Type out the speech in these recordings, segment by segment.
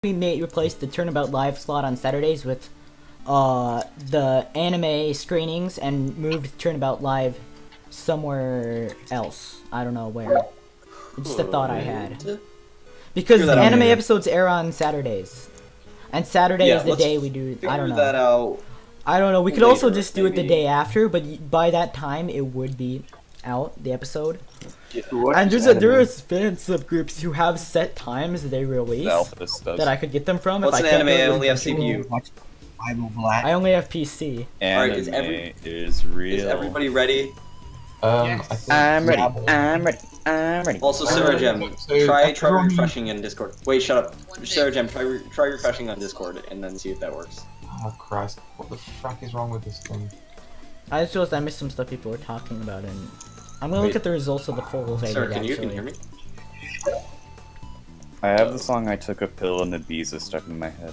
we may replace the Turnabout live slot on Saturdays with the anime screenings and moved Turnabout live somewhere else. I don't know where. It's just a thought I had. Because the anime episodes air on Saturdays. And Saturday is the day we do. I don't know. That out. I don't know. We could also just do it the day after, but by that time it would be out, the episode. Yeah. And there is fan subgroups who have set times they release that I could get them from. What's if an I anime? I only have CPU. I only have PC. Alright, is real. Is everybody ready? Yes. I'm ready. I'm ready. I'm ready. Also, Sarah Gem, try refreshing in Discord. Wait, shut up. Sarah Gem, try refreshing on Discord and then see if that works. Oh Christ! What the fuck is wrong with this thing? I just realized I missed some stuff people were talking about, and I'm gonna look at the results of the polls. Sarah, can you hear me? I have the song "I Took a Pill and Ibiza" stuck in my head.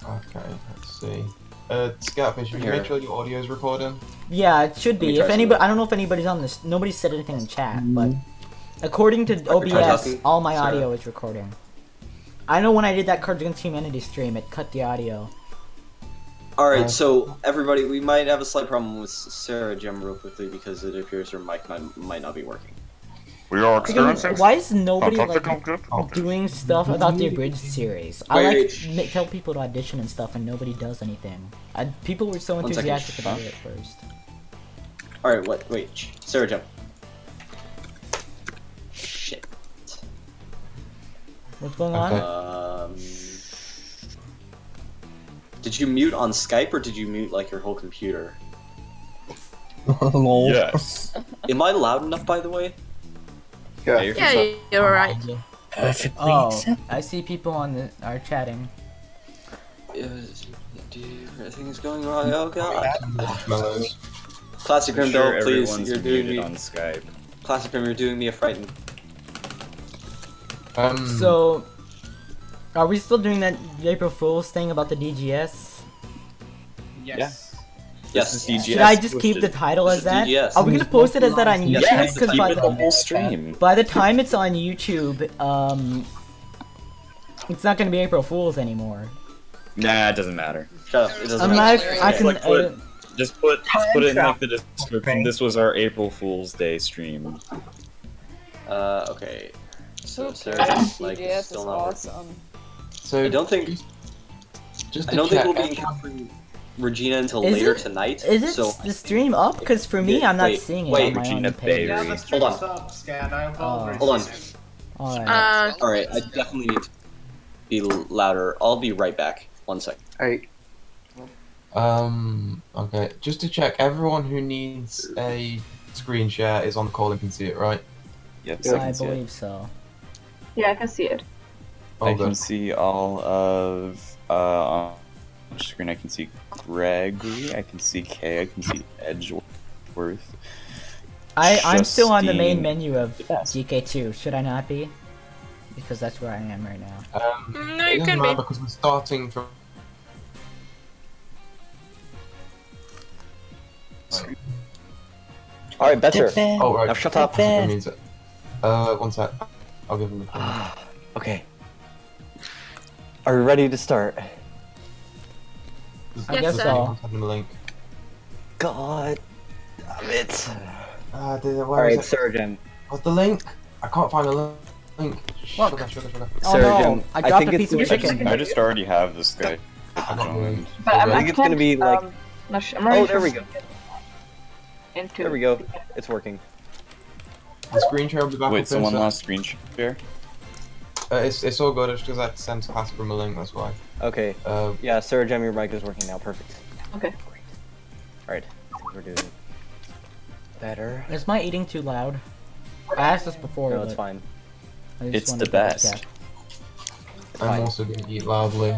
Okay, let's see. Scoutfish, have you made sure your audio is recording? Yeah, it should be. If anybody, I don't know if anybody's on this. Nobody said anything in chat, but according to OBS, all my audio is recording. I know when I did that Cards Against Humanity stream, it cut the audio. Alright, so everybody, we might have a slight problem with Sarah Gem real quickly because it appears her mic might not be working. We are experiencing. Why is nobody doing stuff about the abridged series? I tell people to audition and stuff, and nobody does anything. People were so enthusiastic about it at first. Alright, wait, Sarah Gem. Shit. What's going on? Did you mute on Skype or did you mute like your whole computer? Yes. Am I loud enough, by the way? Yeah, you're right. Perfectly. Oh, I see people on are chatting. Everything is going wrong. Oh god. Marshmallows. Classic Grim, though, please. You're doing me on Skype. Classic Grim, you're doing me a frighten. So, are we still doing that April Fool's thing about the DGS? Yes. Yes. Should I just keep the title as that? Are we gonna post it as that on YouTube? Yes, keep it the whole stream. By the time it's on YouTube, it's not gonna be April Fool's anymore. Nah, it doesn't matter. Shut up. It doesn't matter. I can. Just put it in like the description. This was our April Fool's Day stream. Okay. So Sarah's like still not working. So I don't think we'll be encountering Regina until later tonight. Is it the stream up? Because for me, I'm not seeing it on my Regina own page. Hold on. Hold on. Alright. Alright, I definitely need to be louder. I'll be right back. 1 sec. Alright. Okay. Just to check, everyone who needs a screen share is on the call and can see it, right? Yes, I believe so. Yeah, I can see it. I can see all of on screen. I can see Gregory. I can see Kay. I can see Edgeworth. I'm still on the main menu of GK2. Should I not be? Because that's where I am right now. No, you can be. Because we're starting from. Alright, better. Oh right. Now shut up. 1 sec. I'll give him the Okay. Are we ready to start? I guess so. Send him a link. God damn it. Alright, Surgeon. What's the link? I can't find the link. Look. Sugar. Oh no, I dropped a piece of chicken. I just already have this guy. I got the link. But I think it's gonna be like. Oh, there we go. There we go. It's working. The screen share will be back. Wait, so one last screen share? It's all good. It's just I sent Classic from a link. That's why. Okay. Yeah, Sarah Gem, your mic is working now. Perfect. Okay. Alright. I think we're doing better. Is my eating too loud? I asked this before. No, it's fine. It's the best. I'm also gonna eat loudly.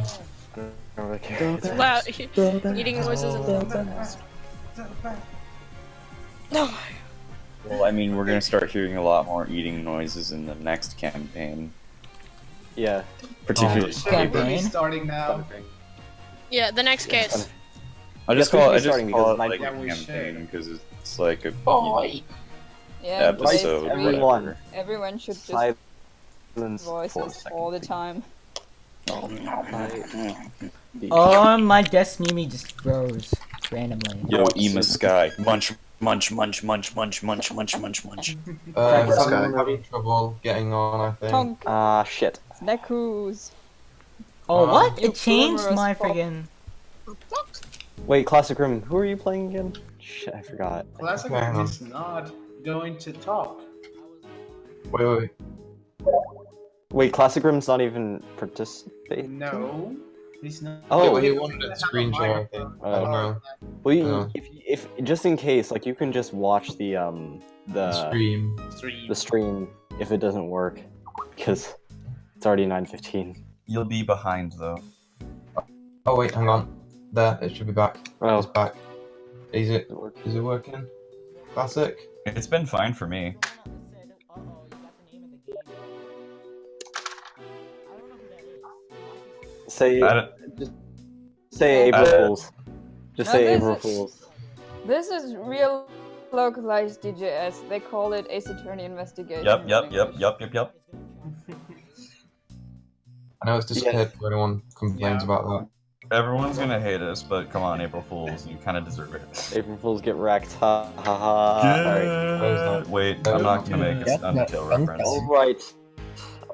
Loud eating noises and No. Well, I mean, we're gonna start hearing a lot more eating noises in the next campaign. Yeah. Particularly. Campaign. Starting now. Yeah, the next case. I just call it Yeah, like a we campaign because it's like a Yeah, episode. everyone. Everyone should just Silence. Gremlins voices all the time. My Destiny just froze randomly. Yo, Ema Sky. Munch, munch, munch, munch, munch, munch, munch, munch, munch. Someone having trouble getting on, I think. Punk. Shit. Snackoos. Oh, what? You It changed glamorous my fuck. friggin'. Wait, Classic Room, who are you playing again? Shit, I forgot. Classic Okay, hang on. is not going to talk. Wait. Wait, Classic Room's not even participating? No, he's not. Oh, Oh, he wanted a screen share, I think. I don't know. well, Oh. if just in case, like, you can just watch the Stream. stream if it doesn't work, because it's already 9:15. You'll be behind though. Oh wait, hang on. There, it should be back. Oh. It's back. Is it working? Classic? It's been fine for me. Say I don't- say April Fools. Just No, say this April is- Fools. This is real localized DJS. They call it Ace Attorney Investigation. Yep. in English. I know it's disappeared for anyone complains Yeah. about that. Everyone's gonna hate us, but come on, April Fools, you kind of deserve it. April Fools get wrecked. Ha ha ha. Alright. Good. Wait, I'm not gonna make a Undertale reference.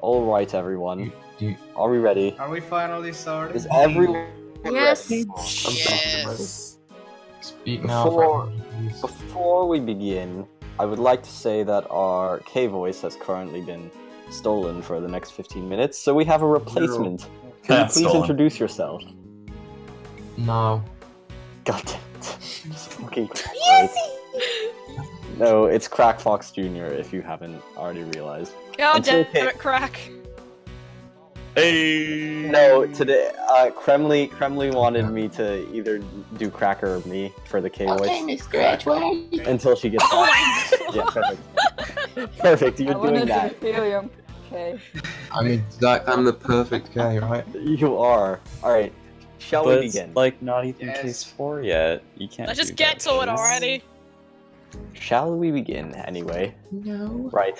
Alright, everyone. Do you, Are we ready? Are we finally starting? Is everyone Yes. ready? Yes. speak now, Before- please. Before we begin, I would like to say that our K-voice has currently been stolen for the next 15 minutes, so we have a replacement. Can you please Stolen. introduce yourself? No. God damn it. Okay. Yes! No, it's Crack Fox Jr. if you haven't already realized. God It's damn okay. it, crack. Hey. No, today, Kremley wanted me to either do Cracker or me for the K-voice. Mr. Edgeworth. Until she gets Oh back. my Yeah, god. perfect. Perfect, I you're wanted doing that. to feel you. Okay. I'm the perfect K, right? You are. Alright, shall But we it's begin? like not even Yes. case 4 yet. You can't. Let's just do get that, to it please. already. Shall we begin, anyway? No. Right.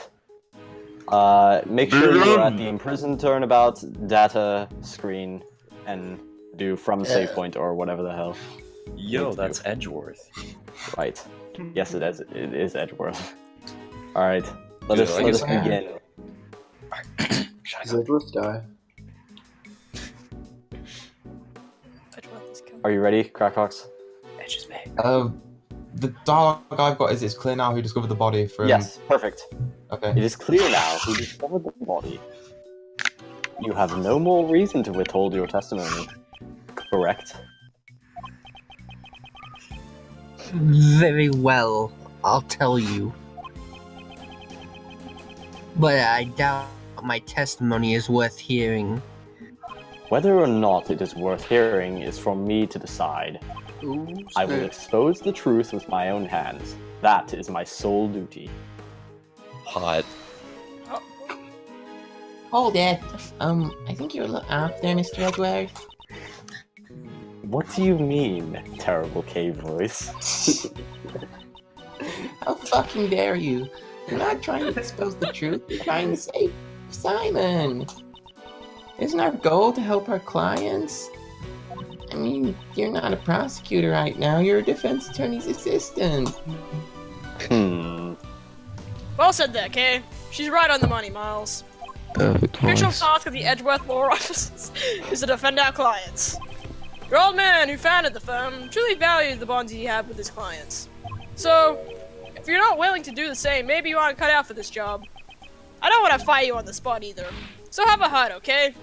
Make sure you're at the Imprisoned Turnabout data screen and do from save point or whatever the hell. Yo, that's Edgeworth. Right. Yes, it is Edgeworth. Alright, let Dude, us I guess I am. begin. Does Edgeworth die? Are you ready, Crackfox? Edge is big. The dialogue I've got is it's clear now who discovered the body from... Yes, perfect. Okay. It is clear now who discovered the body. You have no more reason to withhold your testimony. Correct? Very well, I'll tell you. But I doubt my testimony is worth hearing. Whether or not it is worth hearing is for me to decide. I will expose the truth with my own hands. That is my sole duty. Hot. Hold it. I think you're a little off there, Mr. Edgeworth. What do you mean, terrible cave voice? How fucking dare you? You're not trying to expose the truth, you're trying to save Simon. Isn't our goal to help our clients? I mean, you're not a prosecutor right now, you're a defense attorney's assistant. Well said there, Kay. She's right on the money, Miles. Perfect The official task of the Edgeworth law offices is to defend our clients. Your old man who founded the firm truly valued the bonds he had with his clients. So, if you're not willing to do the same, maybe you aren't cut out for this job. I don't want to fire you on the spot either. So have a heart, okay?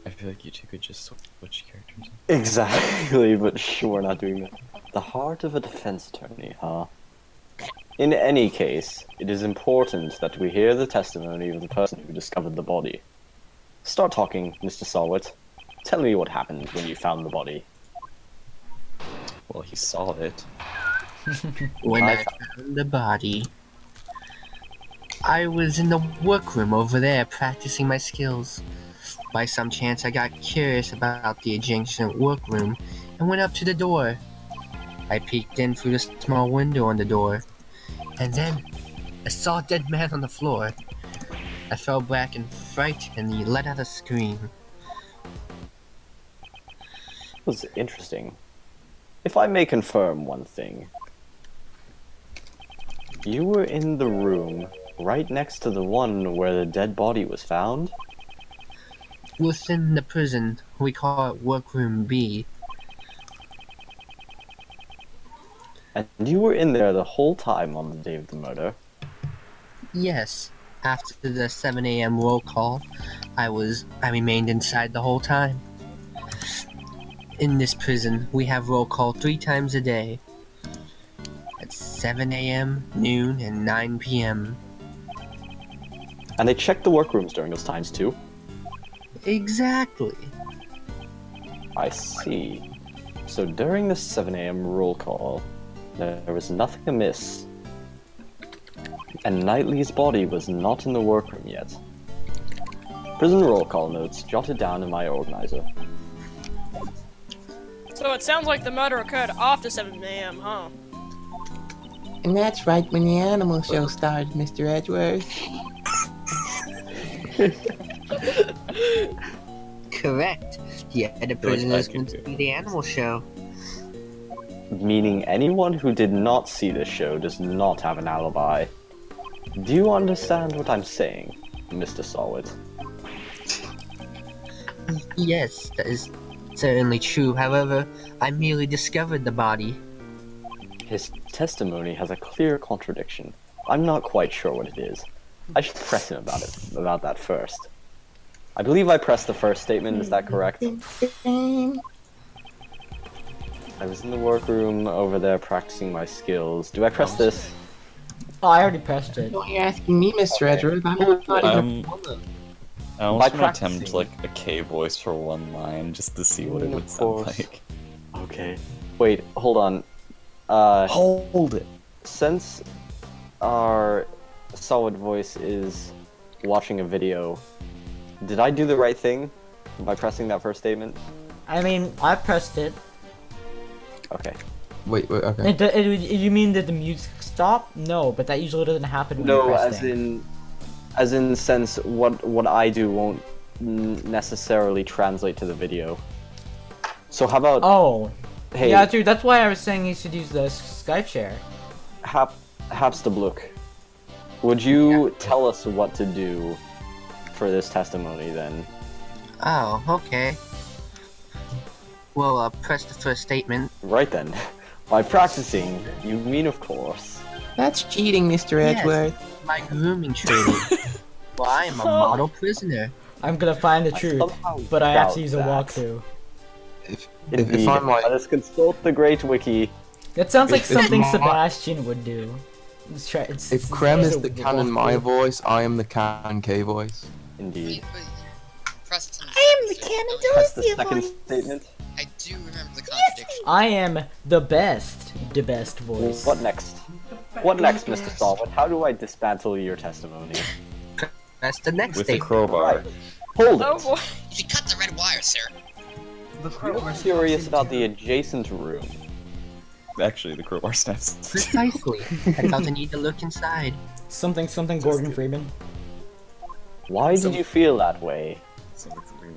I feel like you two could just switch characters. Exactly, but sure, we're not doing that. The heart of a defense attorney, huh? In any case, it is important that we hear the testimony of the person who discovered the body. Start talking, Mr. Salwit. Tell me what happened when you found the body. Well, he saw it. When I found the body, I was in the workroom over there practicing my skills. By some chance, I got curious about the adjacent workroom and went up to the door. I peeked in through the small window on the door, and then I saw a dead man on the floor. I fell back in fright and he let out a scream. It was interesting. If I may confirm one thing. You were in the room right next to the one where the dead body was found? Within the prison, we call it Workroom B. And you were in there the whole time on the day of the murder? Yes, after the 7 a.m. roll call, I remained inside the whole time. In this prison, we have roll call 3 times a day. At 7 a.m., noon, and 9 p.m. And they checked the workrooms during those times too? Exactly. I see. So during the 7 a.m. roll call, there was nothing amiss. And Knightley's body was not in the workroom yet. Prison roll call notes jotted down in my organizer. So it sounds like the murder occurred after 7 a.m., huh? And that's right when the animal show started, Mr. Edgeworth. Correct. The other prisoners went to see the animal show. Meaning anyone who did not see this show does not have an alibi. Do you understand what I'm saying, Mr. Solid? Yes, that is certainly true. However, I merely discovered the body. His testimony has a clear contradiction. I'm not quite sure what it is. I should press him about that first. I believe I pressed the first statement, is that correct? I was in the workroom over there practicing my skills. Do I press this? Oh, I already pressed it. You're asking me, Mr. Edgeworth. I'm not even... I By almost want to practicing. attempt like a K voice for one line just to see what it would Of sound course. like. Okay. Wait, hold on. Hold it. Since our solid voice is watching a video, did I do the right thing by pressing that first statement? I mean, I pressed it. Okay. Wait, okay. You mean that the music stopped? No, but that usually doesn't happen when you No, press as in sense what I do won't necessarily translate to the video. So how about Oh. hey, Yeah, dude, that's why I was saying you should use the Skype share. Hapstabluk, would you tell us what to do for this testimony then? Oh, okay. Well, press the first statement. Right then. By practicing, you mean of course. That's cheating, Mr. Yes. Edgeworth. My grooming training. Well, I am a model prisoner. I'm gonna find the I truth, somehow but I have doubt to use a that. walkthrough. If I'm like... Let us consult the great wiki. That sounds like If something Ma- Sebastian would do. If Krem is the canon my voice, I am the canon K voice. Indeed. I am the canon Press the second statement. I do remember the contradiction. I am the best voice. What next? What next, Mr. Solid? How do I dismantle your testimony? That's the next With a statement. crowbar. Right. Hold Oh it. boy. You should cut the red wire, sir. I'm curious about the adjacent room. Actually, the crowbar snaps. Precisely. I felt the need to look inside. Something Gordon Freeman. Why did you feel that way?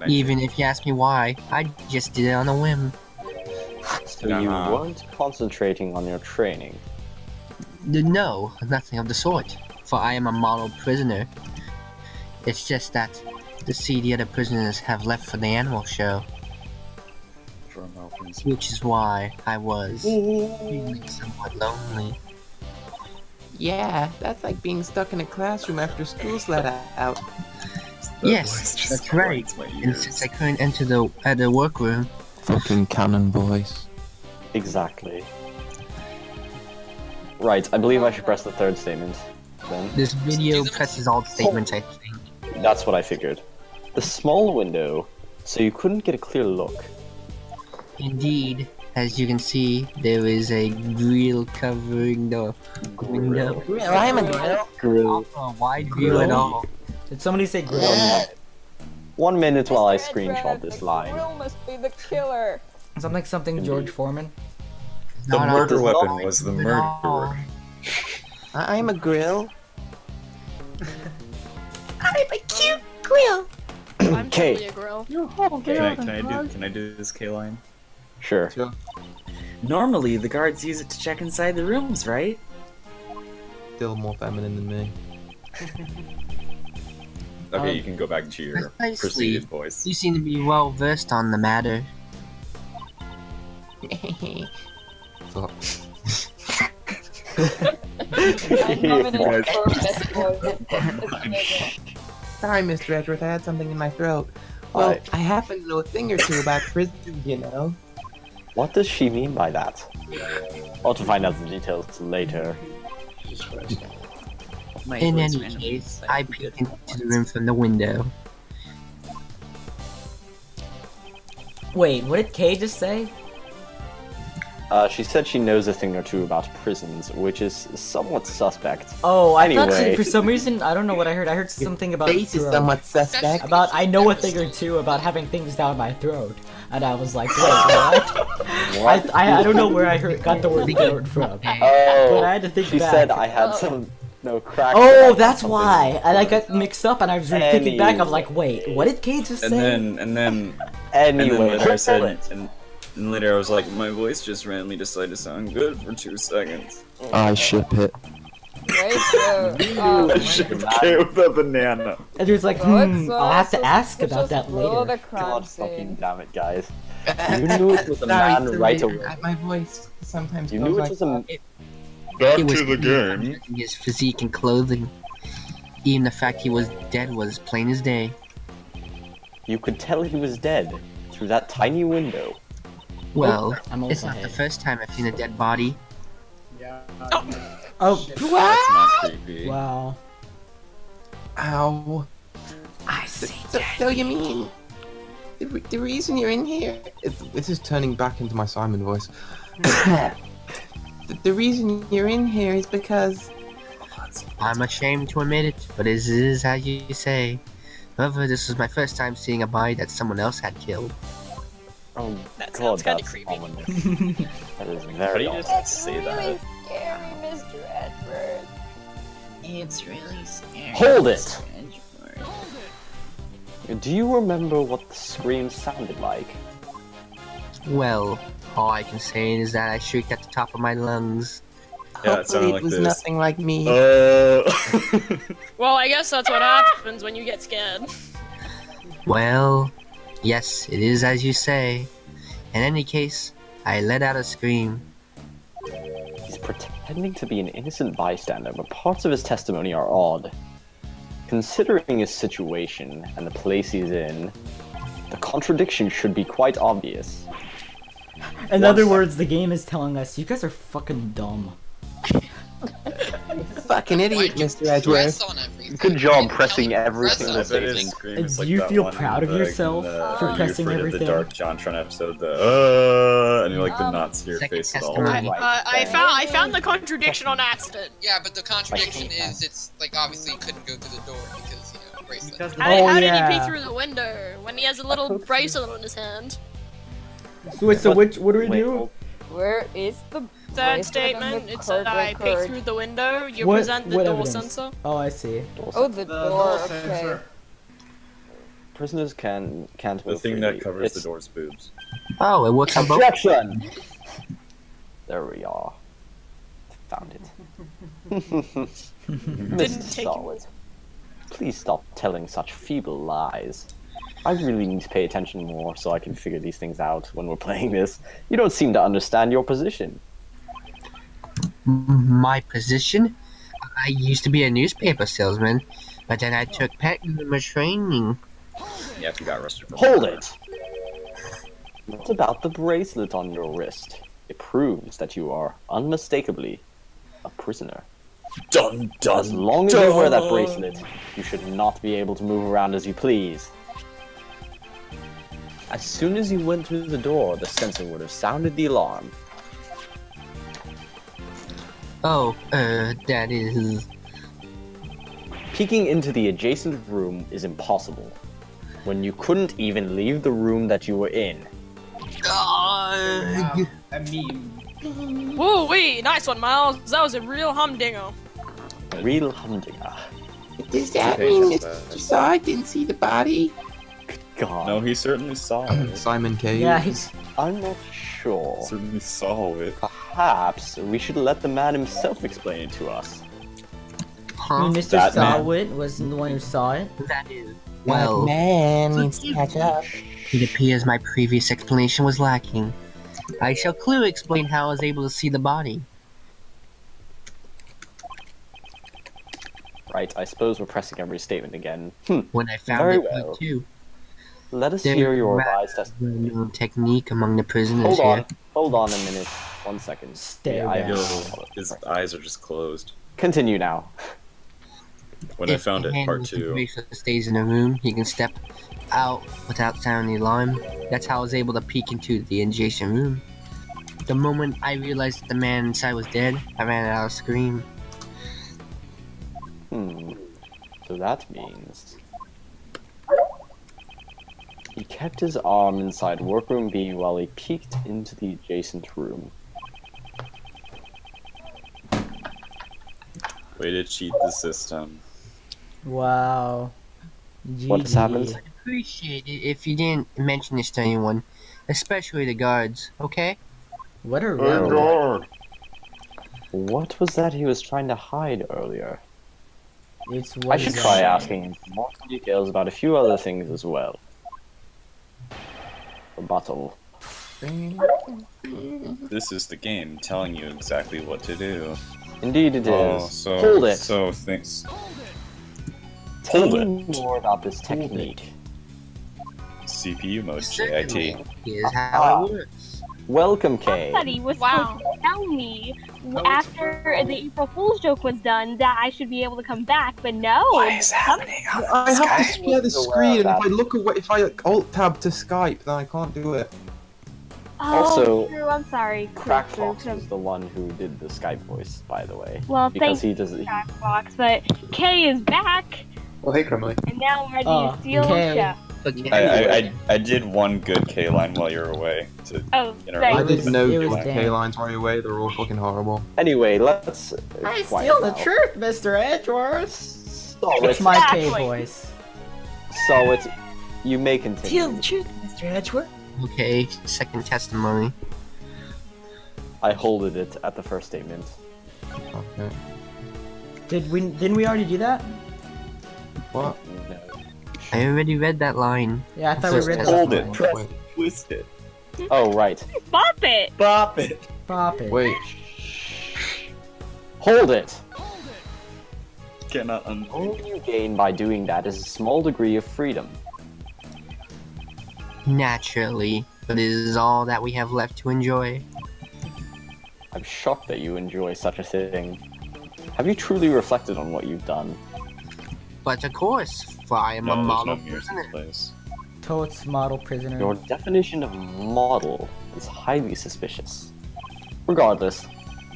Even if you ask me why, I just did it on a whim. So you weren't concentrating on your training. No, nothing of the sort. For I am a model prisoner. It's just that the other prisoners have left for the animal show. Which is why I was feeling somewhat lonely. Yeah, that's like being stuck in a classroom after school's let out. Yes, that's right. And since I couldn't enter the workroom, Fucking canon voice. Exactly. Right, I believe I should press the third statement. Then. this video presses all the statements, I think. That's what I figured. The small window, so you couldn't get a clear look. Indeed, as you can see, there is a grill covering the window. Well, I'm a girl. Grill. Also a wide view at all. Did somebody say grill? 1 minute while I Mr. screenshot Edgeworth, this the line. grill must be the killer. Something George Foreman? The Not murder all- weapon was the at all. murderer. I'm a grill. I'm a cute grill. I'm Okay. totally a grill. Can I do this K line? Sure. Sure. Normally, the guards use it to check inside the rooms, right? Still more feminine than me. Okay, you can go back to your Precisely. preceded voice. You seem to be well versed on the matter. Fuck. I'm nominated for best voice. Sorry, Mr. Edgeworth, I had something in my throat. Well, Alright. I happen to know a thing or two about prison, you know. What does she mean by that? I'll have to find out the details later. My In voice any randomly case, decided I to be peeked good into for the once. room from the window. Wait, what did Kay just say? She said she knows a thing or two about prisons, which is somewhat suspect. Oh, I thought Anyway. for some reason, I don't know what I heard. I heard something about Face is throat. somewhat suspect. About I know a thing or two about having things down my throat, and I was like, wait, what? What? I don't know where I got the word throat from, but Oh, I had to think she back. said I had some crack. Oh, that's why. I got mixed up, and I was thinking back. I was Anyway. like, wait, what did Kay just And say? then Anyway, later I hold said, it. and later I was like, my voice just randomly decided to sound good for 2 seconds. I ship it. Right, so, I ship K with a banana. And he was like, I'll have to ask about that later. The later. crime God fucking scene. damn it, guys. You knew it was a man Sorry, right Serena, away. My voice sometimes You goes knew it like was a. Back It was to the game. his physique and clothing. Even the fact he was dead was plain as day. You could tell he was dead through that tiny window. Well, I'm it's also not the ahead. first time I've seen a dead body. Yeah. Oh, That's not creepy. wow. Ow. I see. So you mean the reason you're in here? This is turning back into my Simon voice. The reason you're in here is because I'm ashamed to admit it, but it is as you say. However, this was my first time seeing a body that someone else had killed. Oh That god, sounds kinda that's creepy. ominous. That is How do very you ominous. just say that? Scary, Mr. Edward. It's really scary. Hold it! Mr. Edgeworth. Do you remember what the scream sounded like? Well, all I can say is that I shrieked at the top of my lungs. Yeah, it sounded hopefully like it was this. nothing like me. Well, I guess that's what happens when you get scared. Well, yes, it is as you say. In any case, I let out a scream. He's pretending to be an innocent bystander, but parts of his testimony are odd. Considering his situation and the place he's in, the contradiction should be quite obvious. In other words, the game is telling us you guys are fucking dumb. Fucking idiot, Why'd you Mr. Edgeworth. press on everything? Good job pressing Press every on single I bet his thing. scream is Do like you that feel one proud in of the- yourself in for the, pressing you afraid of everything? the Dark Jontron episode, and you like did not see your second face at all. testimony. I found the contradiction on accident. Yeah, but the contradiction is it's like obviously he couldn't go through the door because bracelet. Because How, Oh, how did he yeah. peek through the window when he has a little bracelet on his hand? So wait, so what do we Wait, do? hold- Where is the Third bracelet on statement, the it said card I peeked record? through the window, you What- present the what door evidence? sensor. Oh, I see. Oh, the the door, door okay. sensor. Prisoners can't The move thing freely. that covers the It's door's boobs. Oh, it works on both. objection. There we are. Found it. Mr. take you- Solid, please stop telling such feeble lies. I really need to pay attention more so I can figure these things out when we're playing this. You don't seem to understand your position. My position? I used to be a newspaper salesman, but then I took pet groomer training. Yeah, if you got arrested for Hold murder. it! What about the bracelet on your wrist? It proves that you are unmistakably a prisoner. Dun dun. As long as you wear that bracelet, you should not be able to move around as you please. As soon as you went through the door, the sensor would have sounded the alarm. Oh, that is... Peeking into the adjacent room is impossible, when you couldn't even leave the room that you were in. A meme. Woo wee, nice one, Miles. That was a real humdinger. Real humdinger. Does that Okay, mean yes, Mr. Saw didn't see the body? God. No, he certainly saw it. Simon Cage. Yeah, he's... I'm not sure. Certainly saw it. Perhaps we should let the man himself explain it to us. I mean, Mr. That man. Sawit was the one who saw it. That is. Well, man needs to catch up. it appears my previous explanation was lacking. I shall clearly explain how I was able to see the body. Right, I suppose we're pressing every statement again. When I found Very it well. too. Let us There hear is your a revised testimony. well-known technique among the prisoners Hold on a minute. 1 second. Stare I down. Yo, his eyes are just closed. Continue now. When If I found the it, part handler 2. supervisor stays in the room, he can step out without sounding the alarm. That's how I was able to peek into the adjacent room. The moment I realized that the man inside was dead, I ran out a scream. So that means... He kept his arm inside workroom B while he peeked into the adjacent room. Way to cheat the system. Wow. What has happened? GG. Appreciate it if you didn't mention this to anyone, especially the guards, okay? What a rebel. What was that he was trying to hide earlier? It's I what should is try that? asking him more details about a few other things as well. Rebuttal. This is the game telling you exactly what to do. Indeed it is. Oh, so, Hold it! So things. Tell Hold me it. more about this technique. CPU mode Certainly. JIT. Here's how it works. Welcome, Kay. Somebody was Wow. supposed to tell me after the April Fool's joke was done that I should be able to come back, but no. happening? I have to share the screen, and Aware if of I look away, if I alt tab to Skype, then I can't do it. Oh, Also, true, I'm sorry. Crackfox was the one who did the Skype voice, by the way. Well, Because thank he does. Crackbox, but Kay is back, Oh, hey, Crumbly. and now we're Oh, the Steel Kay. Chef. Okay. I did one good K line while you were away. To Oh, interact I thanks. with did no it was good Dan. K-lines right away, they're all fucking horrible. Anyway, let's. I quiet steal the now. truth, Mr. Edgeworth. So It's my K Exactly. voice. So it's. You may continue. truth, Mr. Edgeworth. Okay, second testimony. I holded it at the first statement. Okay. Didn't we already do that? What? No. I already read that line. Yeah, I thought we read Hold that. it. Press Wait. twist it. Oh, right. Bop it! Bop it. Pop it. Wait. Hold it! Cannot undo. All you gain by doing that is a small degree of freedom. Naturally, but it is all that we have left to enjoy. I'm shocked that you enjoy such a thing. Have you truly reflected on what you've done? But of course, for I am No, a there's model no mirrors in this prisoner. place. Totes model prisoner. Your definition of model is highly suspicious. Regardless,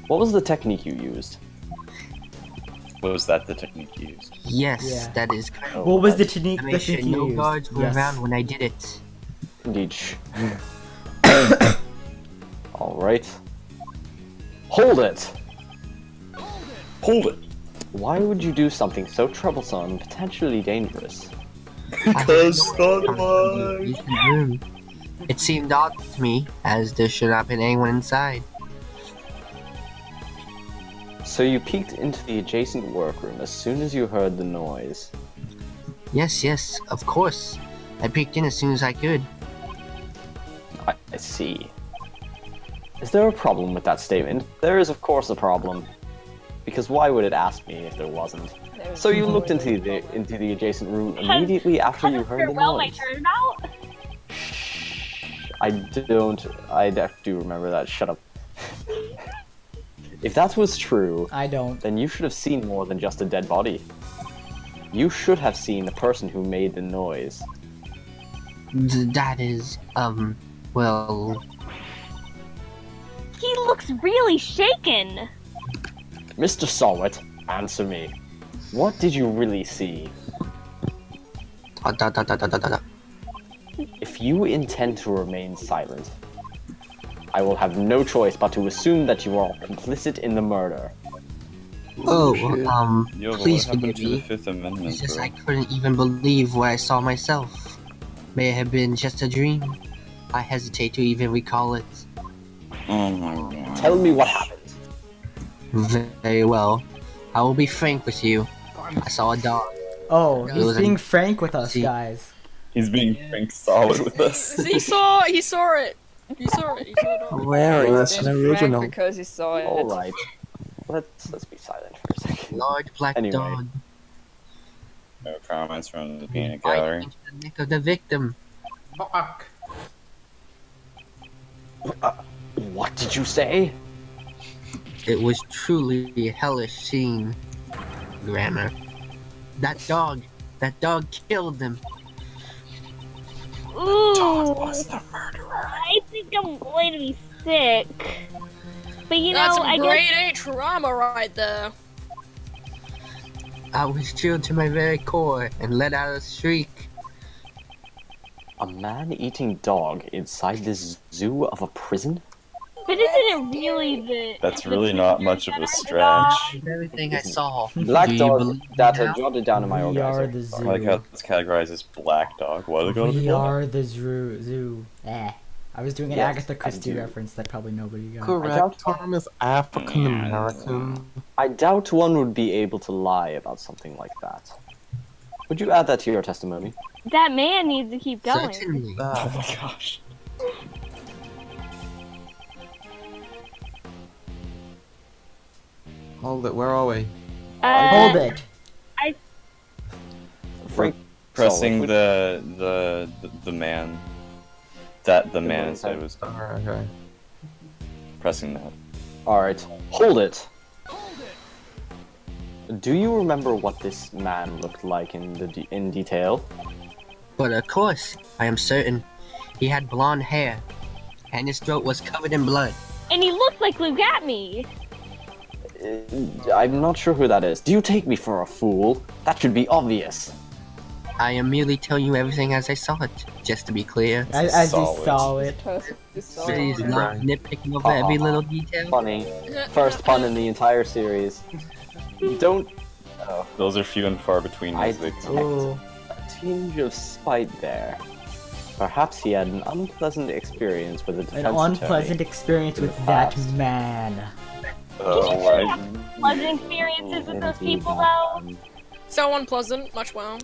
what was the technique you used? Was that the technique you used? Yes, Yeah. that is correct. Oh, What was the right. technique I that made sure you no used? guards were Yes. around when I did it. Indeed. Alright. Hold it! Hold it. Why would you do something so troublesome and potentially dangerous? Because room. It seemed odd to me, as there should not have been anyone inside. So you peeked into the adjacent workroom as soon as you heard the noise. Yes, of course. I peeked in as soon as I could. I see. Is there a problem with that statement? There is, of course, a problem. Because why would it ask me if there wasn't? So you looked into the adjacent room immediately after you heard the Farewell, my noise. turnabout? I do remember that. Shut up. If that was true, I don't. then you should have seen more than just a dead body. You should have seen the person who made the noise. That is, well... He looks really shaken. Mr. Sawit, answer me. What did you really see? If you intend to remain silent, I will have no choice but to assume that you are complicit in the murder. Oh, Yo, but please what happened forgive to the me. Fifth Amendment, It's just bro? I couldn't even believe what I saw myself. May it have been just a dream. I hesitate to even recall it. Oh my god. Tell me what happened. Very well. I will be frank with you. I saw a dog. Oh, It he's was being a- frank with us, See- guys. He's being Frank solid with us. He saw it. He saw it. He saw it. Hilarious and original. Because he saw it. All right. Let's be silent for a second. Large black Anyway. dog. No comments from the peanut Right gallery. into the neck of the victim. Fuck. What did you say? It was truly a hellish scene. Grammar. That dog killed him. Ooh, Was the murderer? I think I'm going to be sick. But you That's know, some I grade guess A trauma right there. I was chilled to my very core and let out a shriek. A man-eating dog inside this zoo of a prison? but isn't it really the? That's the really not creature much of that a are the stretch. Of everything I saw. Black Do you dog believe data now? jotted down in my We are organizer. the zoo. I like how it's categorized as black dog. What are they going to be We called? are the zoo. I was doing an Yes, Agatha I Christie do. reference that probably nobody got. Correct term is African American. I doubt one would be able to lie about something like that. Would you add that to your testimony? That man needs to keep going. Certainly. Oh my gosh. Hold it, where are we? Hold it. Frank, Pressing solid. the man. That the man one said time. was Alright, okay. pressing that. Alright, hold it. Do you remember what this man looked like in detail? But of course, I am certain. He had blonde hair, and his throat was covered in blood. And he looked like Luke at me. I'm not sure who that is. Do you take me for a fool? That should be obvious. I am merely telling you everything as I saw it, just to be clear. As you Solid. saw it. Please not nitpicking over every little detail. Funny. First pun in the entire series. Don't... Oh, Those are few and far between I those victims. Ooh. a tinge of spite there. Perhaps he had an unpleasant experience with a defense An unpleasant attorney. experience in the with that past. man. Oh my. Pleasant experiences with those people, though. So unpleasant. Much well.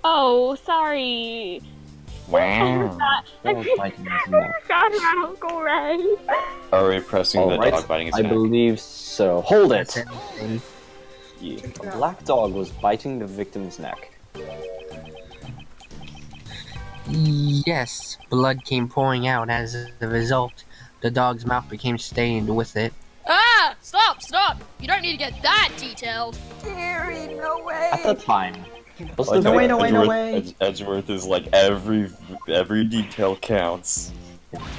Oh, sorry. Wow. Don't bite him in the neck. Sorry about Uncle Ray. Are we pressing the Alright, dog biting his I neck? believe so. Hold it! That's everything. Yeah. A black dog was biting the victim's neck. Yes, blood came pouring out as a result. The dog's mouth became stained with it. Ah! Stop! You don't need to get that detailed. Gary, no way. At the time, was Like the No way, vic- no way, no Edgeworth- way. Edgeworth is like every detail counts.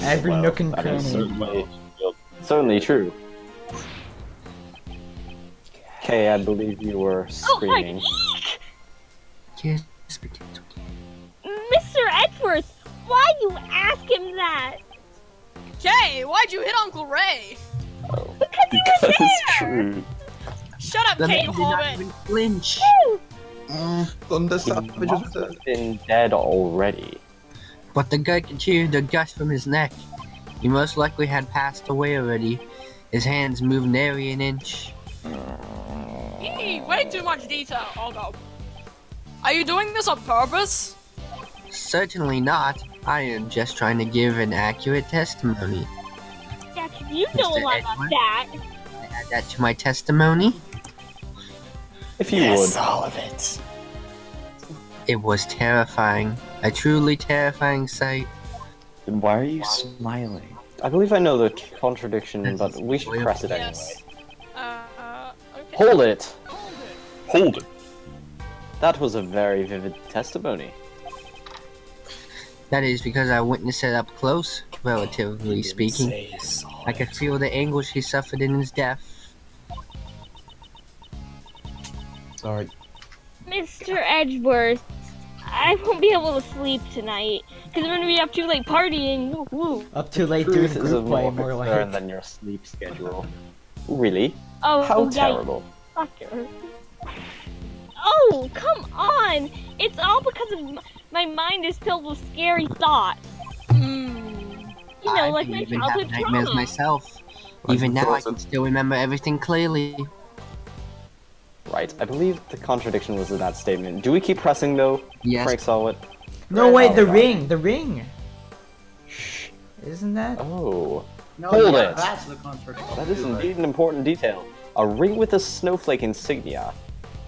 Every Well, nook and that is cranny. certainly true. Okay, I believe you were screaming. Yes, but it's okay. Mr. Edgeworth, why you ask him that? Jay, why'd you hit Uncle Ray? Because it's true. Shut up, The Kate man did not Hobbit. even flinch. Thunder He Savage must was have been dead already. But the guy continued to gust from his neck. He most likely had passed away already. His hands moved nary an inch. Way too much detail. Oh no. Are you doing this on purpose? Certainly not. I am just trying to give an accurate testimony. Jack, you know a lot about that. Add that to my testimony. If you would. all of it. It was terrifying. A truly terrifying sight. Then why are you smiling? I believe I know the contradiction, but we should press it anyway. Yes. Okay. Hold it! Hold it. That was a very vivid testimony. That is because I witnessed it up close, relatively speaking. I could feel the anguish he suffered in his death. Sorry. Mr. Edgeworth, I won't be able to sleep tonight because I'm gonna be up too late partying. Woo woo. Up too late doing Truth is group of play, more more concern like. than your sleep schedule. Really? Oh, How yeah. terrible. Doctor. Oh, come on! It's all because of my mind is filled with scary thoughts. You know, I like can my even have childhood nightmares trauma. myself. Like Even the now, I thoughts of- can still remember everything clearly. Right, I believe the contradiction was in that statement. Do we keep pressing though? Yes. Frank saw it. No, wait, the God. ring, the ring. Shh. Isn't that? Oh. No, Hold yeah, it. that's the contradiction. That is indeed an important detail. A ring with a snowflake insignia.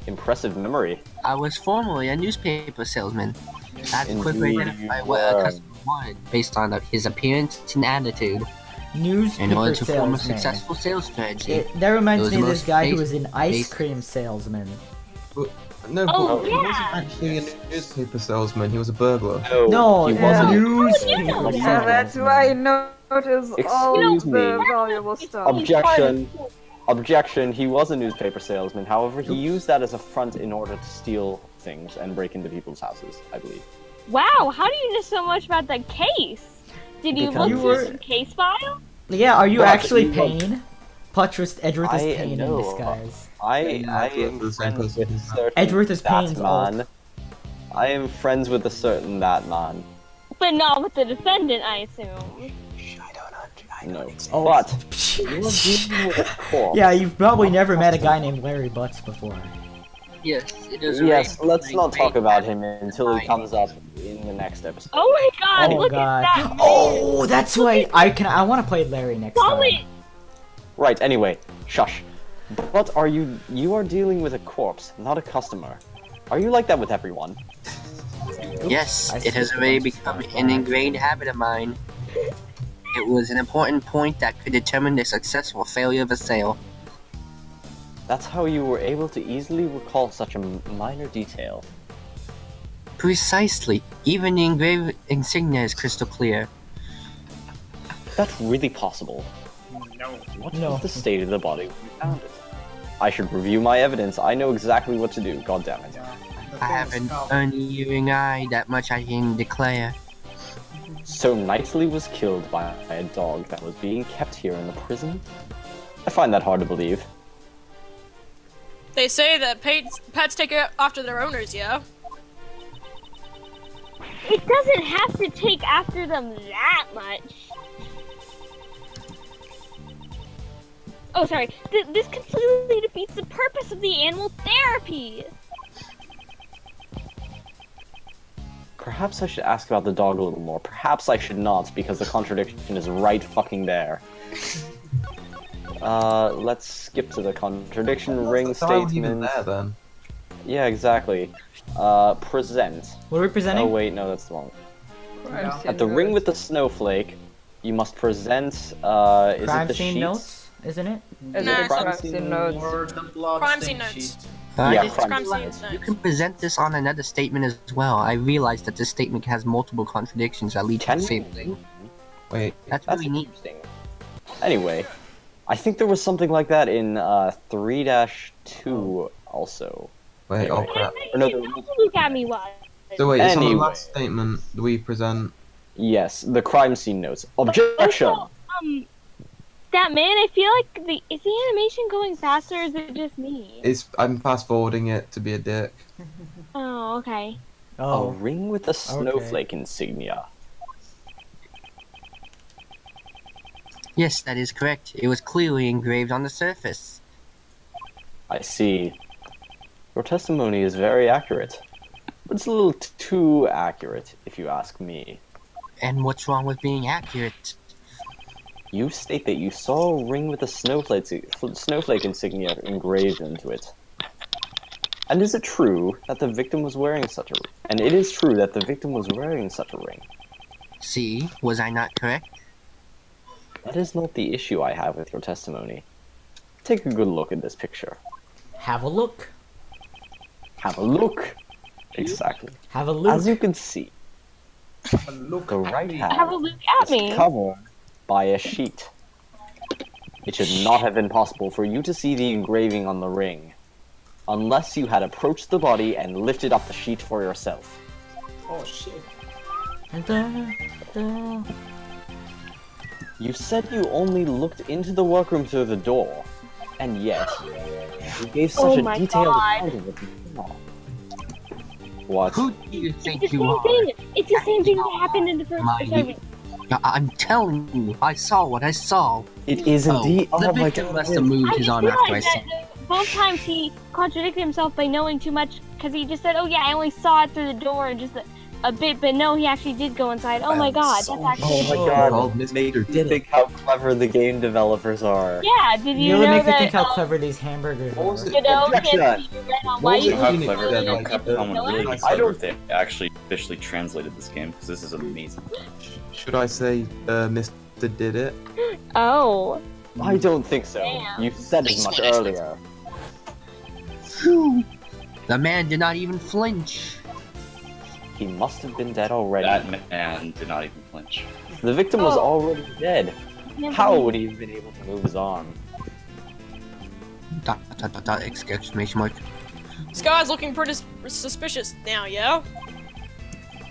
Impressive memory. I was formerly a newspaper salesman. I had to quickly Indeed identify you what a were. customer wanted based on his appearance and attitude in order Newspaper to form a salesman. successful sales strategy. That It reminds was me of the this most guy who basic- was an ice basic- cream salesman. No, Oh, but he yeah. wasn't actually a newspaper salesman. He was a burglar. No, he he wasn't. newspaper Yeah, Yeah, that's why I noticed all Excuse the me. valuable stuff. Objection. Objection. He was a newspaper salesman. However, he used that as a front in order to steal things and break into people's houses, I believe. Wow, how do you know so much about the case? Did you Because look you through were- some case file? Yeah, are you But actually you were- Pain? Edgeworth is I Pain in know. disguise. I Edgeworth am is the same friends person. with certain Edgeworth is that Payne's man. I am friends with a certain that man. But not with the defendant, I assume. No. Oh. But you are dealing with a corpse. Yeah, you've probably never met a guy named Larry Butts before. Yes, it is. Yes, a let's not talk great about him until he comes up in the next episode. Oh my god, Oh look god. at that! Oh, that's why I want to play Larry next Solid! time. Right, anyway, shush. But you are dealing with a corpse, not a customer. Are you like that with everyone? Yes, I it has skipped a already bunch of become stuff, an wow. ingrained habit of mine. It was an important point that could determine the success or failure of a sale. That's how you were able to easily recall such a minor detail. Precisely. Even the engraved insignia is crystal clear. That's really possible. No. What No. was the state of the body when you found it? I should review my evidence. I know exactly what to do. God damn it. Yeah. I have an unerring eye, that much I can declare. So Knightley was killed by a dog that was being kept here in the prison? I find that hard to believe. They say that pets take after their owners, yeah? It doesn't have to take after them that much. Oh, sorry. This completely defeats the purpose of the animal therapy. Perhaps I should ask about the dog a little more. Perhaps I should not, because the contradiction is right fucking there. Let's skip to the contradiction ring So why was he even statement. there then? Yeah, exactly. Present. What are we presenting? Oh wait, no, that's the wrong. Crime scene At the ring notes. with the snowflake, you must present, is Crime it the scene sheets? notes, isn't it? Is Nah, it a it's crime not- scene notes? Or the blood Crime stain scene sheet. notes. Yeah, It's crime crime scene. scene You notes. can present this on another statement as well. I realize that this statement has multiple contradictions that lead to Can the you? same thing. Wait, That's That's really neat. interesting. Anyway, I think there was something like that in 3-2 also. wait, oh crap. Or no, Don't there was- look at me, what? So wait, it's on the Anyway. last statement that we present. Yes, the crime scene notes. Objection! Also, that man, I feel like is the animation going faster or is it just me? I'm fast forwarding it to be a dick. Oh, okay. A Oh, ring with a snowflake insignia. Yes, that is correct. It was clearly engraved on the surface. I see. Your testimony is very accurate. But it's a little too accurate, if you ask me. And what's wrong with being accurate? You state that you saw a ring with a snowflake insignia engraved into it. And is it true that the victim was wearing such a ring? And it is true that the victim was wearing such a ring. See, was I not correct? That is not the issue I have with your testimony. Take a good look at this picture. have a look. Have a look. Exactly. Have a look. As you can see, Look the at right me. hand Have a look at is me. covered by a sheet. It should not have been possible for you to see the engraving on the ring, unless you had approached the body and lifted up the sheet for yourself. Oh shit. You said you only looked into the workroom through the door. And yet, you gave such Oh a my detailed God. account of what you saw. What? Who do you It's think the you same are? thing. It's the same thing that happened in the first. My- Sorry, I'm telling you, I saw what I saw. It is indeed. The Oh my victim god. must have moved I his just arm after I realized saw. that both times he contradicted himself by knowing too much because he just said, "Oh yeah, I only saw it through the door and just a bit," but no, he actually did go inside. Oh my God, that's actually. Oh my god. Called Mr. Make you Did It. think how clever the game developers are. Yeah, did you really know make me that? think how clever these hamburgers What was are. it? You know, Objection. Kenji, you read on What was white. it? How Unit clever said, no like, Capcom would really be I clever don't- if they actually officially translated this game, because this is amazing. Should I say Mr. Did It? Oh. I don't think so. Damn. You said as much earlier. Phew. The man did not even flinch. He must have been dead already. That man did not even flinch. The victim was Oh. already dead. How would he have been able to move his arm? Exclamation mark. This guy's looking pretty suspicious now, yeah?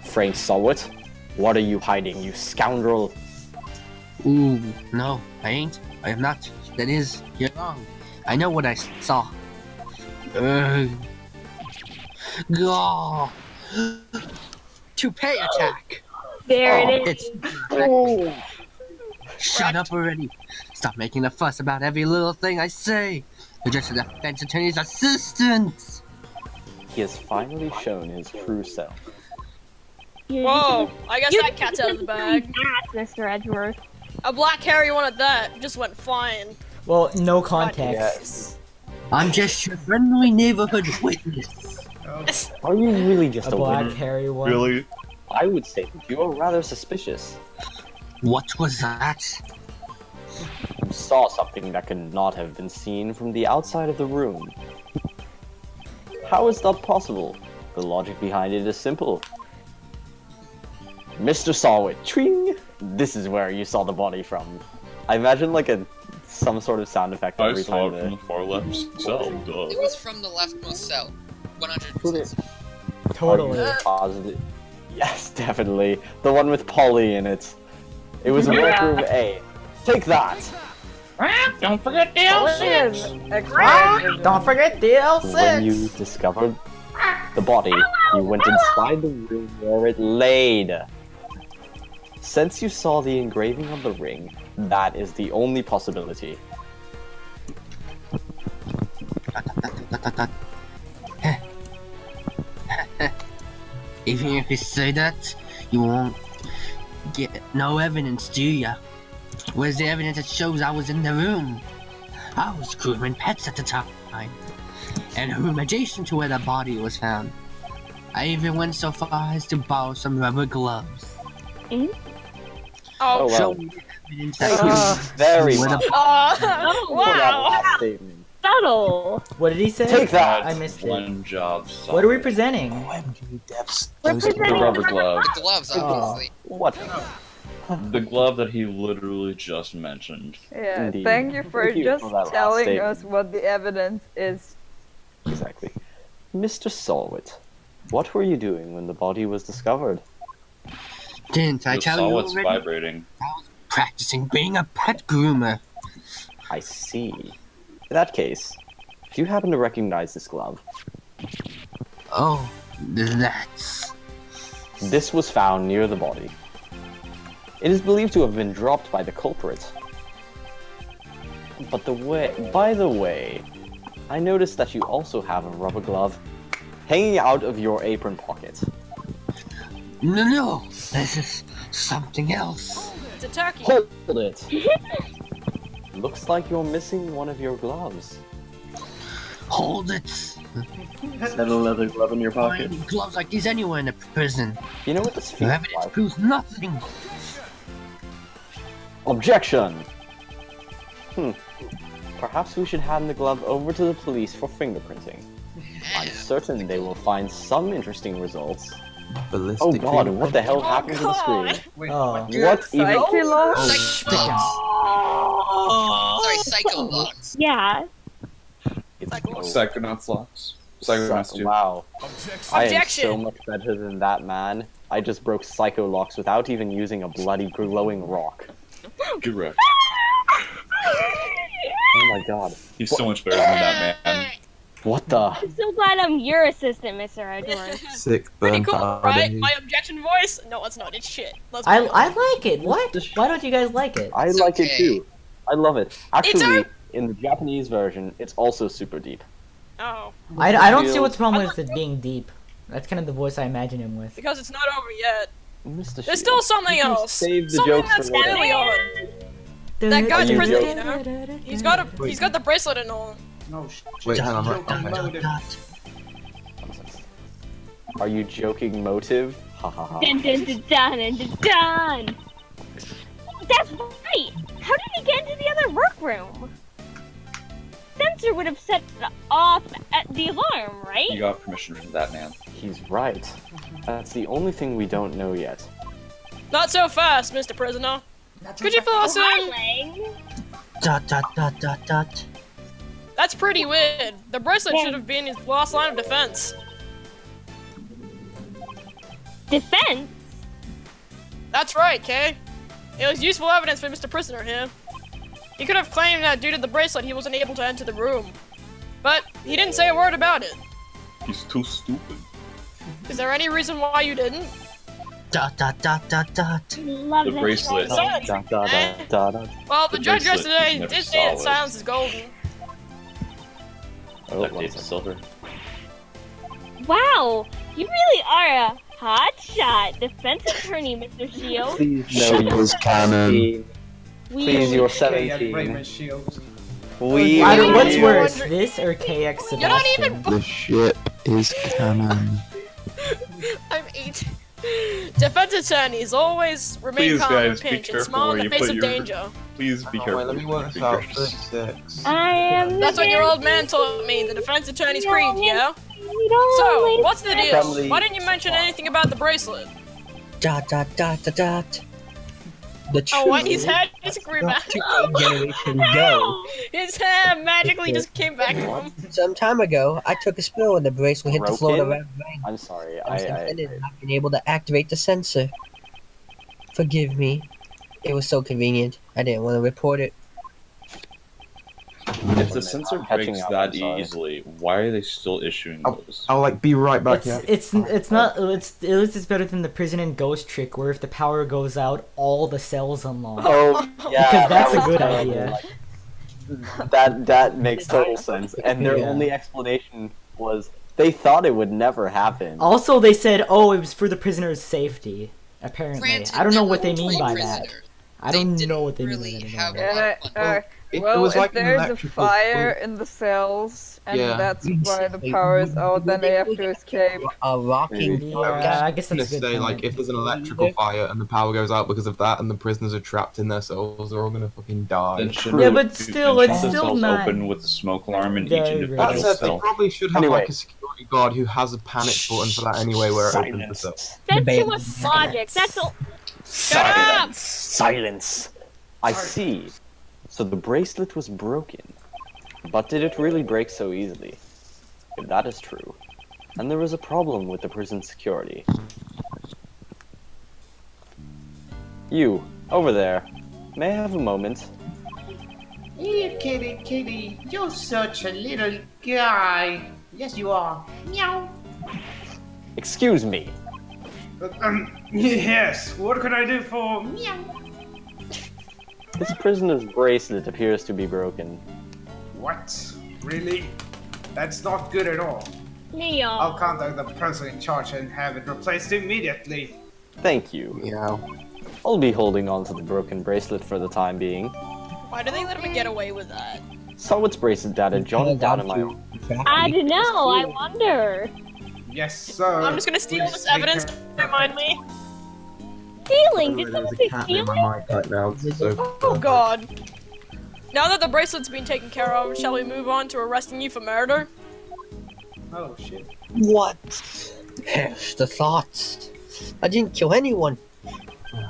Frank saw it. What are you hiding, you scoundrel? Ooh, no, I ain't. I am not. That is, you're wrong. I know what I saw. Go. Toupee attack. There it is. It's. Shut up already. Stop making a fuss about every little thing I say. You're just a defense attorney's assistant. He has finally shown his true self. Whoa, I guess that cat's out of the bag. Mr. Edgeworth. A black hairy one at that just went flying. Well, no context. Yes. I'm just your friendly neighborhood witness. Are you really just A a black witness? hairy one. Really? I would say that you are rather suspicious. What was that? You saw something that could not have been seen from the outside of the room. How is that possible? The logic behind it is simple. Mr. Saw it. Twing! This is where you saw the body from. I imagine like some sort of sound effect I every saw time. it from the far left cell, duh. It was from the leftmost cell. 100%. Totally. Are you positive? Yes, definitely. The one with Polly in it. It was workroom A. Take that! Don't forget the L6! Don't forget the L6! When you discovered the body, you went inside the room where it laid. Since you saw the engraving on the ring, that is the only possibility. Even if you say that, you won't get no evidence, do ya? Where's the evidence that shows I was in the room? I was grooming pets at the time, and a room adjacent to where the body was found. I even went so far as to borrow some rubber gloves. Oh, Oh, well. Show me evidence Thank that you very Where the- much Oh, for that wow. last statement. Subtle. What did he say? Take that! I missed it. One job. What are we presenting? Those are the rubber gloves. The gloves, Oh. obviously. What? The glove that he literally just mentioned. Yeah, Indeed. thank you for Thank you just for that last telling statement. us what the evidence is. Exactly. Mr. Solwit, what were you doing when the body was discovered? Didn't I You tell saw you what's already? vibrating. Practicing being a pet groomer. I see. In that case, do you happen to recognize this glove? Oh, that's... This was found near the body. It is believed to have been dropped by the culprit. But by the way, I noticed that you also have a rubber glove hanging out of your apron pocket. No, this is something else. it's a turkey. Hold it! Looks like you're missing one of your gloves. Hold it. Is that a leather glove in your pocket? Find gloves like these anywhere in a prison. You know what this Your feels evidence like? proves nothing. Objection! Perhaps we should hand the glove over to the police for fingerprinting. I'm certain they will find some interesting results. Ballistic Oh god, finger- what the hell happened to the God. screen? Wait, Oh. What even? Psycho Sorry, Psycho Locks. Yeah. It's Psychonauts locks. Psychonauts 2. Wow. I am Objection. so much better than that man. I just broke Psycho Locks without even using a bloody glowing rock. Correct. Oh my god. He's so much better than that man. What the? I'm so glad I'm your assistant, Mr. Idor. Sick Pretty burn cool, right? party. My objection voice? No, it's not. It's shit. Let's be real. I like it. What? Why don't you guys like it? I It's like it okay. too. I love it. It's Actually, in the Japanese version, it's also super deep. Oh, I don't see what's wrong with it being deep. That's kind of the voice I imagine him with. because it's not over yet. Mr. There's Shield, still something you can else. Save the Something jokes that's for later. really on. That guy's Are you prison, joking? you know. He's got the bracelet and all. No shit. Wait, hang on, Joking right. motive. Are you joking motive? Ha ha ha. Dun dun dun dun dun dun dun. That's right. How did he get into the other workroom? Sensor would have set off at the alarm, right? You got permission from that man. He's right. That's the only thing we don't know yet. Not so fast, Mr. Prisoner. Could you fill us in? Lang. Dot dot dot dot dot. That's pretty weird. The bracelet should have been his last line of defense. Defense? That's right, Kay. It was useful evidence for Mr. Prisoner here. He could have claimed that due to the bracelet he wasn't able to enter the room. But he didn't say a word about it. He's too stupid. Is there any reason why you didn't? Dot dot dot dot dot. Love The that bracelet. shit. Dot, dot, dot, dot, dot. Well, the The judge bracelet yesterday is never did say that solid. silence is golden. Oh, Duct one tape second. silver. Wow, you really are a hot shot defense attorney, Mr. Shield. Please, Shit no, was canon. Please, you're Okay, yeah, 17. Raymond Shields. We I don't, what's Yeah. worse, this or KX You're not Sebastian? even. The ship is canon. I'm 8. Defense attorneys always remain Please, calm in a guys, be pinch and careful smile where in the you face put of your- danger. Please be careful. Wait, let me work this out. 36. I am. That's what your old man told me. The defense attorney's creed, yeah? We don't So, always what's the deal? Friendly- Why didn't you mention anything about the bracelet? Dot dot dot dot dot. The truth. Oh, what? His hair just grew not back. too many generations ago. His hair magically just came back to him. Some time ago, I took a spill when the bracelet hit the floor of the Broken? red ring. I'm sorry. I was intended and not been able to activate the sensor. Forgive me. It was so convenient. I didn't want to report it. If the sensor Catching breaks up, that I'm sorry. easily, why are they still issuing those? I'll like be right back. It's not it's at least it's better than the prison and ghost trick where if the power goes out, all the cells unlock. Oh, yeah. Because that's that a was good terrible. idea. That makes total sense. And their Yeah. only explanation was they thought it would never happen. Also, they said, "Oh, it was for the prisoner's safety." Apparently, Granted, I don't know they what they were mean by prisoners. that. I don't They know what they didn't mean really by have that. a lot of fun. It Well, was like if an there's a electrical fire spook. in the cells, and Yeah. that's why the power is out, then they have to escape. A rocking. Yeah, I guess I'm that's a gonna good say, point. like, if there's an electrical fire and the power goes out because of that, and the prisoners are trapped in their cells, they're all gonna fucking die. Then shouldn't Yeah, it but be- still, then it's shouldn't the still cells not open with the smoke alarm in each very individual That realistic. said, they cell. probably should have Anyway. like a security guard who has a panic button for that anyway, where it opens the cell. Silence. That's Debate. too much logic. That's all. Silence. Silence. I see. So the bracelet was broken. But did it really break so easily? If that is true, then there was a problem with the prison security. You, over there, may I have a moment? Here, kitty, you're such a little guy. Yes, you are. Meow. Excuse me. Yes, what can I do for meow? This prisoner's bracelet appears to be broken. What? Really? That's not good at all. Leo. I'll contact the person in charge and have it replaced immediately. Thank you. Yeah. I'll be holding on to the broken bracelet for the time being. Why do they let him get away with that? Saw its bracelet data jotted down in my own. I don't know. I wonder. Yes, sir. I'm just gonna steal Please this take evidence. care. Remind me. Stealing? Did someone say stealing? right now. So Oh God. Now that the bracelet's been taken care of, shall we move on to arresting you for murder? Oh shit. What? Perish the thoughts. I didn't kill anyone.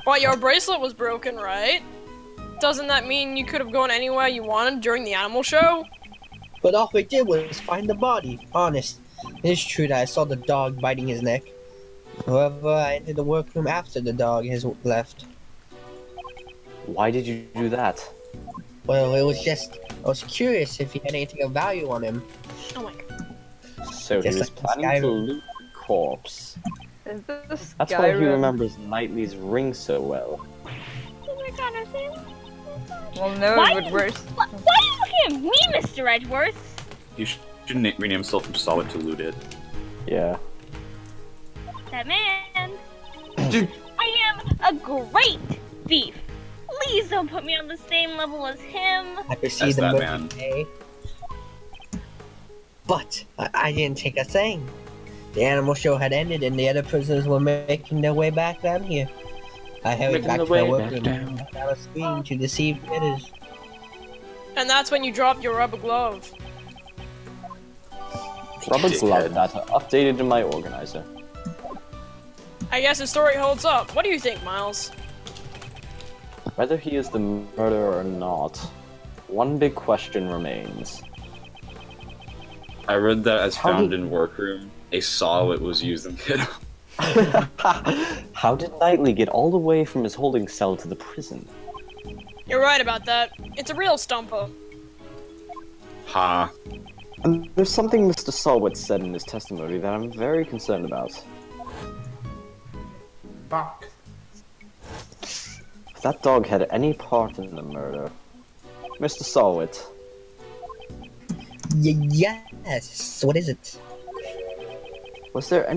But your bracelet was broken, right? Doesn't that mean you could have gone anywhere you wanted during the animal show? But all we did was find the body. Honest. It is true that I saw the dog biting his neck. However, I entered the workroom after the dog has left. Why did you do that? Well, it was just I was curious if he had anything of value on him. Oh my god. So he Just was like planning to Skyrim. loot the corpse. Is this That's why he Skyrim? remembers Knightley's ring so well. Oh my god, I'm saying. Well, no, Why it would worse. Why are you looking at me, Mr. Edgeworth? You should rename himself from Solid to Looted. Yeah. That man. Dude. I am a great thief. Please don't put me on the same level as him. I could see That's them that both man. today. But I didn't take a thing. The animal show had ended and the other prisoners were making their way back down here. I hurried Making back their to my way workroom back and took out a screen to deceive the others. And that's when you dropped your rubber glove. Robert's love data updated in my organizer. I guess the story holds up. What do you think, Miles? Whether he is the murderer or not, one big question remains. I read that as How found did- in workroom. A saw it was used and hit him. How did Knightley get all the way from his holding cell to the prison? You're right about that. It's a real stumper. Ha. And there's something Mr. Salwitz said in his testimony that I'm very concerned about. Fuck. If that dog had any part in the murder, Mr. Salwitz, Yes. What is it? were there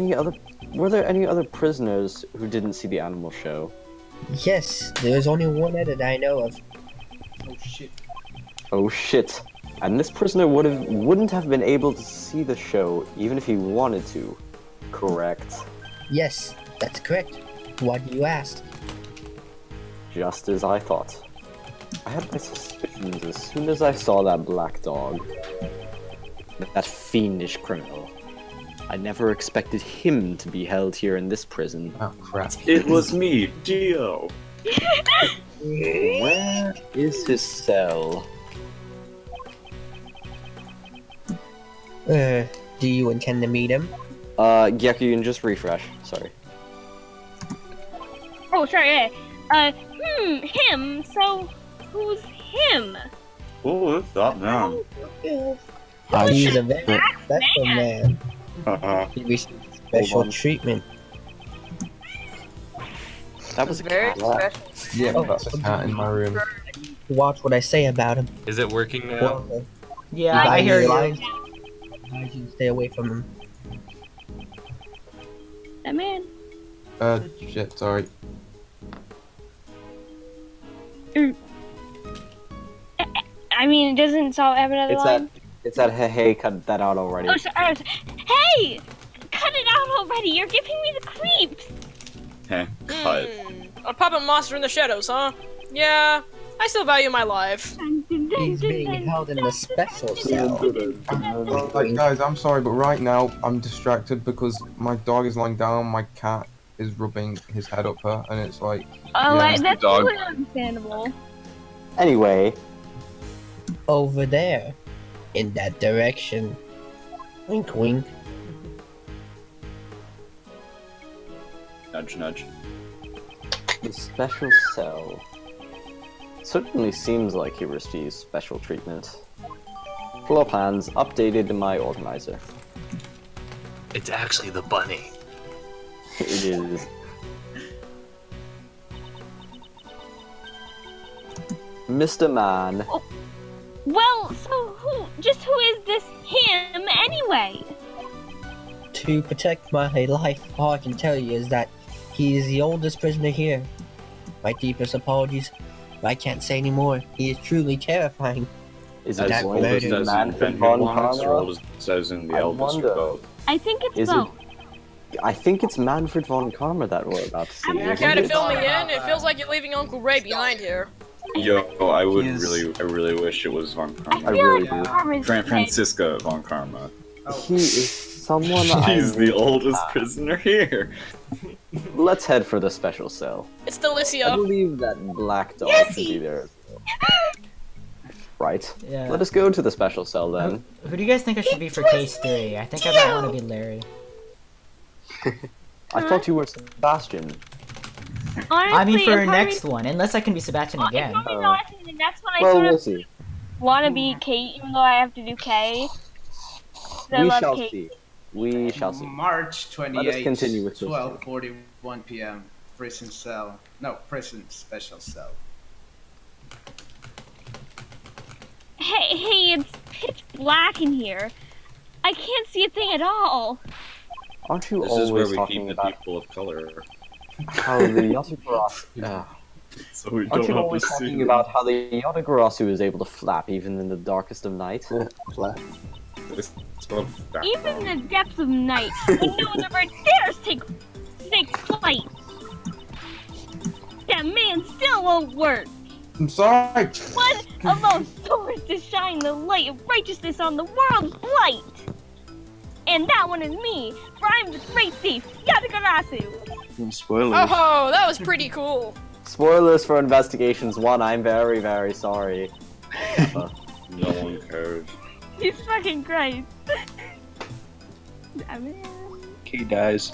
any other prisoners who didn't see the animal show? Yes, there's only one other that I know of. Oh shit. Oh shit. And this prisoner wouldn't have been able to see the show even if he wanted to. Correct. Yes, that's correct. Why do you ask? Just as I thought. I had my suspicions as soon as I saw that black dog. That fiendish criminal. I never expected him to be held here in this prison. Oh crap. It was me, Dio. Where is his cell? Do you intend to meet him? Gyakuten, just refresh. Sorry. Oh, sorry. Yeah. Him. So, who's him? Oh, that's that man. He's a very special man. Uh-huh. He received special treatment. That was a Very cat. special. Yeah, that's a cat in my room. Watch what I say about him. Is it working now? Yeah, I hear you. I should stay away from him. That man. Shit, sorry. I mean, it doesn't solve have another line. It's that hey, cut that out already. Oh, sorry. Hey! Cut it out already! You're giving me the creeps! Heh, cut. A puppet monster in the shadows, huh? Yeah, I still value my life. He's being held in the special cell. Like, guys, I'm sorry, but right now I'm distracted because my dog is lying down, my cat is rubbing his head up her, and it's like... Oh, yeah, that's dog. totally understandable. Anyway, Over there. In that direction. Wink wink. Nudge, nudge. the special cell. Certainly seems like he receives special treatment. Floor plans updated in my organizer. It's actually the bunny. It is. Mr. Man. Oh. Well, so who is this him anyway? To protect my life, all I can tell you is that he is the oldest prisoner here. My deepest apologies, but I can't say any more. He is truly terrifying. Is As it old as murdered says in Manfred Benjamin von Lawrence, or Karma? old as says in the I eldest, or wonder. both? I think it's Is it- both. I think it's Manfred von Karma that we're about to see. You're isn't kind of it? filling me in. It feels like you're leaving Uncle Ray behind here. Yo, I would He is- I really wish it was Von I Karma. feel really like do. Karma's Francisca Von Karma. He is someone I He's the oldest prisoner here. Let's head for the special cell. It's I Delicia. believe that black dog can be there. Right. Yeah. Let us go to the special cell then. Who do you guys think I should be for case 3? I think I might want to be Larry. I thought you were Sebastian. Honestly, I mean for if next one, unless I can be Sebastian Well, again. if I'm being honest, and that's when I Well, sort we'll of see. wanna be Kate, even though I have to do K. 'Cause I We love shall Kate. see. We shall see. March Let us continue with 28th, this. 12:41 p.m. Prison cell. No, prison special cell. Hey, it's pitch black in here. I can't see a thing at all. Aren't you This is where always we talking keep the about people of color. how the Yatagarasu... So we Aren't don't you have always to talking see about how the Yatagarasu is able to flap even in the darkest of night? It's called fat Even in the depths of night, when no other bird dares take flight, that man still won't work. I'm sorry. One alone soars to shine the light of righteousness on the world's blight. And that one is me, for I'm the great thief, Yatagarasu. Spoilers. Oh, that was pretty cool. Spoilers for Investigations 1, I'm very, very sorry. No one cares. Jesus fucking Christ. Damn it. Key dies.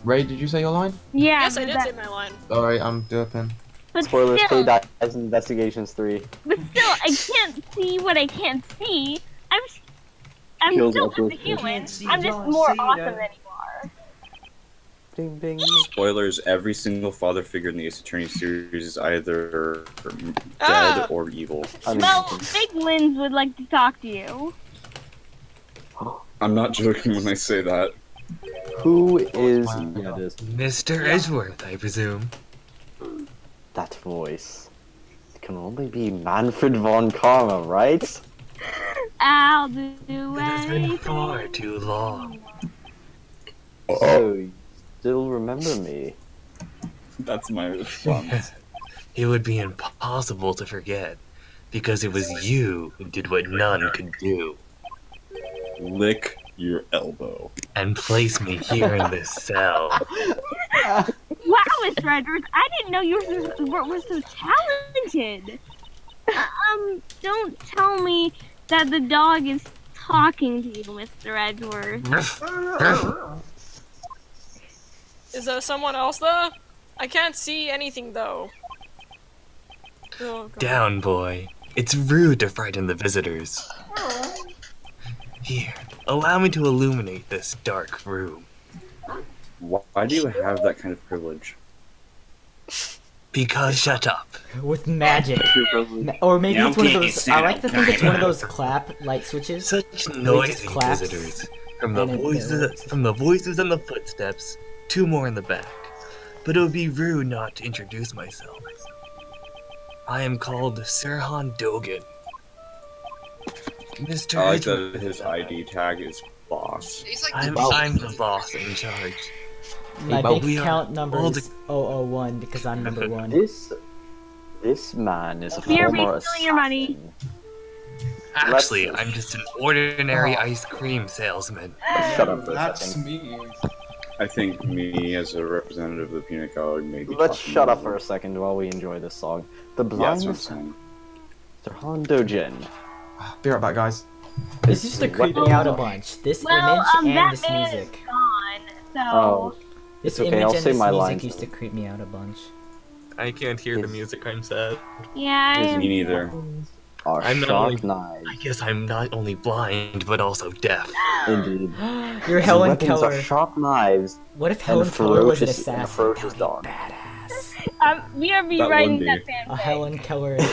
Ray, did you say your line? Yeah. Yes, I did say my line. Sorry, I'm derping. But Spoilers, still, K dies in Investigations 3. But still, I can't see what I can't see. I'm Kills still all just a those human. see I'm just John more Cena. awesome than you are. Ding ding. Spoilers, every single father figure in the Ace Attorney series is either Ah. dead or evil. Well, Big Linz would like to talk to you. I'm not joking when I say that. Who is... Yeah, it is. Mr. Edgeworth, I presume. That voice. It can only be Manfred von Karma, right? I'll do It has been anything. far too long. So, you still remember me? That's my response. It would be impossible to forget, because it was you who did what none could do, Lick your elbow. and place me here in this cell. Wow, Mr. Edwards, I didn't know you were so talented. Don't tell me that the dog is talking to you, Mr. Edwards. Is there someone else there? I can't see anything though. Oh, God. Down, boy. It's rude to frighten the visitors. Here, allow me to illuminate this dark room. Why do you have that kind of privilege? Because shut up. With magic. Or maybe Yeah, it's one of okay, those. sit I like to think it's one of down. those clap light switches. Such where it just noisy claps, visitors. From the and it voices and the footsteps, two more in the back. But it would be rude not to introduce myself. I am called Sirhan Dogan. Mr. I like Edgeworth, that his ID tag is boss. I'm the boss in charge. My But big we are count number all is 001 because I'm number 1. This man is a Here, be former stealing your money. Actually, I'm just an ordinary ice cream salesman. Shut up for a That's second. me. I think me, as a representative of the Peanut Gallery, may be Let's talking shut up more. for a second while we enjoy this song. The Yeah, that's blind what I'm saying. Sirhan Dogen. Be right back, guys. This used to creep me out a bunch. This Well, image and that this man music. is gone, so... Oh, This it's okay. image I'll and say this my music lines. used to creep me out a bunch. I can't hear the music, I'm sad. Yeah, I am. Me neither. Our I'm not sharp only- knives. I guess I'm not only blind, but also deaf. Indeed. You're His Helen weapons Keller. are sharp knives. What if and Helen Keller was an ferocious, and a assassin? ferocious dog. We are That rewriting would that be. fanfic. A Helen Keller His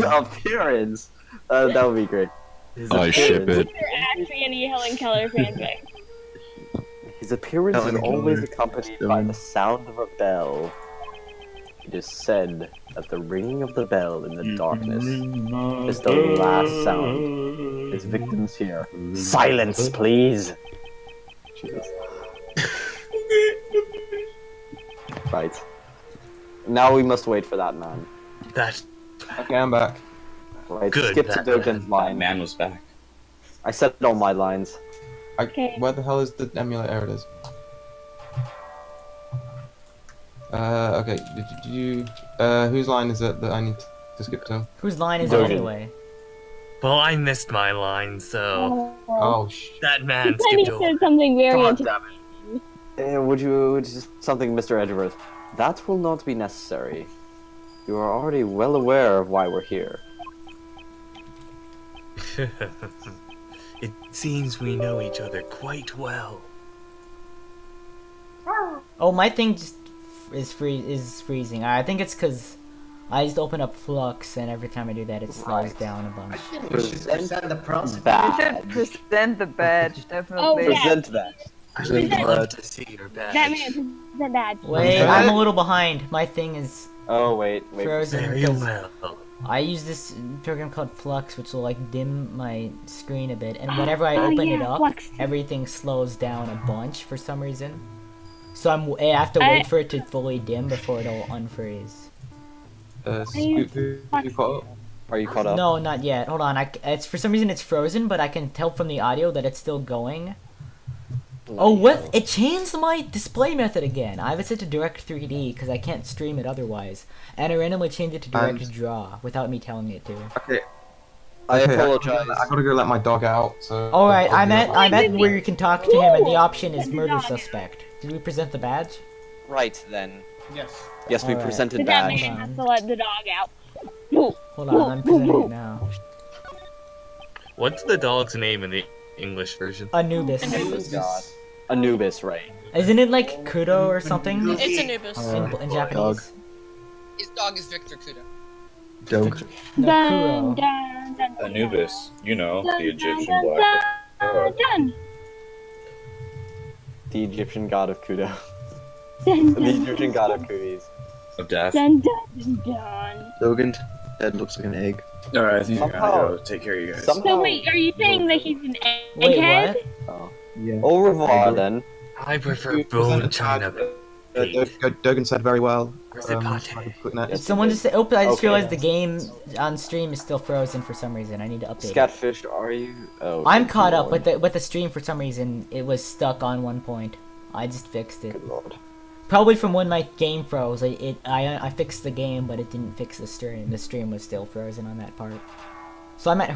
assassin. appearance. That would be great. His I ship appearance- it. You're actually any Helen Keller fanfic. His appearance Helen is always Keller. accompanied by the sound of a bell. It is said that the ringing of the bell in the darkness is the last sound his victims hear. Silence, please! Jesus. Right. Now we must wait for that man. That Okay, I'm back. Right, Good, skip to that Dogen's That line. man was back. I said all my lines. Okay. Where the hell is the emulator? There it is. Okay. Did you? Whose line is it that I need to skip to? Whose line is it Dogen. anyway? well, I missed my line, so Oh, that man Penny skipped over. said something very God interesting. damn it. Would you something, Mr. Edgeworth? That will not be necessary. You are already well aware of why we're here. It seems we know each other quite well. Oh, my thing just is freezing. I think it's because I just open up Flux, and every time I do that, it slows down a bunch. We should present the process. You should present the badge, definitely. Oh, yeah. Present that. I would love to see your badge. That man, the badge. Wait, I'm a little behind. My thing is Oh wait. frozen Very because well. I use this program called Flux, which will like dim my screen a bit, and whenever I open it up, Flux. everything slows down a bunch for some reason. So I have to wait for it to fully dim before it'll unfreeze. Scoop, you caught up? Are you caught up? No, not yet. Hold on. It's for some reason it's frozen, but I can tell from the audio that it's still going. Oh, what? It changed my display method again. I have it set to Direct 3D because I can't stream it otherwise, and I randomly changed it to Direct Draw without me telling it to. Okay. I apologize. I gotta go let my dog out. So. All right, I'm at where you can talk to him, and the option is murder suspect. Did we present the badge? Right then. Yes. Yes, we Alright. presented But that badge. man has to let the dog out. Hold on, I'm presenting it now. What's the dog's name in the English version? Anubis. Oh God. Anubis, right? Isn't it like Kudo or something? It's Anubis. In Japanese. His dog is Victor Kudo. Dog. No, Dun, Kuro. dun, dun, Anubis, you know, dun, the Egyptian dun, black dun, dog. dun, The Egyptian god of Kudo. dun, The dun, Egyptian god of cooties. Of death. dun, dun, dun. Dogen's head looks like an egg. Alright, I think I Somehow- gotta go take care of you guys. So Somehow. wait, are you saying that he's an Wait, egghead? what? Oh. Yeah. Au revoir then. I prefer bone china. Dogen said very well. Where's the pate? Did someone just say, oh, I just Okay. realized the game on stream is still frozen for some reason. I need to update it. Scatfish, are you? Oh. I'm good caught up lord. with the stream for some reason. It was stuck on one point. I just fixed it. Good lord. Probably from when my game froze. I fixed the game, but it didn't fix the stream. The stream was still frozen on that part. So I'm at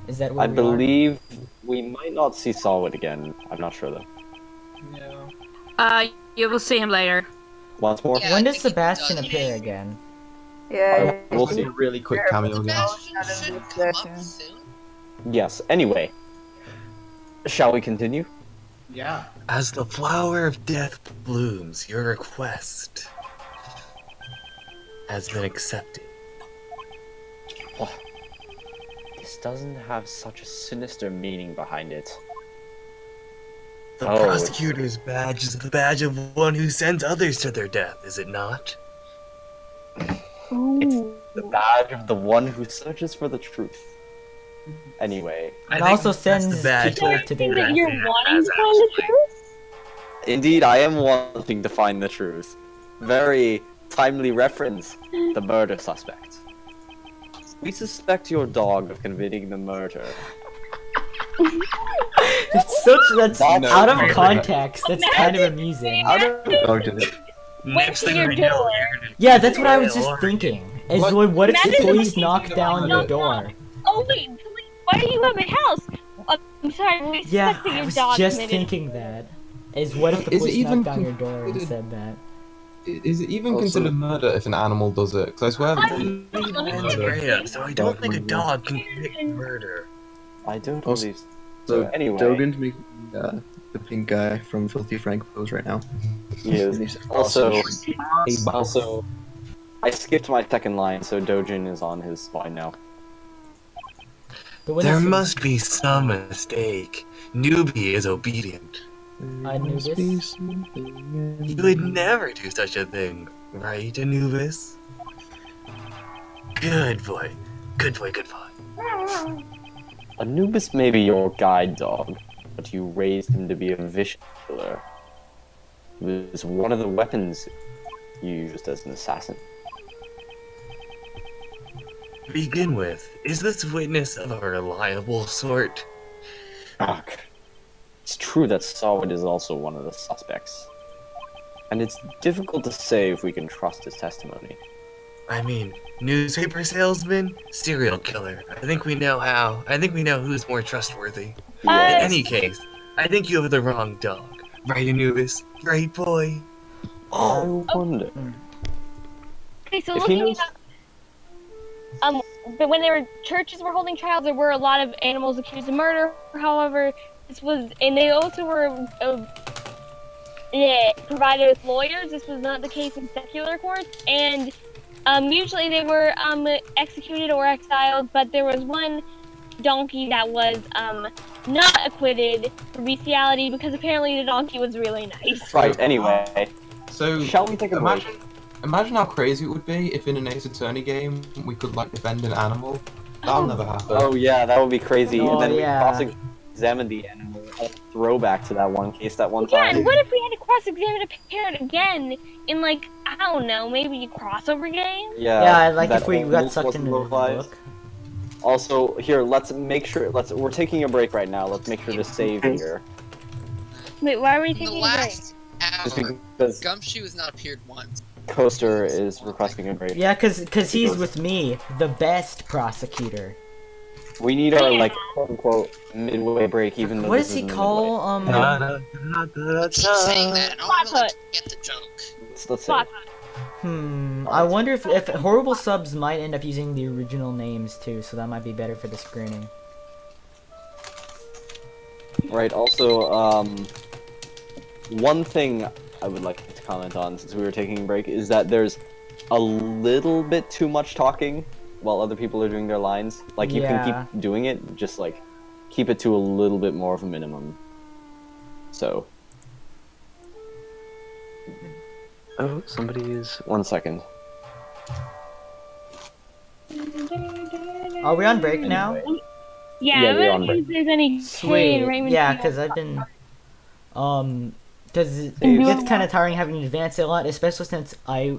Is that where I we are? believe we might not see Solid again. I'm not sure though. You will see him later. Once more? Yeah, When I does think he Sebastian does. appear again? Yeah. We'll Just see. a really quick cameo again. Sebastian should come up soon. Yes, anyway. Shall we continue? Yeah. As the flower of death blooms, your request has been accepted. This doesn't have such a sinister meaning behind it. The Oh, prosecutor's badge is the badge of one who sends others to their death, is it not? Ooh. The badge of the one who searches for the truth. Anyway, I It think also that's the sends badge people that- to Think their that death. you're wanting to find the truth? indeed I am wanting to find the truth. Very timely reference. The murder suspect. We suspect your dog of committing the murder. That's No, out of no. context. That's kind of amusing. Dog did it. Next thing your I know, door. you're gonna Yeah, that's what I was just Or- thinking. Is What? what if the Imagine police the- knock down your door? Oh wait, why are you at my house? I'm sorry, we Yeah, suspect that I your was dog just committed- thinking that. Is what if the Is it police even knocked down your door and considered- said that? Is it even Also- considered murder if an animal does it? Because I swear that mens rea, so I don't think a dog can commit murder. I don't Also- believe So anyway. Dogen's making the pink guy from Filthy Frank pose right now. He is. And he's Also, also, I skipped my second line, so Dojin is on his line now. But when There it's- must be some mistake. Newbie is obedient. Anubis? You would never do such a thing, right, Anubis? Good boy. Good boy, good boy. Anubis may be your guide dog, but you raised him to be a vicious killer. He was one of the weapons used as an assassin. To begin with, is this witness of a reliable sort? Ugh. It's true that Solid is also one of the suspects. And it's difficult to say if we can trust his testimony. I mean, newspaper salesman, serial killer. I think we know how. I think we know who's more trustworthy. In any case, I think you have the wrong dog. Right, Anubis? Right, boy? I wonder. Okay, so If he looking knows- at but when churches were holding trials, there were a lot of animals accused of murder. However, and they also were provided with lawyers. This was not the case in secular courts, and usually they were executed or exiled. But there was one donkey that was not acquitted for bestiality because apparently the donkey was really nice. Right. Anyway, So shall we take a break? Imagine how crazy it would be if in an Ace Attorney game we could like defend an animal. That'll never happen. Oh yeah, that would be crazy. Oh, and then yeah. we cross-examine the animal. A throwback to that one case that one Yeah, time. and what if we had to cross-examine a parrot again in, like, I don't know, maybe a crossover game? Yeah, like that if we got almost sucked wasn't into the localized. book. Also, here, let's make sure. We're taking a break right now. Let's make sure to save here. Wait, why are we In the taking a break? last Just hour, because Gumshoe has not appeared once. Coaster is requesting a break. Yeah, cause he's with me, the best prosecutor. We need our like quote unquote midway break, even though What this does he isn't call Keep saying that, and I don't want to get the joke. Let's say. I wonder if horrible subs might end up using the original names too, so that might be better for the screening. Right. Also, one thing I would like to comment on since we were taking a break is that there's a little bit too much talking while other people are doing their lines. Like you can keep doing it, just like keep it to a little bit more of a minimum. So. Oh, somebody is. 1 second. Are we on break now? Yeah, Yeah, I'm you're gonna on see if there's any Kay Sweet. and Raymond. Yeah, Field. because I've been, because it gets kind of tiring having to advance it a lot, especially since I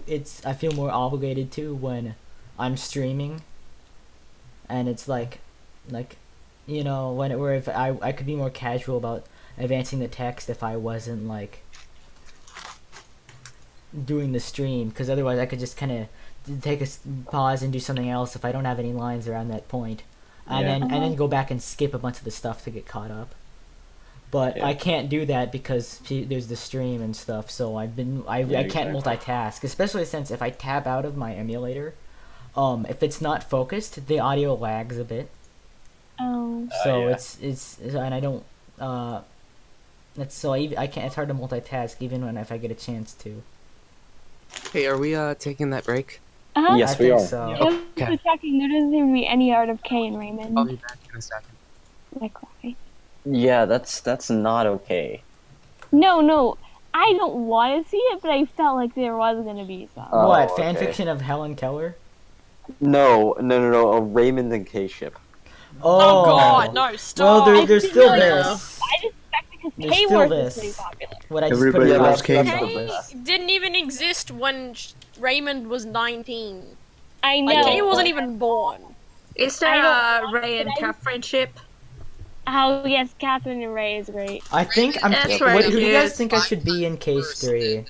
feel more obligated to when I'm streaming, and it's like, you know, where if I could be more casual about advancing the text if I wasn't like doing the stream, because otherwise I could just kind of take a pause and do something else if I don't have any lines around that point. And then go back and skip a bunch of the stuff to get caught up. But I can't do that because there's the stream and stuff, so I can't multitask, especially since if I tab out of my emulator, if it's not focused, the audio lags a bit. Oh. So it's and I don't I can't. It's hard to multitask even if I get a chance to. Hey, are we taking that break? Uh-huh. Yes, I we think are. so. Okay. Checking, there doesn't seem to be any art of Kay and Raymond. I'll be back in a second. Like, why? Yeah, that's not okay. No, I don't want to see it, but I felt like there was gonna be some. What okay. fanfiction of Helen Keller? No, a Raymond and Kay ship. Oh God, no! Stop. Well, there's still really this. I just expected because There's Kay still Worth this. is pretty popular. What I just Everybody put in loves my- Kay. Kay didn't even exist when Raymond was 19. I know. Like, Kay wasn't even born. Is there a Ray and Kat friendship? Oh yes, Catherine and Ray is great. I think I'm. That's What, right, who do you guys yes. think I should be in case 3?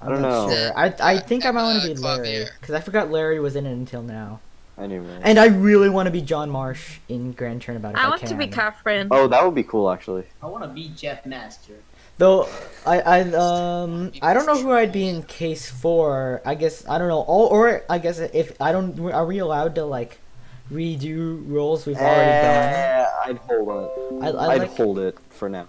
I don't know. Sure. I think I might want to be Larry because I forgot Larry was in it until now. Anyway. And I really want to be John Marsh in Grand Turnabout. If I want can. to be Catherine. Oh, that would be cool actually. I want to be Jeff Master. Though I don't know who I'd be in case 4. I guess I don't know. Or I guess if I don't, are we allowed to like redo roles we've already done? I'd hold it. I'd I'd like- hold it for now.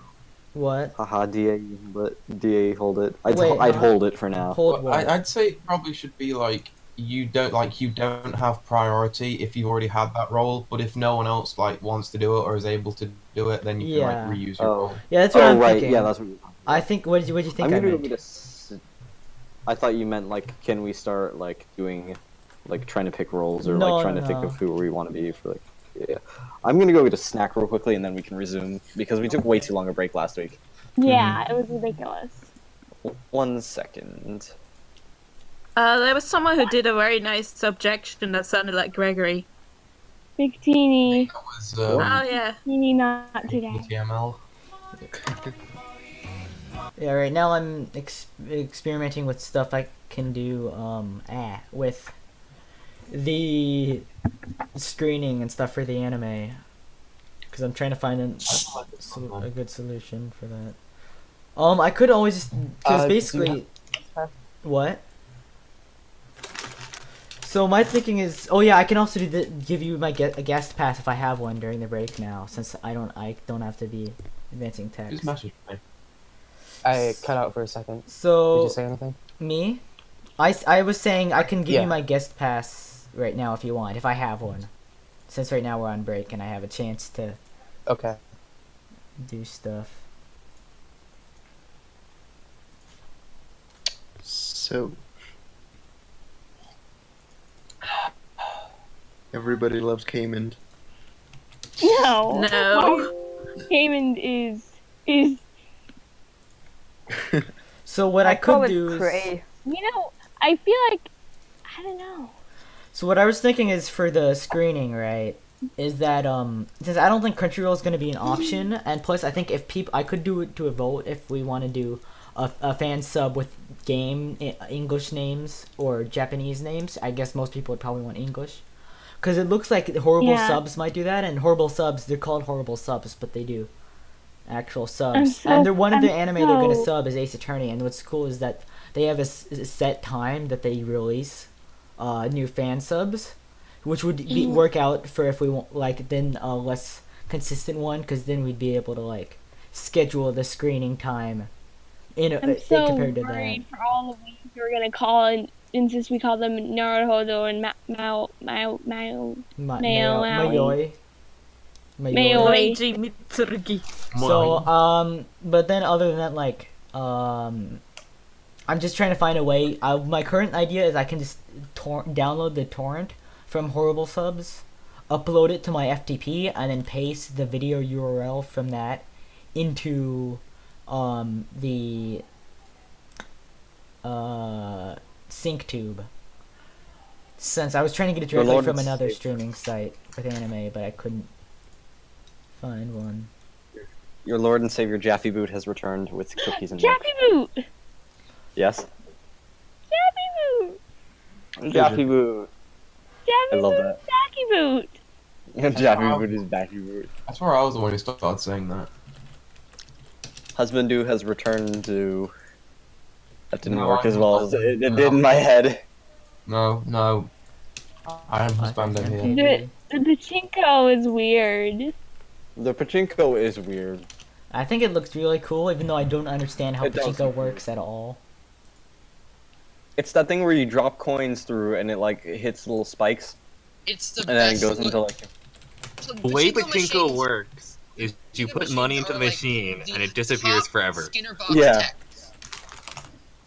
What? Haha, DA, but DA hold it. I'd Wait, hold it for now. Hold what? I'd say it probably should be like you don't have priority if you've already had that role, but if no one else like wants to do it or is able to do it, then you can like reuse your role. Yeah, that's what I'm right. thinking. Yeah, that's what you're talking about. I think. What did you think? I'm I gonna meant? go with I thought you meant like, can we start like doing, like trying to pick roles or No, like trying to think no. of who we want to be for like. Yeah, I'm gonna go get a snack real quickly and then we can resume because we took way too long a break last week. Yeah, it was ridiculous. 1 second. There was someone who did a very nice subjection that sounded like Gregory. Big Teeny. Oh yeah. Teeny not today. TML. Yeah, right now I'm experimenting with stuff I can do with the screening and stuff for the anime, because I'm trying to find a good solution for that. I could always just because basically what. So my thinking is, oh yeah, I can also give you a guest pass if I have one during the break now, since I don't have to be advancing text. Just message me. I cut out for a second. So Did you say anything? Me? I was saying I can give Yeah. you my guest pass right now if you want, if I have one. Since right now we're on break and I have a chance to Okay. do stuff. So everybody loves Cayman. No. No. Cayman is. So what I call could it do is, prey. You know, I feel like I don't know. so what I was thinking is for the screening, right? Is that since I don't think Crunchyroll is going to be an option, and plus I think if I could do it to a vote if we want to do a fan sub with game English names or Japanese names. I guess most people would probably want English, because it looks like horrible Yeah. subs might do that, and horrible subs, they're called horrible subs, but they do actual I'm subs. so- And they're one of the I'm anime they're going to so- sub is Ace Attorney, and what's cool is that they have a set time that they release new fan subs, which would work out for if we want then a less consistent one, because then we'd be able to like schedule the screening time in I'm so compared to that. worried for all the weeks we're gonna call and since we call them Naruhodo and Mao. Mayoi. Meiji Mitsurugi. So, but then other than that, like, I'm just trying to find a way. My current idea is I can just download the torrent from Horrible Subs, upload it to my FTP, and then paste the video URL from that into the SyncTube. Since I was trying to get it directly Lord, from it's another safe. streaming site with anime, but I couldn't find one. Your Lord and Savior Jaffy Boot has returned with cookies and milk. Jaffy Boot. Yes? Jaffy Boot. Jaffy Boot. I Jaffy love Boot. that. Jaffy Boot. Jaffy Boot is Jaffy Boot. I swear I was the one who started saying that. Husbandu has returned to... That didn't No, work I'm as well not. as it No. did in my head. No. I am husband here. The pachinko is weird. The pachinko is weird. I think it looks really cool, even though I don't understand how It does pachinko look works at all. It's that thing where you drop coins through and it like hits little spikes. It's the And then it best goes into look. like... So The way pachinko pachinko machines- works is you pachinko put money machines into the are, like, machine the and it disappears top forever. Skinner box Yeah. techs.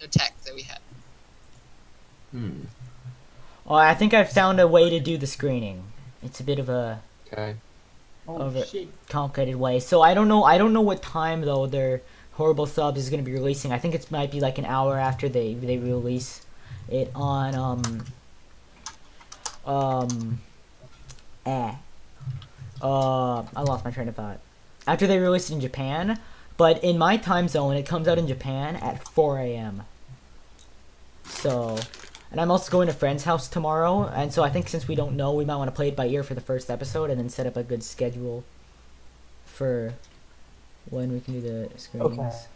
The tech that we had. Oh, I think I've found a way to do the screening. It's a bit of a Okay. complicated way. So I don't know what time though their Horrible Subs is going to be releasing. I think it might be like an hour after they release it on I lost my train of thought. After they release it in Japan, but in my time zone it comes out in Japan at 4 a.m. So, and I'm also going to a friend's house tomorrow, and so I think since we don't know, we might want to play it by ear for the first episode and then set up a good schedule for when we can do the screenings.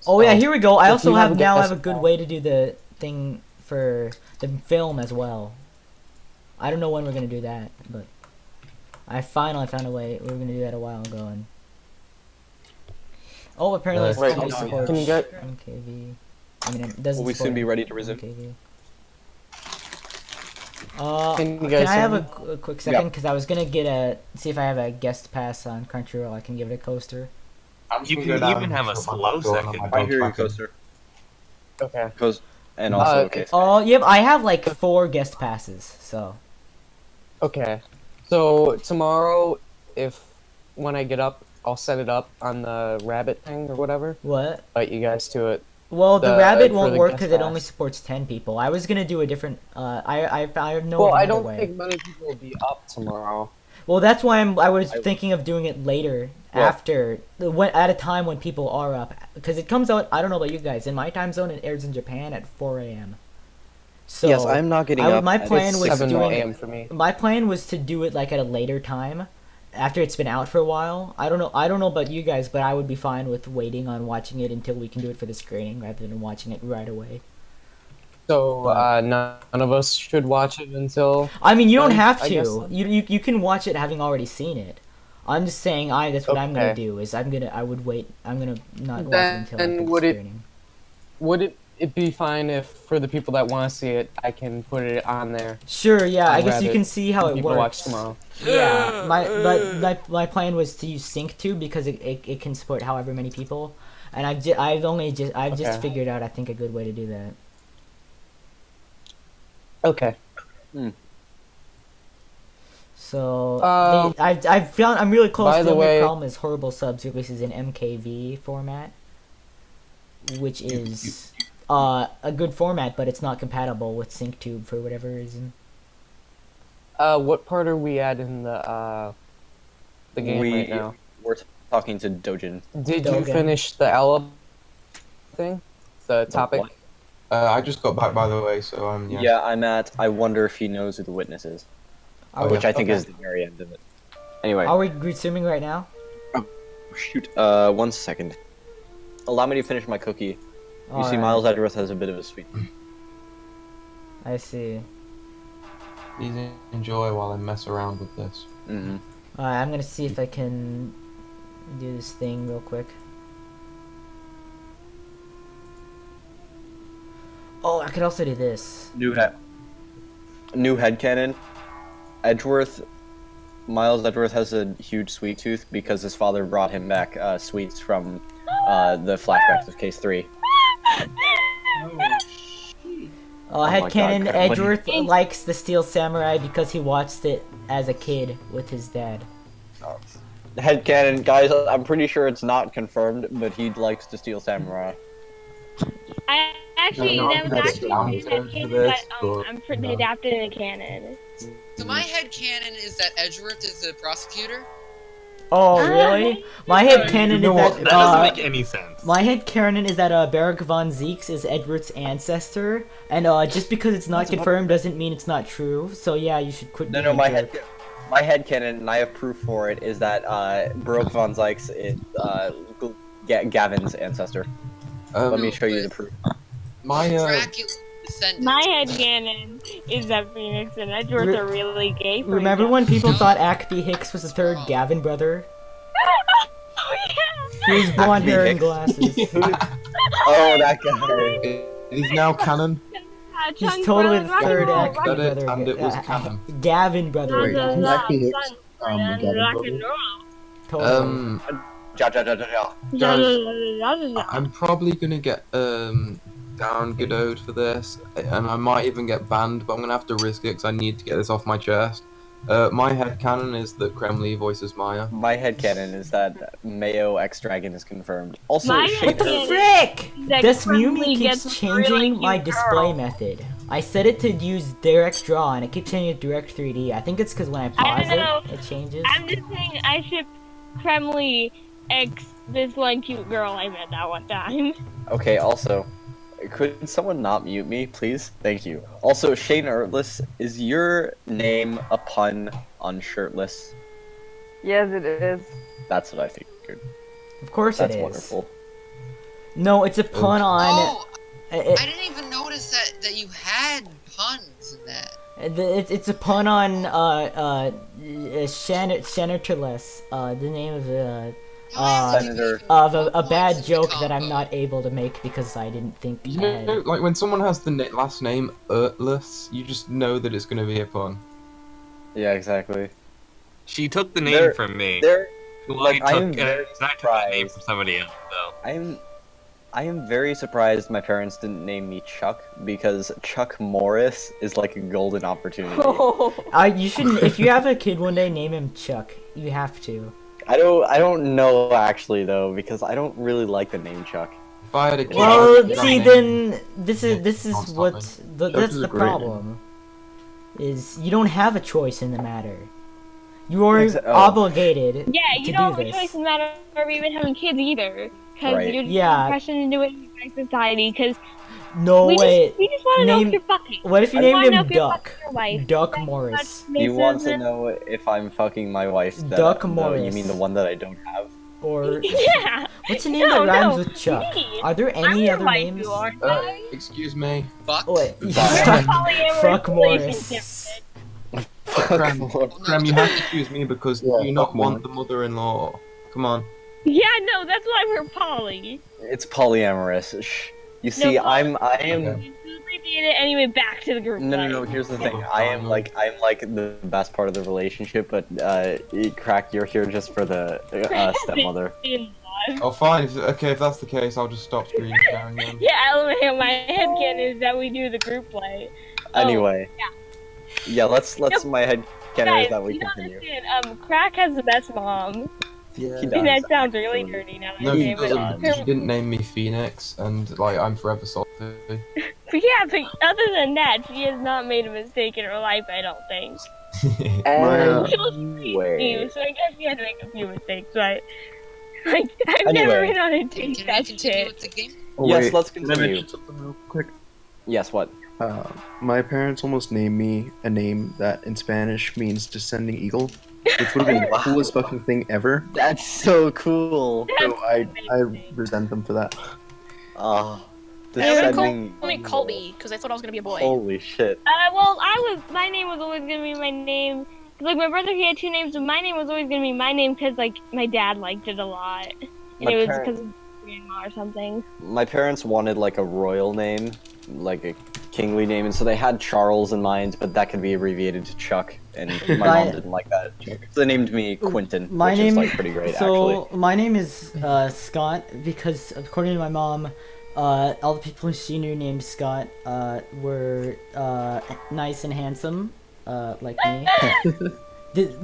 Oh yeah, here we go. I also have a good way to do the thing for the film as well. I don't know when we're gonna do that, but I finally found a way. We were gonna do that a while ago, and apparently it's wait, TV hold on. supports Can you get- MKV. I mean, it doesn't. Will we soon support be ready to resume? MKV. Can you Can guys I have hear a quick second? Because I was gonna see if I have a guest pass on Crunchyroll. I can give it a coaster. You can even have a slow second. I hear you, Coaster. Okay. And also, okay. Oh, yep. I have like 4 guest passes. So. Okay. So tomorrow, when I get up, I'll set it up on the rabbit thing or whatever. What? Invite you guys to it. Well, the rabbit for won't the work guest because it pass. only supports 10 people. I was gonna do a different. I have no. Well, I other don't way. think many people will be up tomorrow. Well, that's why I was thinking of doing it later, after at a time when people are up, because it comes out. I don't know about you guys. In my time zone, it airs in Japan at 4 a.m. So Yes, I'm not getting up. My plan was 7 doing a.m. for me. My plan was to do it like at a later time, after it's been out for a while. I don't know about you guys, but I would be fine with waiting on watching it until we can do it for the screening rather than watching it right away. So none of us should watch it until. I mean, you don't then, have I guess to. then? You can watch it having already seen it. I'm just saying, that's what I'm gonna Okay. do. Is I would wait. I'm gonna not watch it until Then after the would it screening. would it be fine if for the people that want to see it, I can put it on there? Sure. Yeah. I on guess you Rabbit can see how for it people to watch works. tomorrow. Yeah. My plan was to use SyncTube because it can support however many people, and I've just Okay. figured out I think a good way to do that. Okay. So Um, I'm really close. by to the the only way- problem is Horrible Subs releases in MKV format, which is a good format, but it's not compatible with SyncTube for whatever reason. What part are we at in the game right now? We're talking to Dojin. Did you Dogen. finish the Ella thing? The topic? what? I just got back, by the way, so yeah. Yeah, I'm at. I wonder if he knows who the witness is, Are which we, I think Okay. is the very end of it. Anyway, are we resuming right now? shoot. 1 second. Allow me to finish my cookie. You see, Alright. Miles Edgeworth has a bit of a sweet. I see. Please enjoy while I mess around with this. Mm-hmm. Alright, I'm gonna see if I can do this thing real quick. Oh, I could also do this. New headcanon. Edgeworth. Miles Edgeworth has a huge sweet tooth because his father brought him back sweets from the flashbacks of Case 3. my Headcanon, God, Edgeworth likes the Steel Samurai because he watched it as a kid with his dad. Headcanon, guys, I'm pretty sure it's not confirmed, but he likes to steal samurai. I actually, No, that was that's actually down in to canon, this, but but, I'm pretty adapted in canon. So my head canon is that Edgeworth is the prosecutor. Oh, really? My headcanon You know is what? that. That doesn't make any sense. My headcanon is that Barack von Zeeks is Edward's ancestor, and just because it's not confirmed doesn't mean it's not true. So yeah, you should quit. No, being my a jerk. headcanon, and I have proof for it, is that Baroque von Zykes is Gavin's ancestor. Let me show you the proof. My Dracula descendant. My headcanon is that Phoenix and Edgeworth are really gay. for Remember each when other. people thought Acme Hicks was the third Gavin brother? Oh yeah. He was blonde hair and glasses. Oh, that guy. It is now canon. He's totally the third Rock Acme and roll. brother. And it was canon. Gavin brother. Wait, who's Acme Hicks? Gavin Rock brother? and roll. Totally. Ja. I'm probably gonna get down Godot for this, and I might even get banned, but I'm gonna have to risk it because I need to get this off my chest. My headcanon is that Kremley voices Maya. My headcanon is that Mayo X Dragon is confirmed. Also, My What the headcanon- frick? That This Kremley Mumi gets keeps a really changing cute my girl. display method. I set it to use Direct Draw and it keeps changing to Direct 3D. I think it's because when I I pause don't know. it changes. I'm just saying I ship Kremley X this one cute girl I met that one time. Okay, also, could someone not mute me, please? Thank you. Also, Shane Ertless, is your name a pun on shirtless? Yes, it is. That's what I figured. Of course That's it is. wonderful. No, it's a pun on. Oh, it- I didn't even notice that you had puns in that. it's a pun on Senatorless, the name of Senator. of a bad joke that I'm not able to make because I didn't think You ahead. know, like when someone has the last name Ertless, you just know that it's gonna be a pun. Yeah, exactly. She took the name There- from me. There, Who like, I took, am very I took the name from somebody else, though. I am very surprised my parents didn't name me Chuck because Chuck Morris is like a golden opportunity. You shouldn't. If you have a kid one day, name him Chuck. You have to. I don't know actually though because I don't really like the name Chuck. If I had a kid, Well, I'd see, name- then this is Don't stop what me. that's Chuck is the a great name. problem. Is you don't have a choice in the matter. You are Exa- oh. obligated Yeah, to you don't do have a this. choice in the matter of even having kids either. Because Right. you're just Yeah. pressured into it by society. Because No we way. just want to know Name- if you're fucking. What if you We named wanna know him if you're Duck? fucking your wife. Duck Morris. You want to Racism. know if I'm fucking my wife? That, Duck You Morris. mean the one that I don't have? Or Yeah. what's a name No, that rhymes no, with Chuck? me. Are there any other names? Excuse me. Fuck. Oh, wait. Polyamorous Fuck relationship. Morris. Crem, you have to choose me because Yeah, you not fuck want the mother-in-law. Come on. Yeah, no, that's why we're poly. It's polyamorous. Shh. You see, I am. Abbreviate it anyway. Back to the group. No. Here's the thing. I'm like the best part of the relationship, but Crack, you're here just for the stepmother. Oh, fine. If that's the case, I'll just stop screen sharing then. Yeah, my headcanon is that we do the group play. Anyway. Yeah, let's my head canon Guys, is that we you don't continue. understand. Crack has the best mom. Yeah, he And that does. sounds really dirty now. No, that I he say it, doesn't. but- She didn't name me Phoenix, and like I'm forever salty. But yeah, but other than that, she has not made a mistake in her life, I don't think. She was Anyway. so I guess she had to make a few mistakes, right? Like, I've never been on a date that's it. Oh, Yes, wait, let's can I continue. mention something real quick? Yes, what? My parents almost named me a name that in Spanish means descending eagle, which would have been the coolest fucking thing ever. That's so cool. So I resent them for that. They're gonna Descending. call me Colby because I thought I was gonna be a boy. Holy shit. Well, my name was always gonna be my name. Cause like my brother, he had two names, but my name was always gonna be my name because like my dad liked it a lot, and My it was parent- because of grandma or something. My parents wanted like a royal name, like a kingly name, and so they had Charles in mind, but that could be abbreviated to Chuck, and my mom didn't like that. So they named me Quentin, My which name is like pretty great actually. my name is Scott because according to my mom, all the people she knew named Scott were nice and handsome, like me.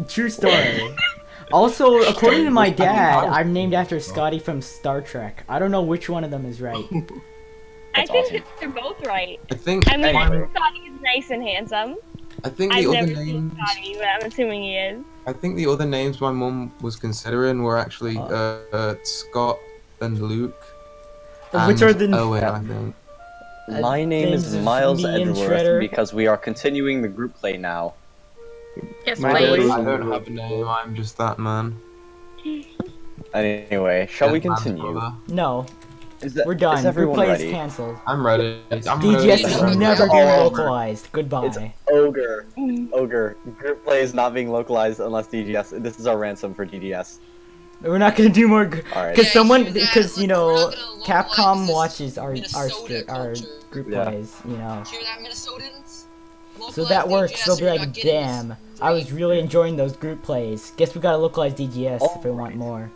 True story. Also, according to my dad, I'm named after Scotty from Star Trek. I don't know which one of them is right. I think they're both right. I think. I mean, I think Scotty is nice and handsome. I think the I've other never seen names. Scotty, but I'm assuming he is. I think the other names my mum was considering were actually Scott and Luke. Which and are the- Owen, I think. My name is names of Miles me and Edgeworth Shredder. because we are continuing the group play now. Yes, My please. dad I don't have a name. I'm just that man. Anyway, shall we Dead man's continue? brother. No, Is we're done. Is Group everyone play ready? is cancelled. I'm ready. I'm DGS is ready. never All being over. localized. Goodbye. It's Ogre. Ogre. Group play is not being localized unless DGS. This is our ransom for DGS. We're not gonna do more Alright. because someone hear that. because you Like, we're know not gonna localize Capcom this watches our Minnesota group Yeah. plays, you know. Hear that, Minnesotans? So Localize that works. DGS, They'll be you're like, not getting this. damn, I was really enjoying those group plays. Guess we gotta localize DGS if we want more.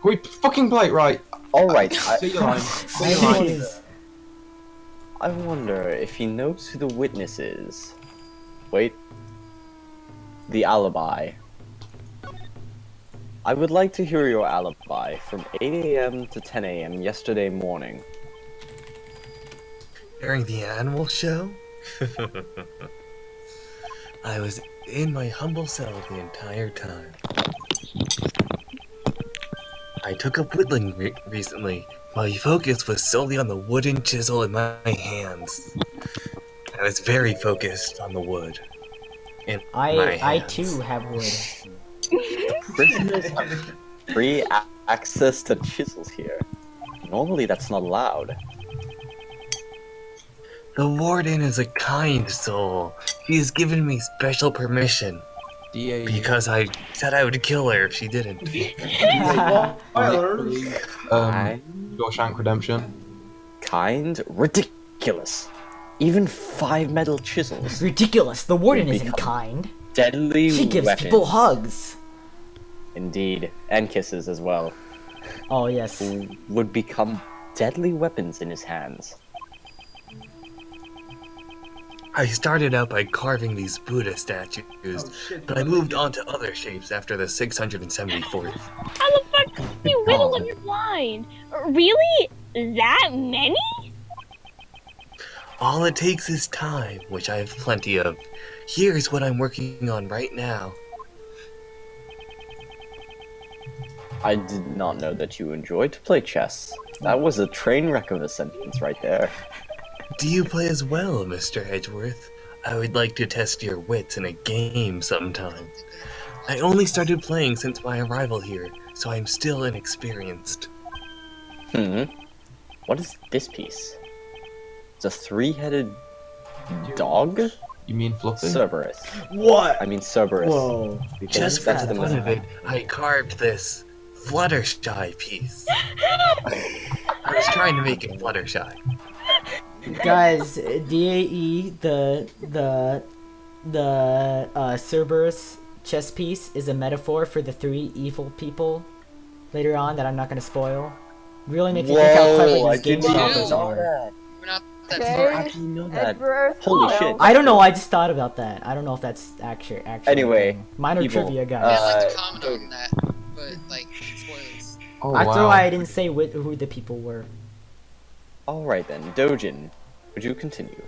Can we fucking play it right? Alright. See you line. See you line. Jeez. I wonder if he knows who the witness is. Wait. The alibi. I would like to hear your alibi from 8 a.m. to 10 a.m. yesterday morning. During the animal show? I was in my humble cell the entire time. I took up whittling recently. My focus was solely on the wooden chisel in my hands. I was very focused on the wood. In my I hands. too have wood. Prisoners have free access to chisels here. Normally that's not allowed. The warden is a kind soul. She has given me special permission. Because I said I would kill her if she didn't. Shawshank Redemption. Kind? Ridiculous. Even 5 metal chisels. Ridiculous. The warden would isn't become kind. Deadly She gives weapons. people hugs. Indeed. And kisses as well. Oh yes. Would become deadly weapons in his hands. I started out by carving these Buddha statues, but I moved on to other shapes after the 674th. How the fuck can you whittle when you're blind? Really? That many? All it takes is time, which I have plenty of. Here's what I'm working on right now. I did not know that you enjoyed to play chess. That was a train wreck of a sentence right there. Do you play as well, Mr. Edgeworth? I would like to test your wits in a game sometime. I only started playing since my arrival here, so I'm still inexperienced. What is this piece? It's a three-headed dog? You mean Fluffy? Cerberus. What? I mean Cerberus. Whoa. Because Just for that's the the fun of most... it, I carved this Fluttershy piece. I was trying to make it Fluttershy. Guys, DAE, the Cerberus chess piece is a metaphor for the three evil people later on that I'm not gonna spoil. Really make you think how clever these game developers are. We're not that Okay. smart. How do you know that? Edward, Holy hello. shit. I don't know, I just thought about that. I don't know if that's actually Anyway, a thing. Minor people, trivia, Yeah, guys. I'd like to comment on that, but like spoilers. Oh, That's wow. why I didn't say who the people were. Alright then, Dojin, would you continue?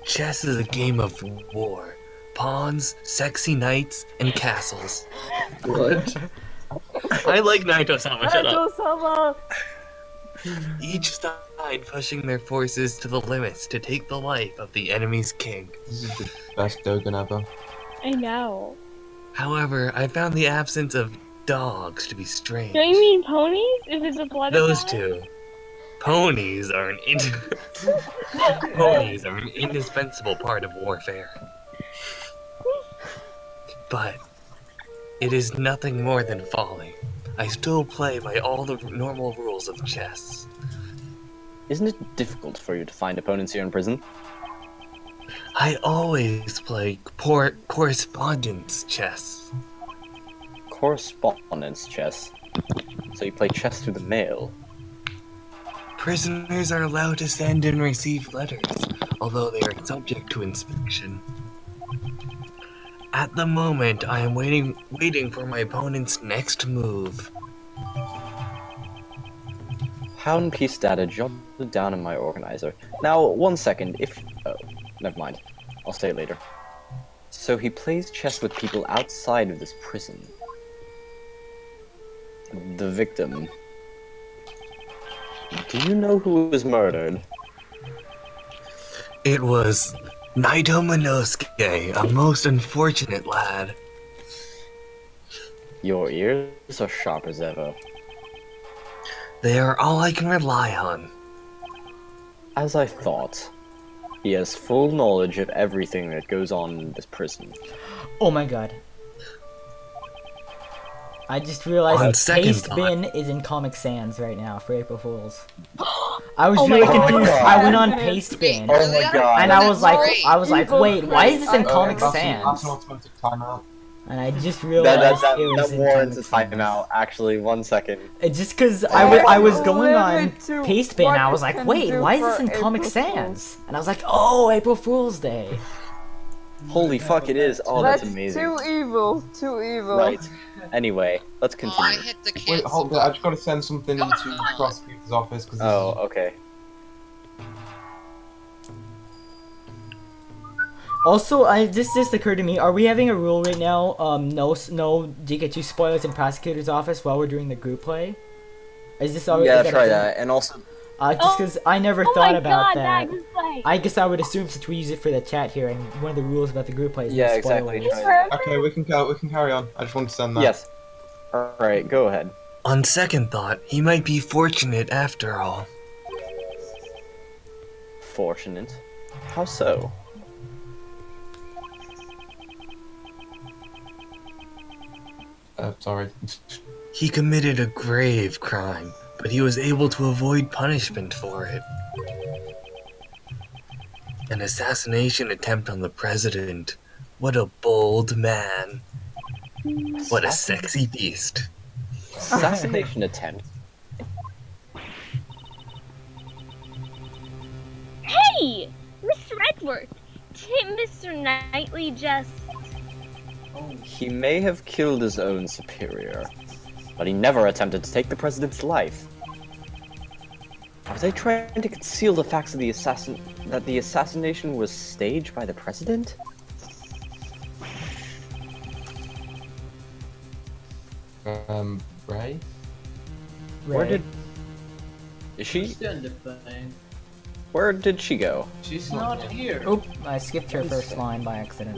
Chess is a game of war. Pawns, sexy knights, and castles. What? I like Naito-sama, shut up. Naito-sama! Each side pushing their forces to the limits to take the life of the enemy's king. This is the best Dogen ever. I know. However, I found the absence of dogs to be strange. Don't you mean ponies? If it's a blood Those tie? two. Ponies are an Ponies are an indispensable part of warfare. But it is nothing more than folly. I still play by all the normal rules of chess. Isn't it difficult for you to find opponents here in prison? I always play correspondence chess. Correspondence chess. So you play chess through the mail. Prisoners are allowed to send and receive letters, although they are subject to inspection. At the moment, I am waiting for my opponent's next move. Hound piece data jotted down in my organizer. Now, 1 second, oh, never mind. I'll say it later. So he plays chess with people outside of this prison. The victim. Do you know who was murdered? It was Naito Minosuke, a most unfortunate lad. Your ears are sharp as ever. They are all I can rely on. As I thought, he has full knowledge of everything that goes on in this prison. Oh my god. I just realized On that second Paste thought. Bin is in Comic Sans right now for April Fools. I was Oh my really God. confused. Oh my I went God. on Paste Bin. Oh my God. And I was like, Evil wait, why is this in Chris. Comic That's Sans? an automatic timeout. And I just realized it was that in warrants a Comic timeout. Actually, 1 second. It's just because I was going on Limit to Paste Bin and I what was you like, can wait, do why is for this in Comic April Sans? And I was like, oh, April Fool's Day. Holy fuck, it is. Oh, that's That's amazing. too evil. Too evil. Right. Anyway, let's continue. Wait, hold on. I just gotta send something into the prosecutor's office because. Oh, okay. Also, this just occurred to me. Are we having a rule right now? No DK2 spoilers in prosecutor's office while we're doing the group play. Is this already? Yeah, is that a try thing? that. And also, Just because I never Oh thought my about God, that. that is like- I guess I would assume since we use it for the chat here, and one of the rules about the group play is no yeah, exactly. spoilers. Try that. Okay, we can carry on. I just want to send that. Yes. Alright, go ahead. On second thought, he might be fortunate after all. Fortunate. How so? Sorry. He committed a grave crime, but he was able to avoid punishment for it. An assassination attempt on the president. What a bold man. What a sexy beast. Assassination attempt. Hey! Mr. Edward! Didn't Mr. Knightley just... He may have killed his own superior, but he never attempted to take the president's life. Are they trying to conceal the facts of the assassination was staged by the president? Ray? Where did... Is she... Where did she go? She's not here. Oop, I skipped her first line by accident.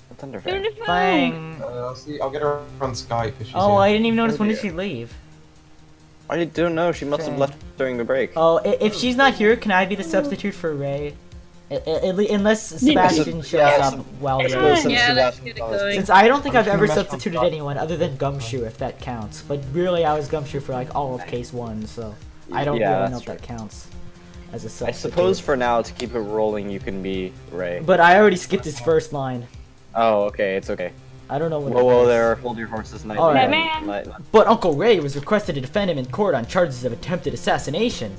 That's unfair. Fine. I'll get her on Skype if she's Oh, here. I didn't even notice Oh, when did dear. she leave. I don't know. She must have left during the break. Oh, if she's not here, can I be the substitute for Ray? Unless Sebastian shows up while Ray. Since I don't think I've ever substituted anyone other than Gumshoe, if that counts. But really, I was Gumshoe for like all of case 1, so I don't really know if that counts as a substitute. I suppose for now, to keep it rolling, you can be Ray. But I already skipped his first line. Oh, okay, it's okay. I don't know what Whoa, there, hold your horses, Knight. All right. But Uncle Ray was requested to defend him in court on charges of attempted assassination.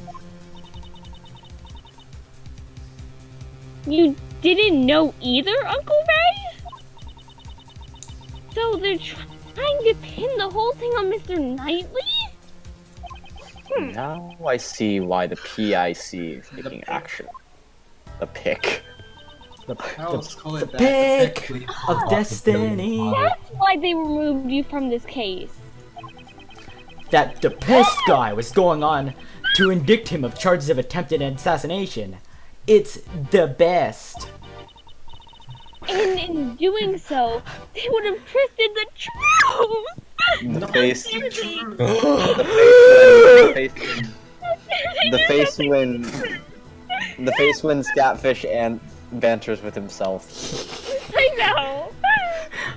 You didn't know either, Uncle Ray? So they're trying to pin the whole thing on Mr. Knightley? Now I see why the PIC is taking action. The pick. The pick of destiny. That's why they removed you from this case. That the pissed guy was going on to indict him of charges of attempted assassination. It's the best. And in doing so, they would have twisted the truth. The face. The face when Scatfish and banters with himself. I know.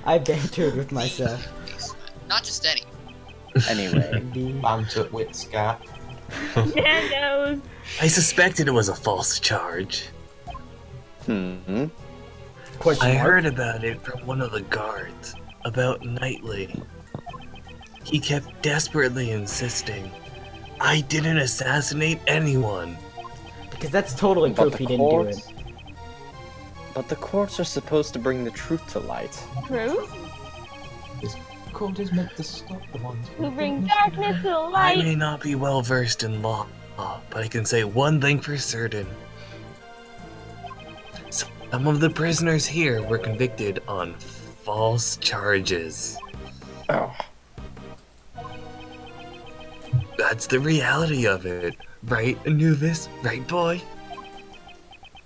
I bantered with myself. Not just any. Anyway. Banter with Scat. Nando's. I suspected it was a false charge. I heard about it from one of the guards, about Knightley. He kept desperately insisting, I didn't assassinate anyone. Because that's totally proof he didn't do it. But the courts are supposed to bring the truth to light. Truth? This court is meant to stop the ones who bring darkness to the I light. may not be well versed in law, but I can say one thing for certain. Some of the prisoners here were convicted on false charges. That's the reality of it. Right, Anubis? Right, boy?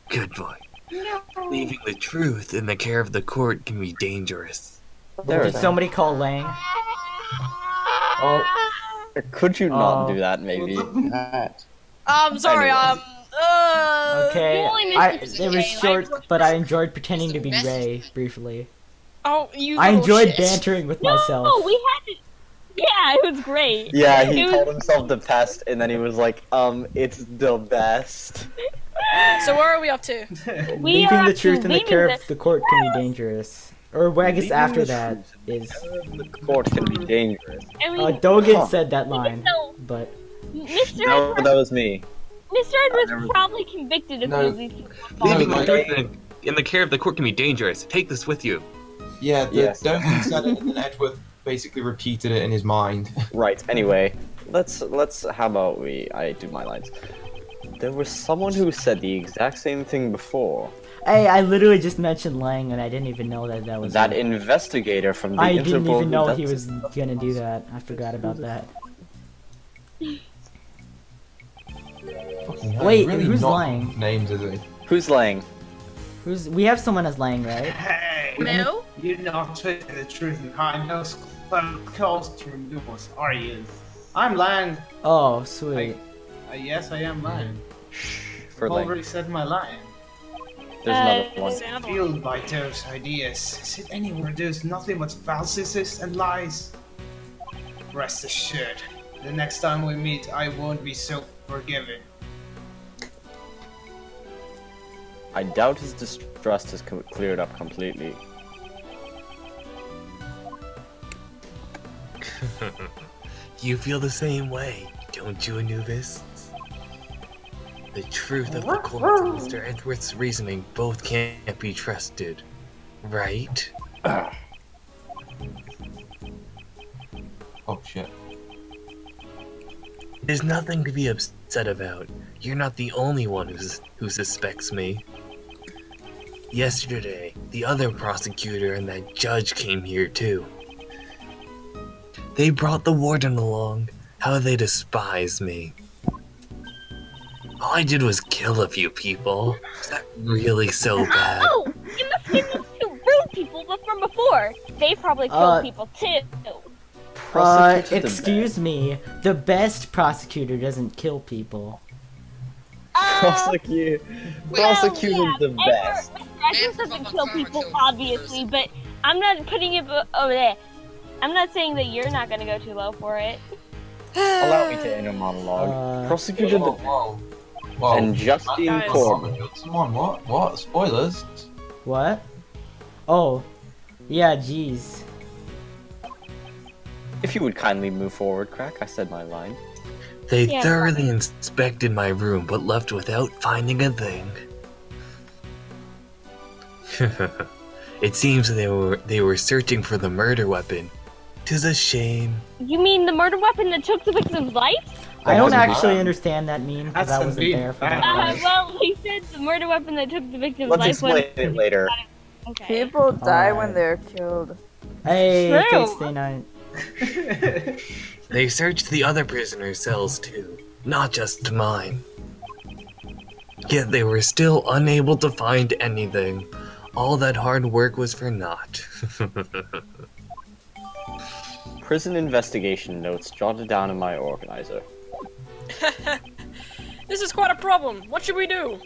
Good boy. No. Leaving the truth in the care of the court can be dangerous. Did somebody call Lang? Oh, could you not do that, maybe? Sorry, Okay, it was short, but I enjoyed pretending to be Ray, briefly. Oh, you I little enjoyed shit. bantering with myself. No, we had to... Yeah, it was great. Yeah, he called himself the pest, and then he was like, it's the best. So where are we up to? Leaving the truth in the care of the court can be dangerous. Or I guess after that is... The court can be dangerous. Dogen said that line, but... Mr. No, that was me. Mr. Ed was probably convicted if these people Leaving the truth in the care of the court can be dangerous. Take this with you. Yeah, Dogen said it, and Edward basically repeated it in his mind. Right, anyway, let's how about I do my lines. There was someone who said the exact same thing before. Hey, I literally just mentioned Lang and I didn't even know that was that investigator from the I didn't Interpol even know he was gonna do that. I forgot about that. Wait, really who's not lying? Names, is he? Who's lying? We have someone as Lang, right? Hey! No? You're not telling the truth behind those costume doors, are you? I'm Lang. Oh, sweet. Yes, I am Lang. For I've Lang. already said my line. There's another one. Fueled by those ideas, sit anywhere there's nothing but falsities and lies. Rest assured, the next time we meet, I won't be so forgiving. I doubt his distrust has cleared up completely. You feel the same way, don't you, Anubis? The truth of the court and Mr. Edwards' reasoning both can't be trusted, right? Oh shit. There's nothing to be upset about. You're not the only one who suspects me. Yesterday, the other prosecutor and that judge came here too. They brought the warden along. How they despise me. All I did was kill a few people. Is that really so bad? Oh! You must mean those two rude people from before. They probably killed people too. Prosecutor the excuse me. The best prosecutor doesn't kill people. Prosecutor's the best. Edward doesn't kill people, obviously, but I'm not putting it over there. I'm not saying that you're not gonna go too low for it. Allow me to inner monologue. Prosecutor the Whoa. and Justine Corbin. Someone, what? Spoilers? What? Oh. Yeah, jeez. If you would kindly move forward, Crack, I said my line. They Yeah, thoroughly inspected my room, but left without finding a thing. It seems they were searching for the murder weapon. 'Tis a shame. You mean the murder weapon that took the victim's life? I don't actually understand that meme because I wasn't there for that. Well, he said the murder weapon that took the victim's Let's life. explain it later. Okay. People die when Alright. they're killed. Hey, True. Fate Stay Night. They searched the other prisoners' cells too, not just mine. Yet they were still unable to find anything. All that hard work was for naught. Prison investigation notes jotted down in my organizer. This is quite a problem. What should we do?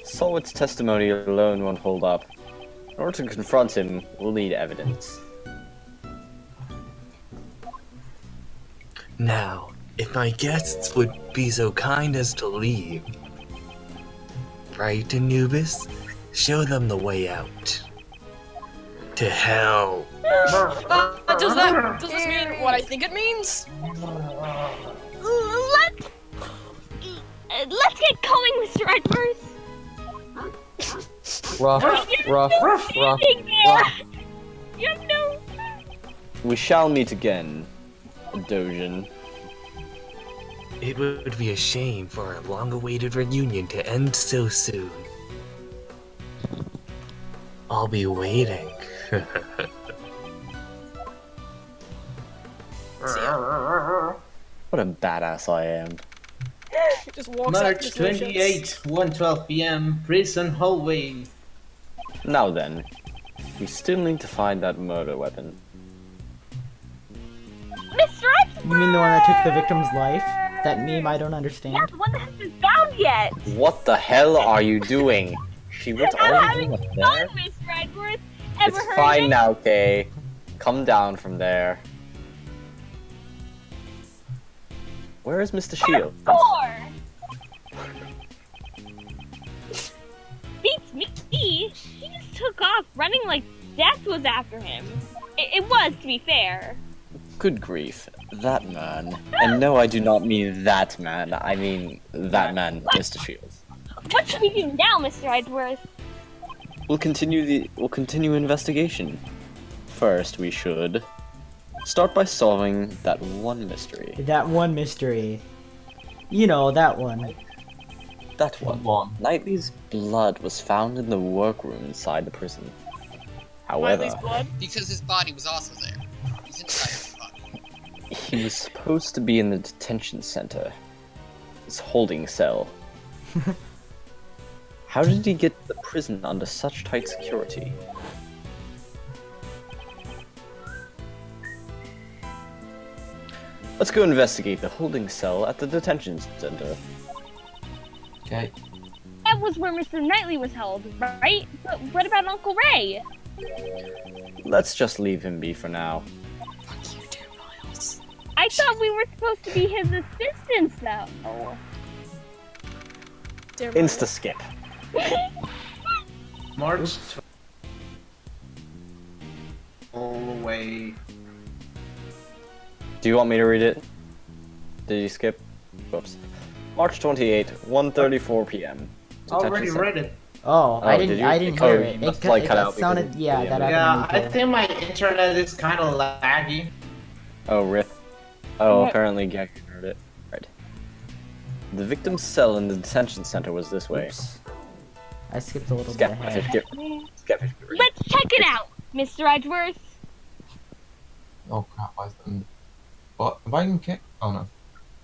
Solwit's testimony alone won't hold up. In order to confront him, we'll need evidence. Now, if my guests would be so kind as to leave. Right, Anubis? Show them the way out. To hell. Does this mean what I think it means? Let's get going, Mr. Edwards. Rough. Standing there. You have no. We shall meet again, Dogen. It would be a shame for our long-awaited reunion to end so soon. I'll be waiting. What a badass I am. He just walks out March to the 28, 1:12 p.m. Prison hallway. Now then, we still need to find that murder weapon. Mr. Edwards. You mean the one that took the victim's life? That meme I don't understand. Yeah, the one that hasn't been found yet. What the hell are you doing? She went all I'm the having way up fun, there? Mr. Edwards. Ever It's heard fine of it? now, Kay. Come down from there. Where is Mr. Shield? Four. Beats me. He just took off running like death was after him. It was, to be fair. Good grief. That man. And no, I do not mean that man. I mean that man, Mr. Shields. What should we do now, Mr. Edwards? We'll continue investigation. First, we should start by solving that one mystery. That one mystery. You know, that one. That one. Knightley's blood was found in the workroom inside the prison. However, Miley's blood? Because his body was also there. He's inside his body. he was supposed to be in the detention center. His holding cell. How did he get to the prison under such tight security? Let's go investigate the holding cell at the detention center. Okay. That was where Mr. Knightley was held, right? But what about Uncle Ray? Let's just leave him be for now. I thought we were supposed to be his assistants, though. Insta skip. March hallway. Do you want me to read it? Did you skip? Whoops. March 28, 1:34 p.m. Already read it. Oh, I did didn't. you? I didn't Oh, hear you it. must, It, like, it cut out because sounded. of Yeah, the, that Yeah, happened to me I too. think my internet is kind of laggy. Oh, rip. Oh, Yeah. apparently Gyakuten heard it. Right. The victim's cell in the detention center was this way. I skipped a little bit ahead. Let's check it out, Mr. Edwards. Oh crap, why is that? What? Have I even kicked? Oh no.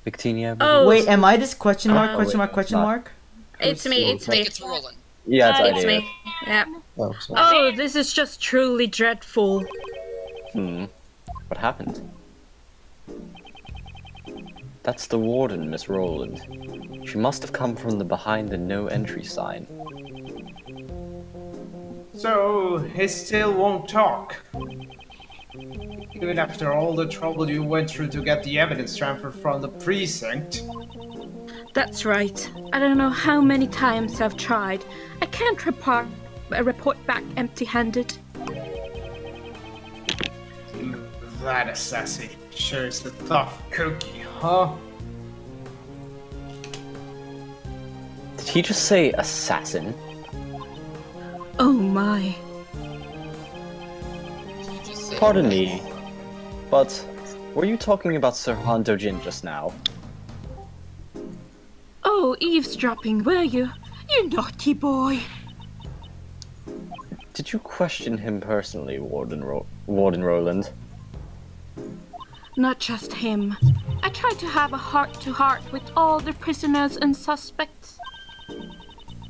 Victinia. Oh. Wait, am I this question mark? Oh, Question wait, mark? Question not. mark? It's me, it's me. It's rolling. Yeah, it's It's idea. me. Yeah. Oh, Oh, this is just truly dreadful. Hmm. What happened? That's the warden, Miss Rowland. She must have come from the behind the no entry sign. So, he still won't talk. Even after all the trouble you went through to get the evidence transferred from the precinct. That's right. I don't know how many times I've tried. I can't report back empty-handed. That assassin sure is a tough cookie, huh? Did he just say assassin? Oh my. Pardon me, but were you talking about Sir Han Dojin just now? Oh, eavesdropping, were you? You naughty boy. Did you question him personally, Warden Roland? Not just him. I tried to have a heart-to-heart with all the prisoners and suspects.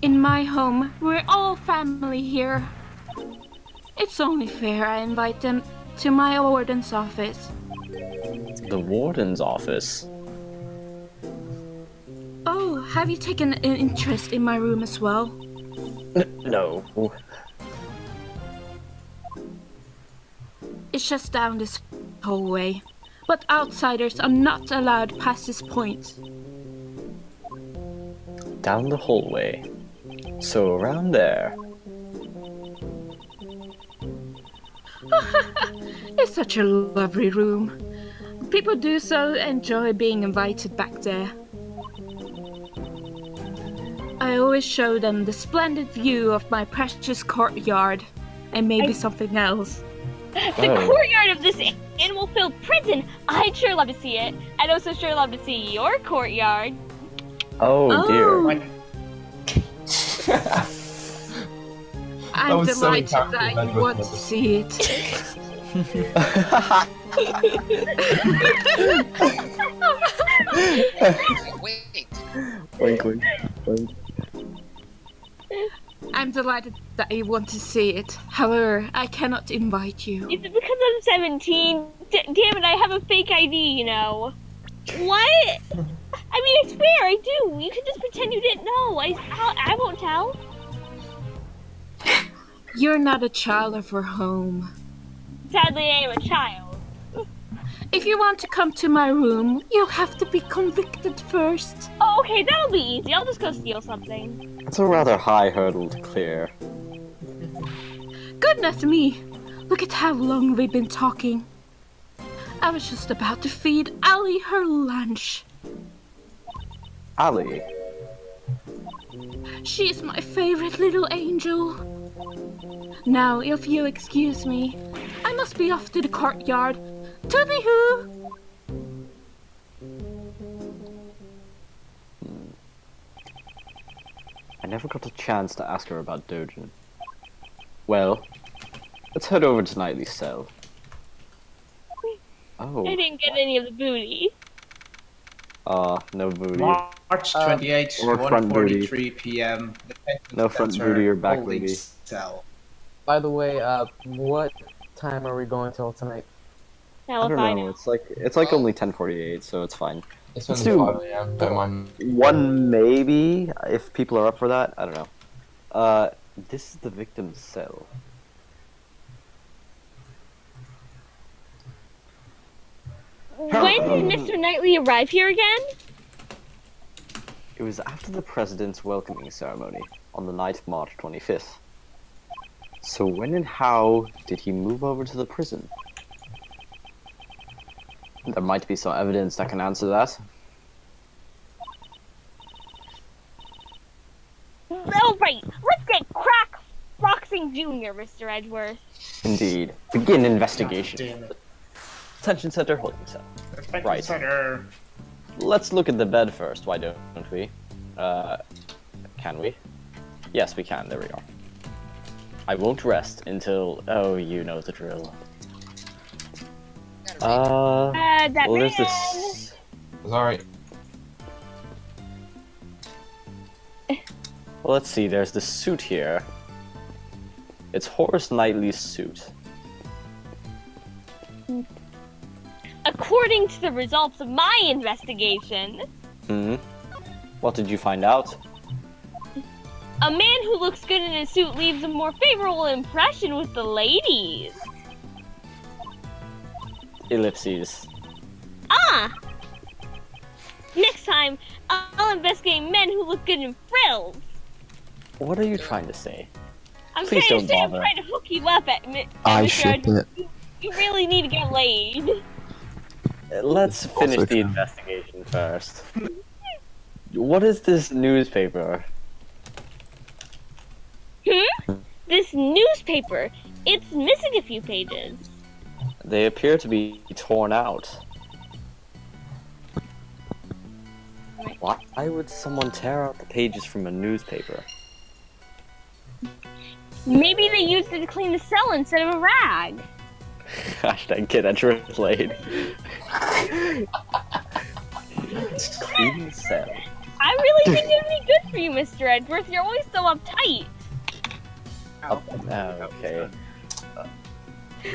In my home, we're all family here. It's only fair I invite them to my warden's office. The warden's office? Oh, have you taken an interest in my room as well? No. It's just down this hallway. But outsiders are not allowed past this point. Down the hallway. So around there. It's such a lovely room. People do so enjoy being invited back there. I always show them the splendid view of my precious courtyard, and maybe something else. The courtyard of this animal-filled prison! I'd sure love to see it. I'd also sure love to see your courtyard. Oh dear. I'm delighted that you want to see it. Wait. Wink, wink, wink. I'm delighted that you want to see it. However, I cannot invite you. Is it because I'm 17? Damn it, I have a fake ID, you know. What? I mean, I swear, I do. You can just pretend you didn't know. I won't tell. You're not a child of our home. Sadly, I am a child. If you want to come to my room, you'll have to be convicted first. Oh, okay, that'll be easy. I'll just go steal something. It's a rather high hurdle to clear. Goodness me! Look at how long we've been talking. I was just about to feed Ali her lunch. Ali? She's my favorite little angel. Now, if you excuse me, I must be off to the courtyard. Toodly-hoo! I never got a chance to ask her about Dojin. Well, let's head over to Knightley's cell. Oh. I didn't get any of the booty. No booty. March 28th, or front booty. 1:43 p.m. No front booty or back booty. Cell. By the way, what time are we going till tonight? I don't know. It's like only 10:48, so it's fine. It's Let's only do 5 a.m. Don't mind. one maybe if people are up for that. I don't know. This is the victim's cell. When did Mr. Knightley arrive here again? It was after the president's welcoming ceremony on the night of March 25th. So when and how did he move over to the prison? There might be some evidence that can answer that. Oh, right. Let's get crack boxing Junior, Mr. Edgeworth. Indeed. Begin investigation. Detention center, holding cell. Right. Center. Let's look at the bed first, why don't we? Can we? Yes, we can. There we go. I won't rest until... Oh, you know the drill. That well, there's man. this... It's alright. Well, let's see. There's this suit here. It's Horace Knightley's suit. according to the results of my investigation, What did you find out? a man who looks good in a suit leaves a more favorable impression with the ladies. Ellipses. Ah! Next time, I'll investigate men who look good in frills. What are you trying to say? I'm Please trying to don't say I'm bother. trying to hook you up at I Mr. ship Edwards. it. You really need to get laid. Let's finish Also the true. investigation first. What is this newspaper? This newspaper, it's missing a few pages. They appear to be torn out. Why would someone tear out the pages from a newspaper? Maybe they used it to clean the cell instead of a rag. Hashtag get Edgeworth laid. Clean the cell. I really think it'd be good for you, Mr. Edgeworth. You're always so uptight. Okay.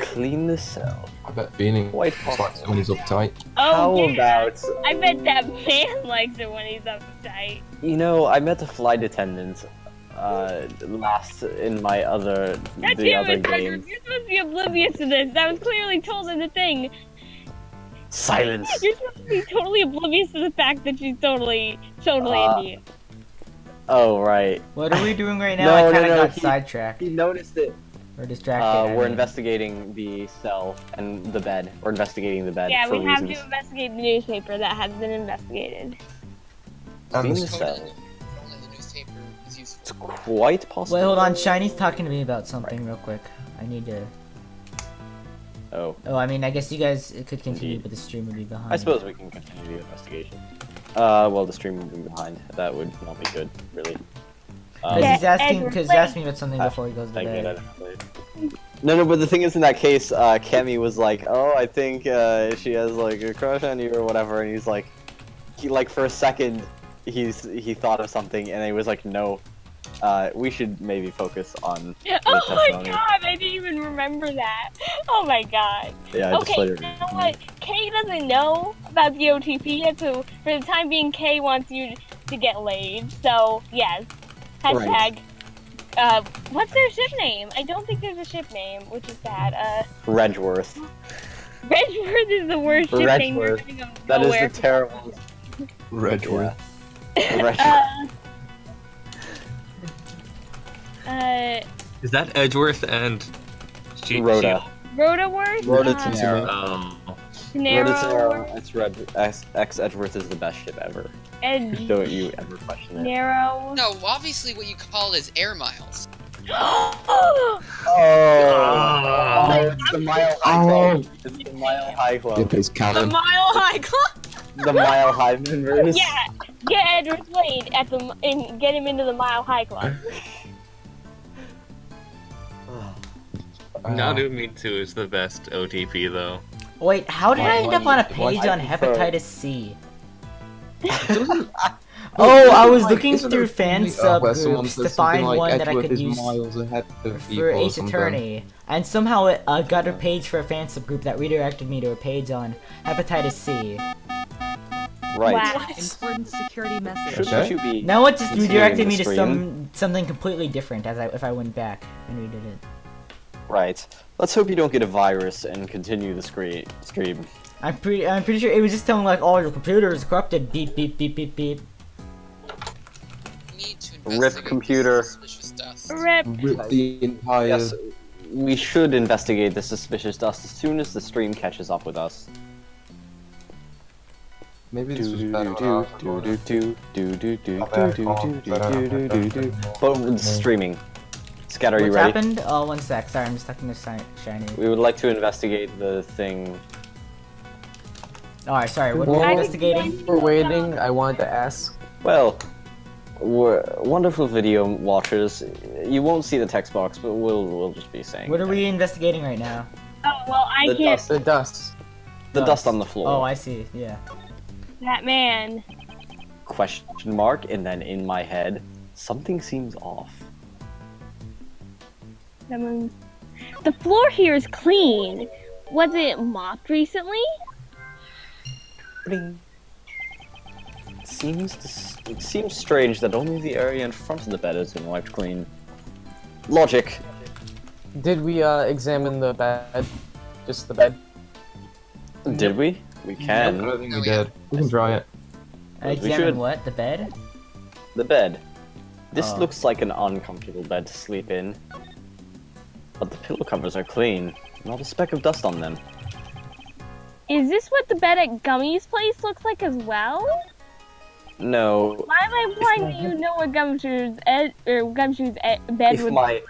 Clean the cell. I bet Phoenix Quite likes it when he's uptight. How Oh, yeah. about... I bet that man likes it when he's uptight. You know, I met a flight attendant last in my other God the damn other it, game. Edgeworth. You're supposed to be oblivious to this. That was clearly told in the thing. Silence. You're supposed to be totally oblivious to the fact that she's totally into you. Oh right. What are we doing right now? No, I no, kind of no, got he- sidetracked. He noticed it. Or distracted. We're investigating the cell and the bed. We're investigating the bed Yeah, for we have reasons. to investigate the newspaper that has been investigated. Clean the cell. It's quite possible. Wait, hold on. Shiny's talking to me about something real quick. I need to... Oh. Oh, I mean, I guess you guys could continue, but the stream would be behind. I suppose we can continue the investigation. Well, the stream would be behind. That would not be good, really. Because he's asking me about something before he goes to Thank bed. you. No, but the thing is, in that case, Kemi was like, "Oh, I think she has like a crush on you or whatever," and he's like, for a second, he thought of something, and he was like, "No, we should maybe focus on." The Oh my testimony." god, I didn't even remember that. Oh my god. Yeah, I just okay, let it. you know what? Kay doesn't know about the OTP yet, so for the time being, Kay wants you to get laid. So, yes. Hashtag, what's their ship name? I don't think there's a ship name, which is sad. Redgeworth. Redgeworth is the worst ship name you're Redgeworth. getting of That is nowhere. the terrible. Redgeworth. Is that Edgeworth and Rhoda. Rhodaworth? Rhoda Uh, Tenero. Tenero. Rhoda Tenero. It's X Edgeworth is the best ship ever. Edge. Don't you ever question it. Narrow. No, obviously what you call is air miles. Oh, it's the Mile High Club. It's the Mile High Club. It is The canon. Mile High Club. The Mile High members. Yeah, get Edward Slade at the and get him into the Mile High Club. Nadumi 2 is the best OTP though. Wait, how did I end up on a What? page on I prefer- hepatitis C? Oh, I was looking Isn't through there fan something, where someone subgroups to says find something like one that I Edgeworth could is use miles ahead of for people or Ace something. Attorney, and somehow it got a page for a fan subgroup that redirected me to a page on hepatitis C. Right. Wow. Important security message. Should you be Now it just considering redirected the me to stream? something completely different if I went back and redid it. Right. Let's hope you don't get a virus and continue the stream. I'm pretty sure it was just telling like all your computer is corrupted. Beep beep beep beep beep. Rip computer. Rip. Rip the entire. Yes, we should investigate the suspicious dust as soon as the stream catches up with us. Maybe this was Do better. do do do do do do do do do do do. But with streaming. Scat, are you What's ready? happened? Oh, one sec. Sorry, I'm just talking to Shiny. We would like to investigate the thing. Alright, sorry. What are we investigating? We're waiting. I wanted to ask. Well, we're wonderful video watchers. You won't see the text box, but we'll just be saying. What are we investigating right now? Oh well, I The can't. dust. The dust. The dust on the floor. Oh, I see. Yeah. That man. Question mark, and then in my head, something seems off. The floor here is clean. Was it mopped recently? It seems strange that only the area in front of the bed has been wiped clean. Logic. Did we examine the bed? Just the bed? Did we? We I can. don't think we did. We can try it. Examine what? The bed? The bed. This Oh. looks like an uncomfortable bed to sleep in. But the pillow covers are clean. Not a speck of dust on them. Is this what the bed at Gummy's place looks like as well? No. Why am I implying that you know what Gumshoe's bed If would my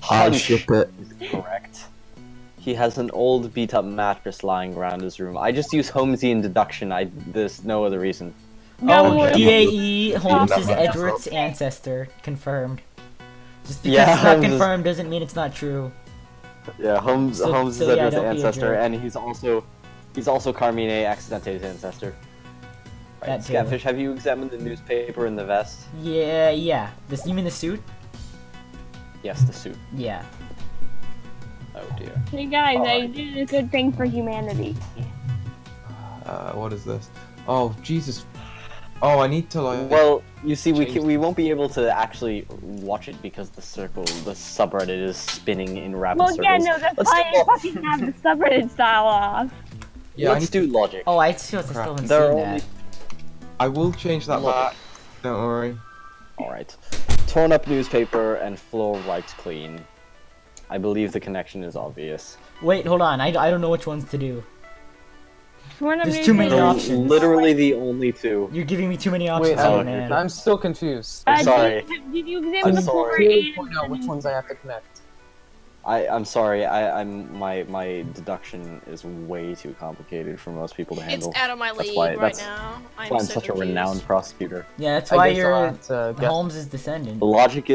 I hunch ship it. is correct, he has an old beat-up mattress lying around his room. I just use Holmesian deduction. There's no other reason. Oh, DAE, Holmes is Edward's ancestor. Confirmed. Just because Yeah, it's not Holmes is- confirmed doesn't mean it's not true. Yeah, Holmes So- is so yeah, Edward's don't be a ancestor, jerk. and he's also Carmine Accidente's ancestor. Right, That too. Scatfish, have you examined the newspaper in the vest? Yeah. This, you mean the suit? Yes, the suit. Yeah. Oh dear. Hey guys, I did a good thing for humanity. What is this? Oh, Jesus. Oh, I need to like... Well, you see, we won't be able to actually watch it because the subreddit is spinning in rapid Well, circles. yeah, no, that's Let's why do I fucking have the subreddit style off. Yeah, Let's do logic. Oh, I still haven't seen There are that. I will change that back. Don't worry. Alright. Torn up newspaper and floor wiped clean. I believe the connection is obvious. Wait, hold on. I don't know which ones to do. There's too many They're options. literally the only two. You're giving me too many options, Wait, oh, man. I'm still confused. I'm sorry. Did you examine the floor I point out which ones I have to connect. I'm sorry. My deduction is way too complicated for most people to It's handle. out of my That's league why, right that's, now. that's why I'm so such a confused. renowned prosecutor. Yeah, that's I why guess I'll you're have to guess. Holmes' descendant. Logic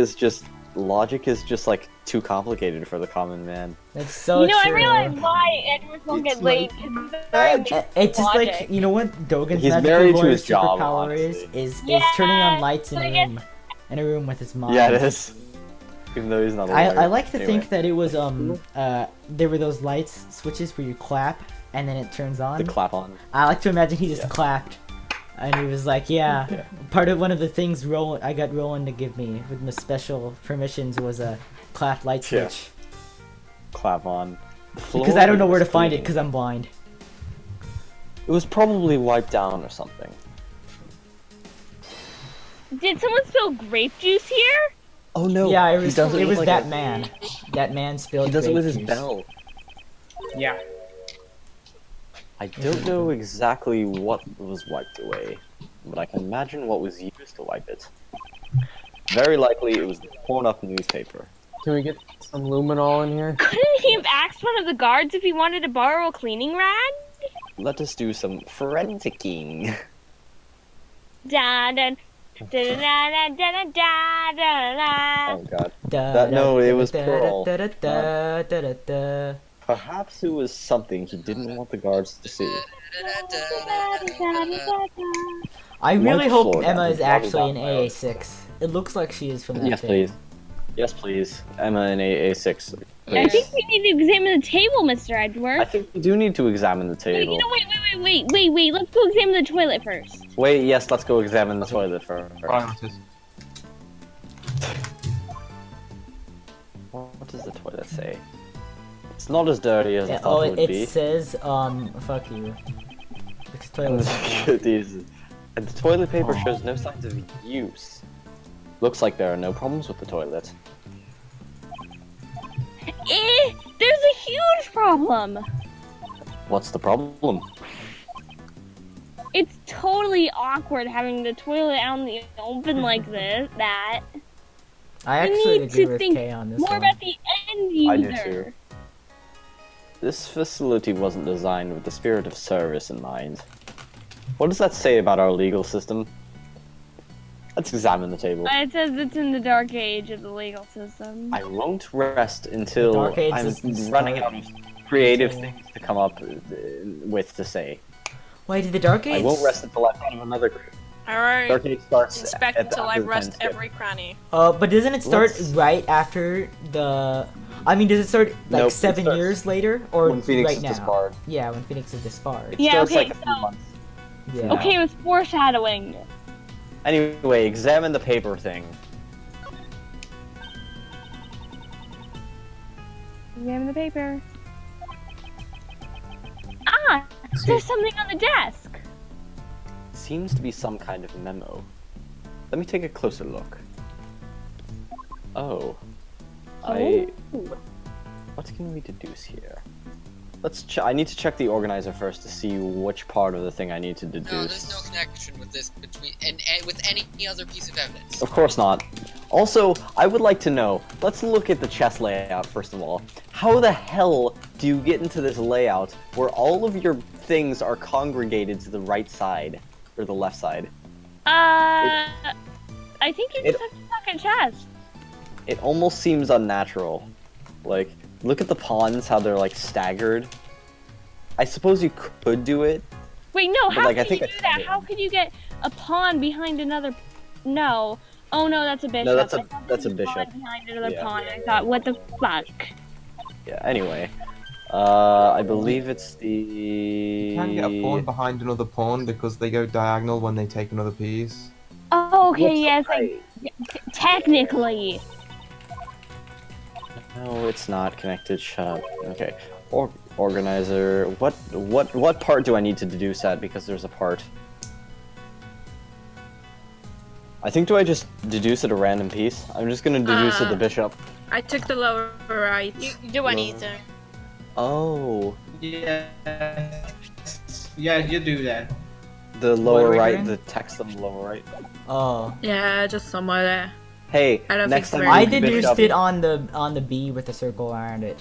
is just like too complicated for the common man. That's so You know, I true. realize why Edward won't get laid. 'Cause he's very big It's just logic. like, you know what Dogen's He's magical married to lawyer his job, superpower is turning on lights in a room with his mom. Yeah, it is. Even though he's not a lawyer. I like to Anyway. think that it was there were those lights switches where you clap and then it turns on. The clap on. I like to imagine he just clapped, and he was like, "Yeah." Part of one of the things I got Roland to give me with my special permissions was a clap light Yeah. switch. Clap on. Because I don't know where to find it because I'm blind. It was probably wiped down or something. Did someone spill grape juice here? Oh no! Yeah, it he was. does It with was like that a- man. That man spilled. He does it with grape his juice. bell. Yeah. I don't know exactly what was wiped away, but I can imagine what was used to wipe it. Very likely it was the torn up newspaper. Can we get some luminol in here? Couldn't he have asked one of the guards if he wanted to borrow a cleaning rag? Let us do some forensicing. Da da da da da da da da. Oh god. Da, No, it was da, Pearl. da, da, da, da, da, da. Perhaps it was something he didn't want the guards to see. I really White hope floor, Emma that is was actually in probably AA6. It looks like she is from that Yes, thing. please. Yes, please. Emma in AA6. I Please. think we need to examine the table, Mr. Edward. I think we do need to examine the Wait, table. you know, wait. Let's go examine the toilet first. Wait, yes, let's go examine the toilet first. What does the toilet say? It's not as dirty as I Yeah, thought oh, it would it be. says, fuck you. Because toilets are bad. And the toilet paper shows no signs of use. Looks like there are no problems with the toilet. There's a huge problem. What's the problem? It's totally awkward having the toilet out in the open like this. I We actually need agree to with think Kay on this more one. about the end user. I do too. This facility wasn't designed with the spirit of service in mind. What does that say about our legal system? Let's examine the table. It says it's in the dark age of the legal system. I won't rest until Dark Age I'm is the running start. out of creative things to come up with to say. Wait, did the Dark Age? I won't rest until I've thought of another group. Alright. Dark Age starts Inspect at until I after the rest time skip. every cranny. But doesn't it start Let's- right after the... I mean, does it start like Nope, it 7 starts years later? Or when Phoenix right is now? disbarred. Yeah, when Phoenix is disbarred. It Yeah, starts okay, like a few so- months. Yeah. Okay, it was foreshadowing. Anyway, examine the paper thing. Examine the paper. Ah! There's something on the desk! Seems to be some kind of memo. Let me take a closer look. Oh. What can we deduce here? I need to check the organizer first to see which part of the thing I need to deduce. No, there's no connection with this between and with any other piece of evidence. Of course not. Also, I would like to know, let's look at the chess layout first of all. How the hell do you get into this layout where all of your things are congregated to the right side? Or the left side? I think you just have to suck at chess. It almost seems unnatural. Like, look at the pawns, how they're like staggered. I suppose you could do it. Wait, no, how like, could you do that? How could you get a pawn behind another... No. Oh no, that's a bishop. No, that's I thought a there was bishop. Pawn behind another Yeah. pawn. I thought, what the fuck? Yeah, anyway. I believe it's the... You can get a pawn behind another pawn because they go diagonal when they take another piece. Oh, okay, yes, technically. No, it's not connected. Shut up. Okay. Organizer. What part do I need to deduce that? Because there's a part. I think, do I just deduce at a random piece? I'm just gonna deduce at the bishop. I took the lower right. You do anything. Oh. Yeah. Yeah, you do that. The lower What, right, right? the text on the lower right. Oh. Yeah, just somewhere there. Hey, I don't next think time I you deduced bishop- it on the B with a circle around it.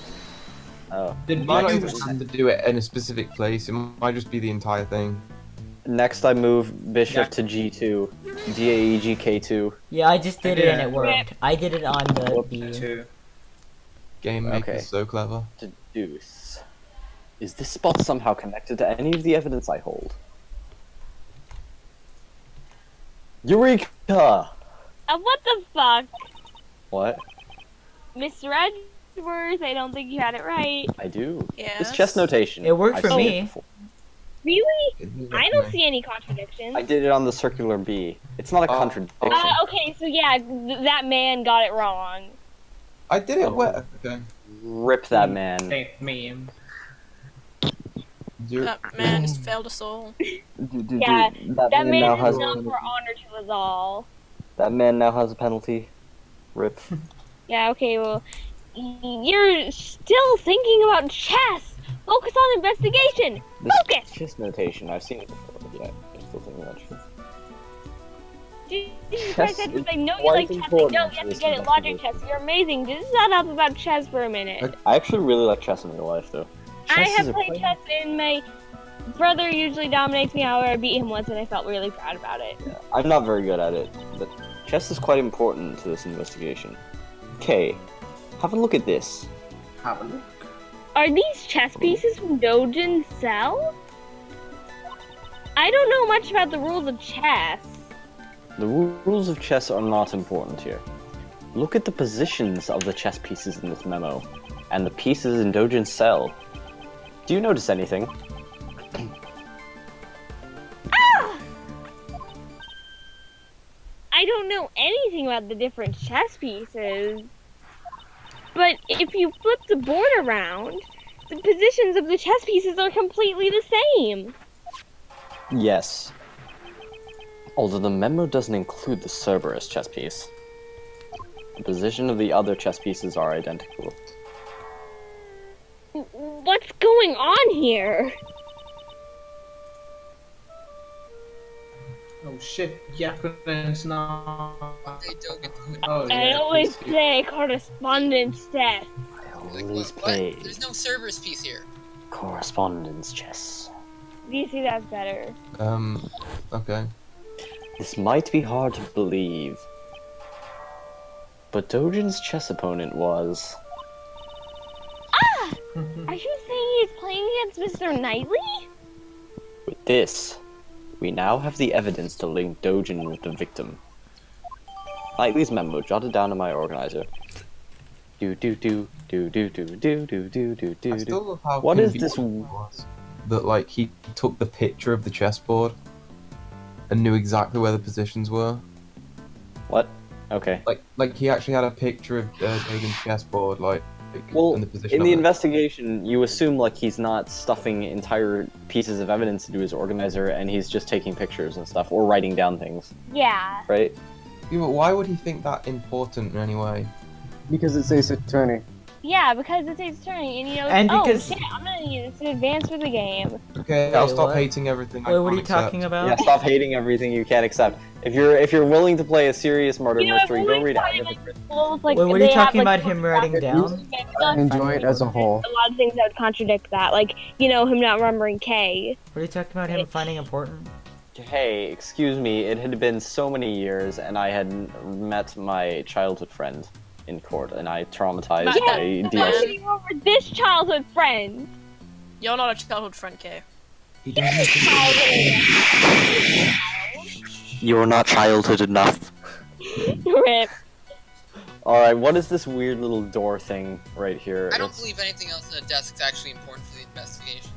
Oh. You might not even have to do it in a specific place. It might just be the entire thing. Next I move bishop to G2. DAE GK2. Yeah, I just did it and Yeah. it worked. I did it on the B. Too. Game maker Okay. is so clever. Deduce. Is this spot somehow connected to any of the evidence I hold? Eureka! What the fuck? What? Mr. Edgeworth, I don't think you had it right. I do. Yes. It's chess notation. It worked I've for seen me. it before. Really? I don't see any contradictions. I did it on the circular B. It's not a contradiction. Okay, so yeah, that man got it wrong. I did it well. Okay. Rip that man. Hey, meme. That man has failed us all. Yeah, that man now is has known for honor to us all. that man now has a penalty. Rip. Yeah, okay, well, you're still thinking about chess! Focus on investigation! This Focus! chess notation, I've seen it before. Yeah, I'm still thinking about chess. Jesus Chess Christ, I is know you quite like chess, I important know you to have to this get it logic chess, you're amazing. Just shut up about chess for a minute. I actually really like chess in real life, though. I Chess is have a played chess and my brother usually dominates me, however I beat him once and I felt really proud about it. I'm not very good at it, but chess is quite important to this investigation. Okay, have a look at this. Have a look. Are these chess pieces from Dojin's cell? I don't know much about the rules of chess. The rules of chess are not important here. Look at the positions of the chess pieces in this memo, and the pieces in Dojin's cell. Do you notice anything? I don't know anything about the different chess pieces. But if you flip the board around, the positions of the chess pieces are completely the same. Yes. Although the memo doesn't include the Cerberus chess piece. The position of the other chess pieces are identical. What's going on here? Oh shit, Gyakuten's not. Oh, I yeah, always please. play correspondence chess. Always play There's no Cerberus piece here. correspondence chess. Do you see that's better? Okay. This might be hard to believe, but Dojin's chess opponent was... Are you saying he's playing against Mr. Knightley? With this, we now have the evidence to link Dojin with the victim. Knightley's memo jotted down in my organizer. Do do do do do do do do do do do. I still love how What is this? convenient it was that like he took the picture of the chessboard. and knew exactly where the positions were. What? Okay. Like he actually had a picture of Dagon's chessboard, Well, and the position in of the it. investigation, you assume like he's not stuffing entire pieces of evidence into his organizer, and he's just taking pictures and stuff, or writing down things, Yeah. right? Yeah, but why would he think that important in any way? Because it's Ace Attorney. Yeah, because it's Ace Attorney, and he knows. And Oh because- shit! I'm gonna need this to advance for the game. Okay, Wait, I'll stop what? hating everything. Wait, what are you talking about? Yeah, stop hating everything you can't accept. If you're willing to play a serious murder You know, mystery, I've go always read find, Agatha like, Christie. schools, like, Wait, what are they you have, talking like, about him writing down? Enjoy it as a whole. A lot of things that would contradict that, like him not remembering K. What are you talking about him finding important? Hey, excuse me, it had been so many years, and I had met my childhood friend in court, and I traumatized by DLC. You over this childhood friend. You're not a childhood friend, Kay. You're not childhood enough. Rip. Alright, what is this weird little door thing right here? I don't believe anything else in the desk is actually important for the investigation.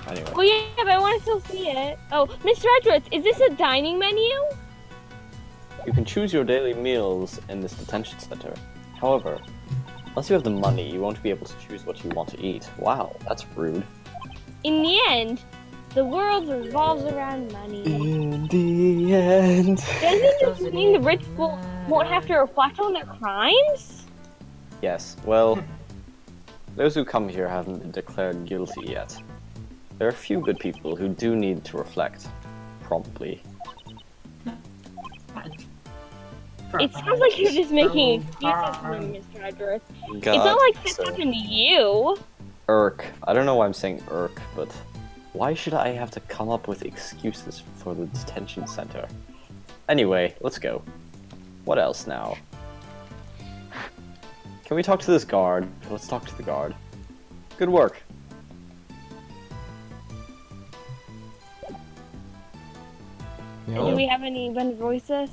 Anyway. Well, yeah, but I want to still see it. Oh, Mr. Edwards, is this a dining menu? You can choose your daily meals in this detention center. However, unless you have the money, you won't be able to choose what you want to eat. Wow, that's rude. In the end, the world revolves around money. In the end. Doesn't this mean the rich won't have to reflect on their crimes? Yes, well, those who come here haven't been declared guilty yet. There are a few good people who do need to reflect. Probably. It sounds like you're just making excuses for me, Mr. Edwards. It's God, not like this so- happened to you. Irk. I don't know why I'm saying irk, but why should I have to come up with excuses for the detention center? Anyway, let's go. What else now? Can we talk to this guard? Let's talk to the guard. Good work. Do we have anyone voices?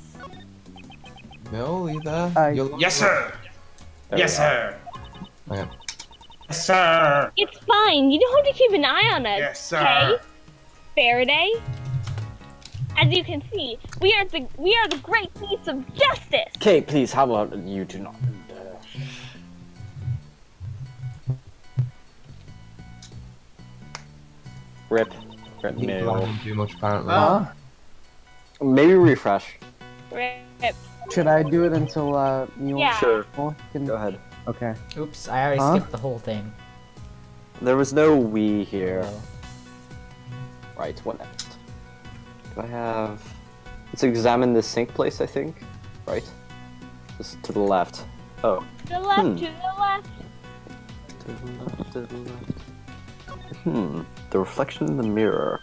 No, you there? Yes, sir. There Yes, we are. sir. Okay. Yes, sir. It's fine. You don't have to keep an eye on us. Yes, sir. Okay? Faraday. As you can see, we are the great thieves of justice. Okay, please, how about you do not... Rip. Rip He mail. didn't do much apparently. Maybe refresh. Rip. Should I do it until you Yeah. Sure. can... Go ahead. Okay. Oops, I already Huh? skipped the whole thing. There was no we here. Oh. Right, what next? Do I have... Let's examine this sink place, I think. Right? Just to the left. Oh. To the left, Hmm. to the left. To the left, to the left. The reflection in the mirror.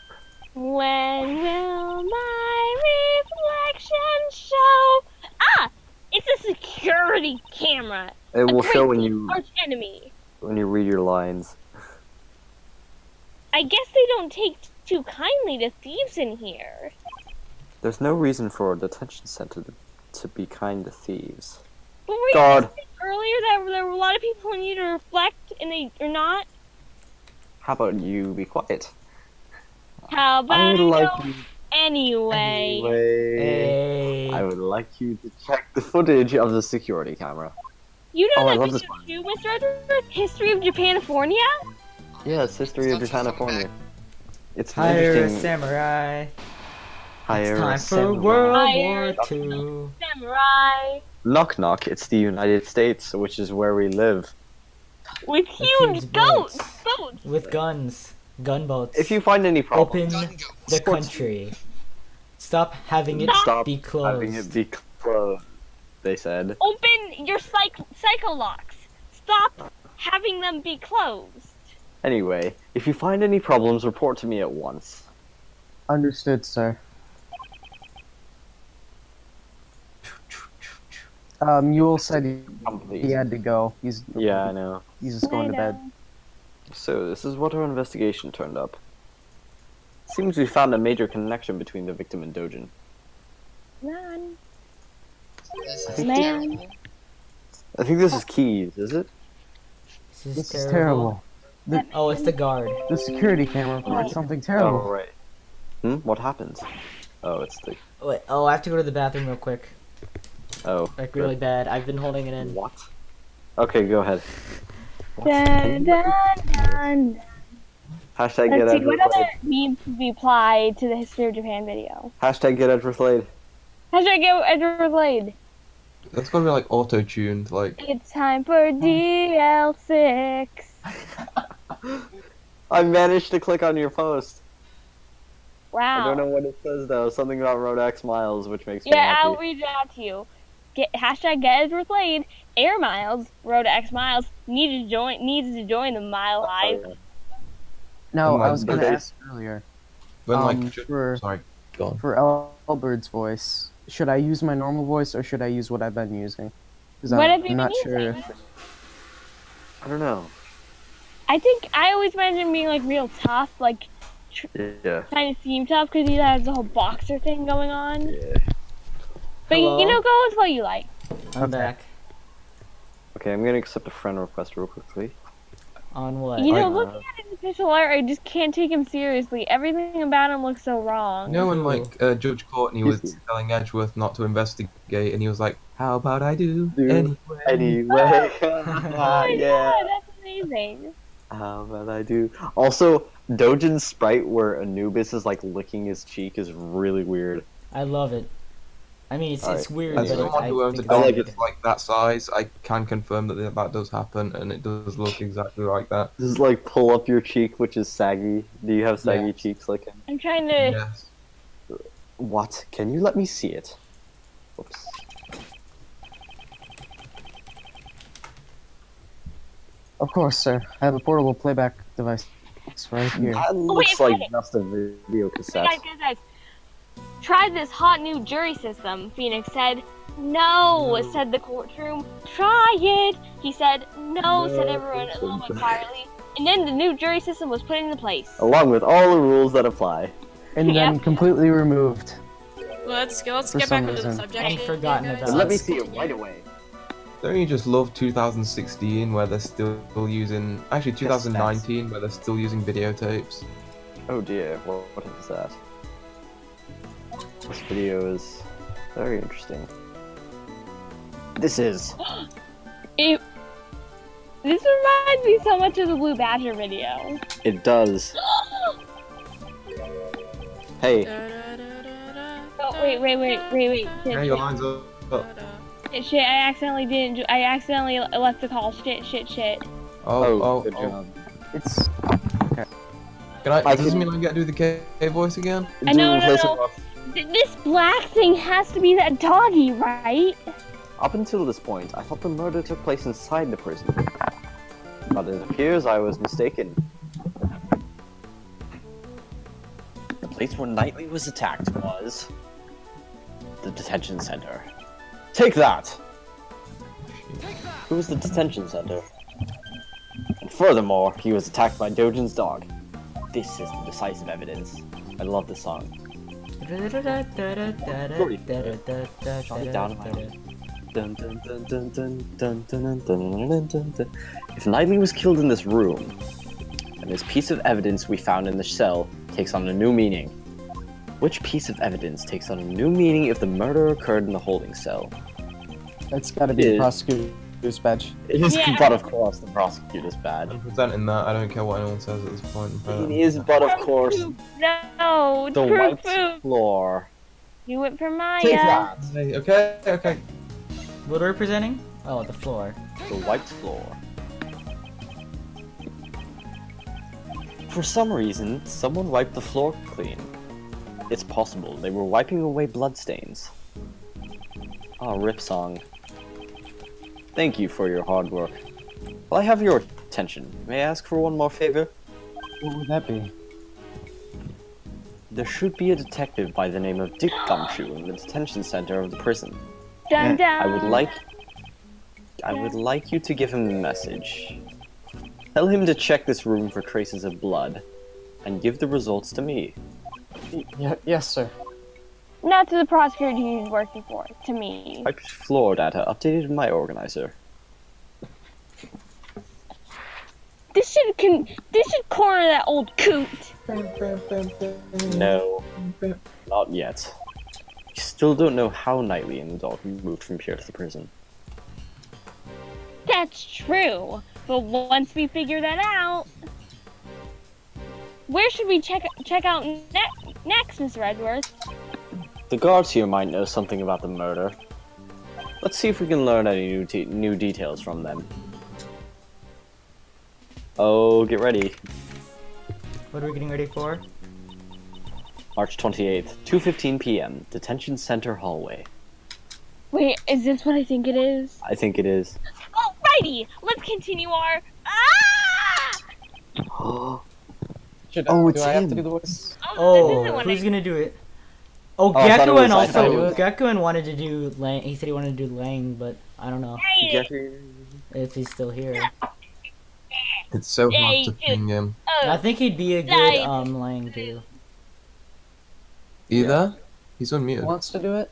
When will my reflection show? Ah! It's a security camera. It will show when Arch enemy. you read your lines. I guess they don't take too kindly to thieves in here. There's no reason for a detention center to be kind to thieves. But were you God. saying earlier that there were a lot of people who need to reflect and they are not? How about you be quiet? How about I would like no? you Anyway. Anyway, I would like you to check the footage of the security camera. You know Oh, I that love video this too, Mr. Edwards? History of Japanifornia? Yeah, it's history of Japanifornia. It's an Hire a interesting. samurai. Hire It's a time for samurai. World Hire War II. Samurai. Knock knock. It's the United States, which is where we live. With huge goats! Boats! With guns. Gunboats. If you find any problems, Open the country. Stop having it stop be closed. having it be closed. They said. Open your psycho locks. Stop having them be closed. Anyway, if you find any problems, report to me at once. Understood, sir. Yule said he had to go. Yeah, I know. He's just going to bed. So this is what our investigation turned up. Seems we found a major connection between the victim and Dojin. Man. This is Man. I think this is keys, is it? This is terrible. Oh, it's the guard. The security camera reported something terrible. Oh, right. What happened? Oh, it's the. Wait, oh, I have to go to the bathroom real quick. Oh. Like, really bad. I've been holding it in. What? Okay, go ahead. Dun, dun, dun. Hashtag Let's get see, Edward what other laid. memes could be applied to the History of Japan video? Hashtag get Edward laid. Hashtag get Edward Blade. That's gotta be like auto-tuned, like. It's time for DL6. I managed to click on your post. Wow. I don't know what it says though. Something about Road X Miles, which makes me Yeah, happy. I'll read it out to you. Hashtag get Edward Blade. Air Miles, Road to X Miles, needs to join the Mile Live. No, Unlike I was gonna the- ask earlier. When like For go on. for Elbert's voice, should I use my normal voice or should I use what I've been using? Because What have you I'm been not sure using? if. I don't know. I think I always imagine him being like real tough, like Yeah. kind of seem tough because he has the whole boxer thing going on. Yeah. But Hello? you know, go with what you like. I'm back. Okay, I'm gonna accept a friend request real quickly. On what? You know, looking at his official art, I just can't take him seriously. Everything about him looks so wrong. You know when like Judge Courtney was telling Edgeworth not to investigate, and he was like, "How about I do Anyway. Oh my god, that's amazing. How about I do? Also, Dojin's sprite where Anubis is like licking his cheek is really weird. I love it. I mean, it's Alright. weird, As but someone who owns a think dog it's that's like that size, I can confirm that does happen, and it does look exactly like that. Just like pull up your cheek, which is saggy. Do you have saggy cheeks like him? I'm trying to. Yes. What? Can you let me see it? Whoops. Of course, sir. I have a portable playback device. It's right here. That looks like just a video cassette. Guys. Try this hot new jury system. Phoenix said, no, said the courtroom. Try it. He said, no, said everyone a little bit quietly. And then the new jury system was put into place. Along with all the rules that apply. And then completely removed. Let's For get some back into the reason. subject. I'd forgotten guys. about Let me see it right away. Don't you just love 2016 where they're still using... Actually, 2019 where they're still using videotapes. Oh dear, what is that? This video is very interesting. This is... This reminds me so much of the Blue Badger video. It does. Hey, Oh, wait. Yeah, your line's up. Shit, I accidentally left the call. Shit. good job. It's... Can I... Does this mean I get to do the K voice again? I know. This black thing has to be that doggy, right? Up until this point, I thought the murder took place inside the prison. But it appears I was mistaken. The place where Knightley was attacked was... the detention center. Take that! Who's the detention center? And furthermore, he was attacked by Dojin's dog. This is the decisive evidence. I love this song. If Knightley was killed in this room, and this piece of evidence we found in the cell takes on a new meaning. Which piece of evidence takes on a new meaning if the murder occurred in the holding cell? It's gotta be the prosecutor's badge. It is, but of course, the prosecutor's badge. I'm presenting that. I don't care what anyone says at this point. It is, but of course, No, the proof, white proof. floor. You went for Maya. Take that. Okay. What are we presenting? Oh, the floor. The white floor. For some reason, someone wiped the floor clean. It's possible they were wiping away bloodstains. Oh, rip song. Thank you for your hard work. Well, I have your attention. May I ask for one more favor? What would that be? There should be a detective by the name of Dick Gumshoe in the detention center of the prison. Dun, dun. I would like you to give him a message. Tell him to check this room for traces of blood, and give the results to me. Yes, sir. Not to the prosecutor he's working for, to me. Wiped floor data updated in my organizer. This should corner that old coot. No, not yet. You still don't know how Knightley and the dog moved from here to the prison. That's true. But once we figure that out, where should we check out next, Mr. Edwards? The guards here might know something about the murder. Let's see if we can learn any new details from them. Oh, get ready. What are we getting ready for? March 28th, 2:15 p.m. Detention Center hallway. Wait, is this what I think it is? I think it is. Alrighty, let's continue our. Should Oh, do it's I have to him. do the voice? Oh, who's gonna do it? Oh, I thought it Gyakuten was- I thought it also. was- Gyakuten wanted to do Lang. He said he wanted to do Lang, but I don't know Gyakuten. if he's still here. It's so hard to ping him. I think he'd be a good Lang too. Either? He's unmuted. Who wants to do it?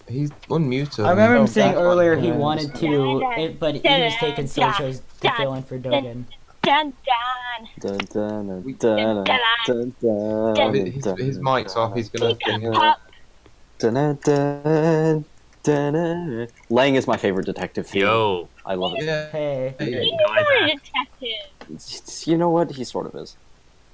He's unmuted. I remember him Oh, saying Gyakuten. earlier he Yeah, wanted to, but he was taking so chose to fill in for Dogen. Dun Dun, dun, dun, dun, dun, dun, His mic's off. He's gonna ping him. dun, dun, dun, dun. Lang is my favorite detective theme. Yo. I love it. Yeah. Hey. He's not a detective. You know what? He sort of is.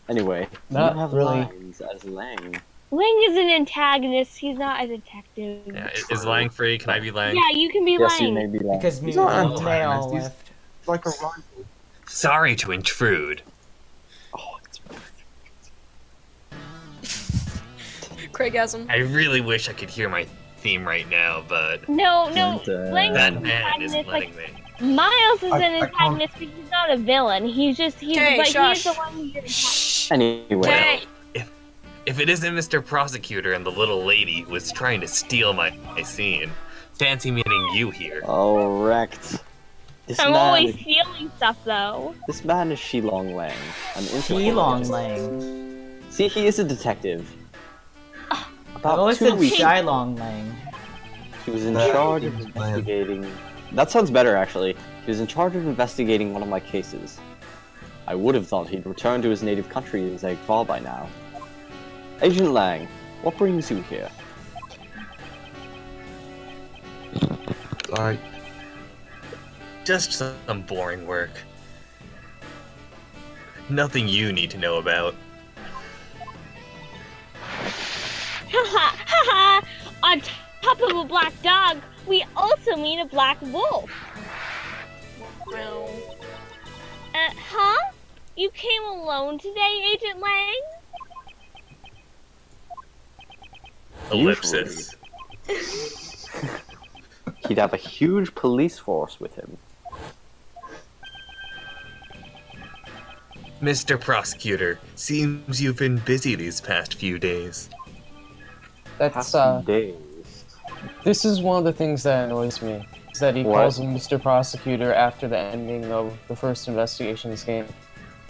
Anyway, Not you have really. lines as Lang. Lang is an antagonist. He's not a detective. Yeah, is Lang free? Can I be Lang? Yeah, you can be Yes, you Lang. may be Lang. Because He's not an Male antagonist, he's- left. Like a rival. Sorry to intrude. Oh, it's Craigasm. I really wish I could hear my theme right now, but No, Dun, dun. Lang's that an man antagonist. isn't Like letting me. Miles is I an can't- antagonist, but he's not a villain. He's Hey, but he's shush. the one who's attacked. Anyway, Hey. If it isn't Mr. Prosecutor and the little lady who was trying to steal my scene, fancy meeting you here. oh, wrecked. This I'm man, always stealing stuff though. this man is Shilong Lang. An Shilong interpologist. Lang. See, he is a detective. I About always 2 said weeks. Shilong Lang. He was in No, charge he of was investigating. That sounds better, actually. He was in charge of investigating one of my cases. I would have thought he'd returned to his native country in Zagfall by now. Agent Lang, what brings you here? Sorry. Just some boring work. Nothing you need to know about. Haha, haha! On top of a black dog, we also meet a black wolf. Well, Huh? You came alone today, Agent Lang? Ellipsis. He'd have a huge police force with him. Mr. Prosecutor, seems you've been busy these past few days. That's Days. This is one of the things that annoys me. Is that he What? calls him Mr. Prosecutor after the ending of the first investigations game.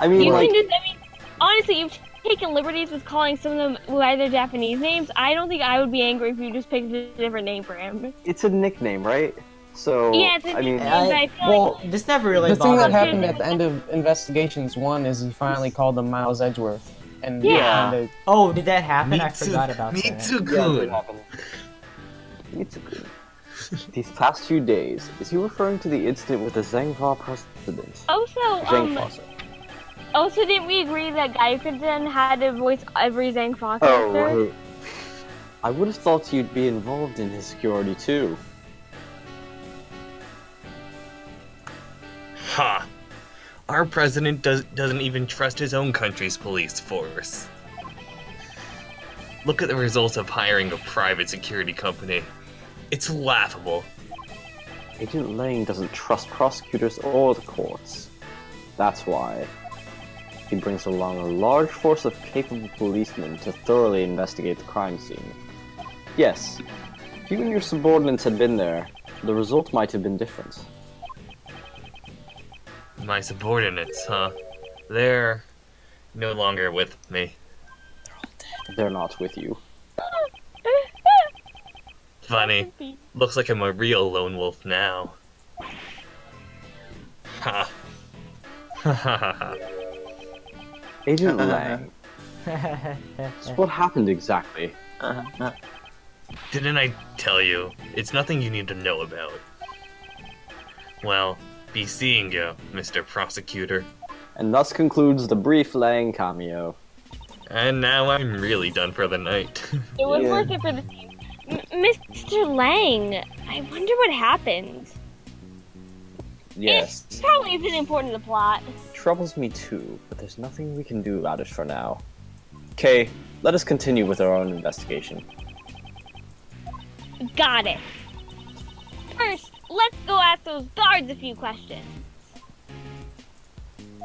I mean, You like, can just, honestly, you've taken liberties with calling some of them by their Japanese names. I don't think I would be angry if you just picked a different name for him. it's a nickname, right? So, Yeah, it's a I mean, nickname, but I feel Well, This never really the thing that bothered me. happened at the end of Investigations 1 is he finally called him Miles Edgeworth. And Yeah. kinda- Oh, did that happen? I forgot about that. yeah, it happened. Mitsuku. These past few days, is he referring to the incident with the Zhengfa president? Also, Zhengfa, sir. also, didn't we agree that Gyakuten had to voice every Zangfa Oh, character? right. I would have thought you'd be involved in his security too. Ha! Our president doesn't even trust his own country's police force. Look at the results of hiring a private security company. It's laughable. Agent Lang doesn't trust prosecutors or the courts. That's why he brings along a large force of capable policemen to thoroughly investigate the crime scene. Yes, if you and your subordinates had been there, the result might have been different. My subordinates, huh? They're no longer with me. They're not with you. Funny. Looks like I'm a real lone wolf now. Ha! Agent Lang. So what happened exactly? Didn't I tell you? It's nothing you need to know about. Well, be seeing you, Mr. Prosecutor. And thus concludes the brief Lang cameo. And now I'm really done for the night. It was worth it for the team. Mr. Lang, I wonder what happened. Yes. It probably isn't important to the plot. Troubles me too, but there's nothing we can do about it for now. Kay, let us continue with our own investigation. Got it. First, let's go ask those guards a few questions.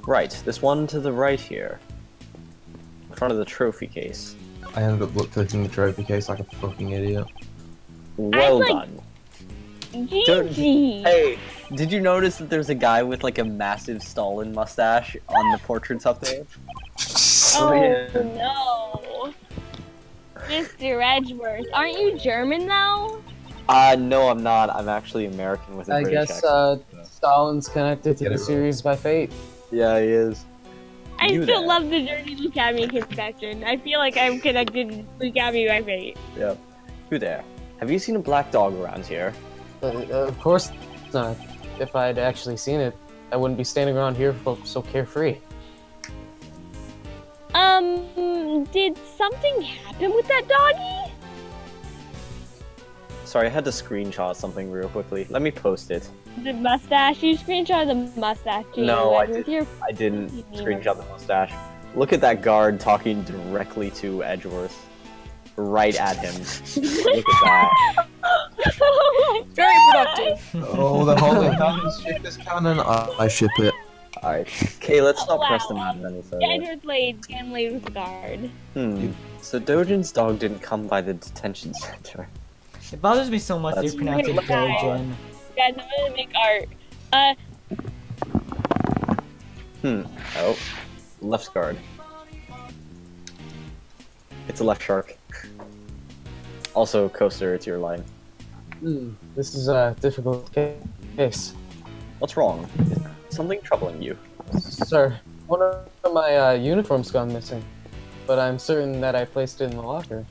Right, this one to the right here. In front of the trophy case. I ended up clicking the trophy case like a fucking idiot. Well done. GG. Hey, did you notice that there's a guy with like a massive Stalin mustache on the portraits up there? Oh no. Mr. Edgeworth, aren't you German though? No, I'm not. I'm actually American with a I British guess accent. Stalin's connected to the series by fate. Yeah, he is. I You still there. love the Journey Lukami confession. I feel like I'm connected to Lukami by fate. Yep. Who there? Have you seen a black dog around here? Of course not. If I'd actually seen it, I wouldn't be standing around here so carefree. Did something happen with that doggy? Sorry, I had to screenshot something real quickly. Let me post it. The mustache? You screenshot the mustache. No, I with didn't. I didn't screenshot the mustache. Look at that guard talking directly to Edgeworth. Right at him. Look at that. Very productive. Oh, the whole thing ship is canon. I ship it. Alright. Okay, let's not press them out any further. Edward laid with the guard. So Dojin's dog didn't come by the detention center. It bothers me so much they That's- pronounce it Dojin. Guys, I'm gonna make art. Oh. Left guard. It's a left shark. Also, Coaster, it's your line. This is a difficult case. What's wrong? Is something troubling you? Sir, one of my uniforms gone missing, but I'm certain that I placed it in the locker.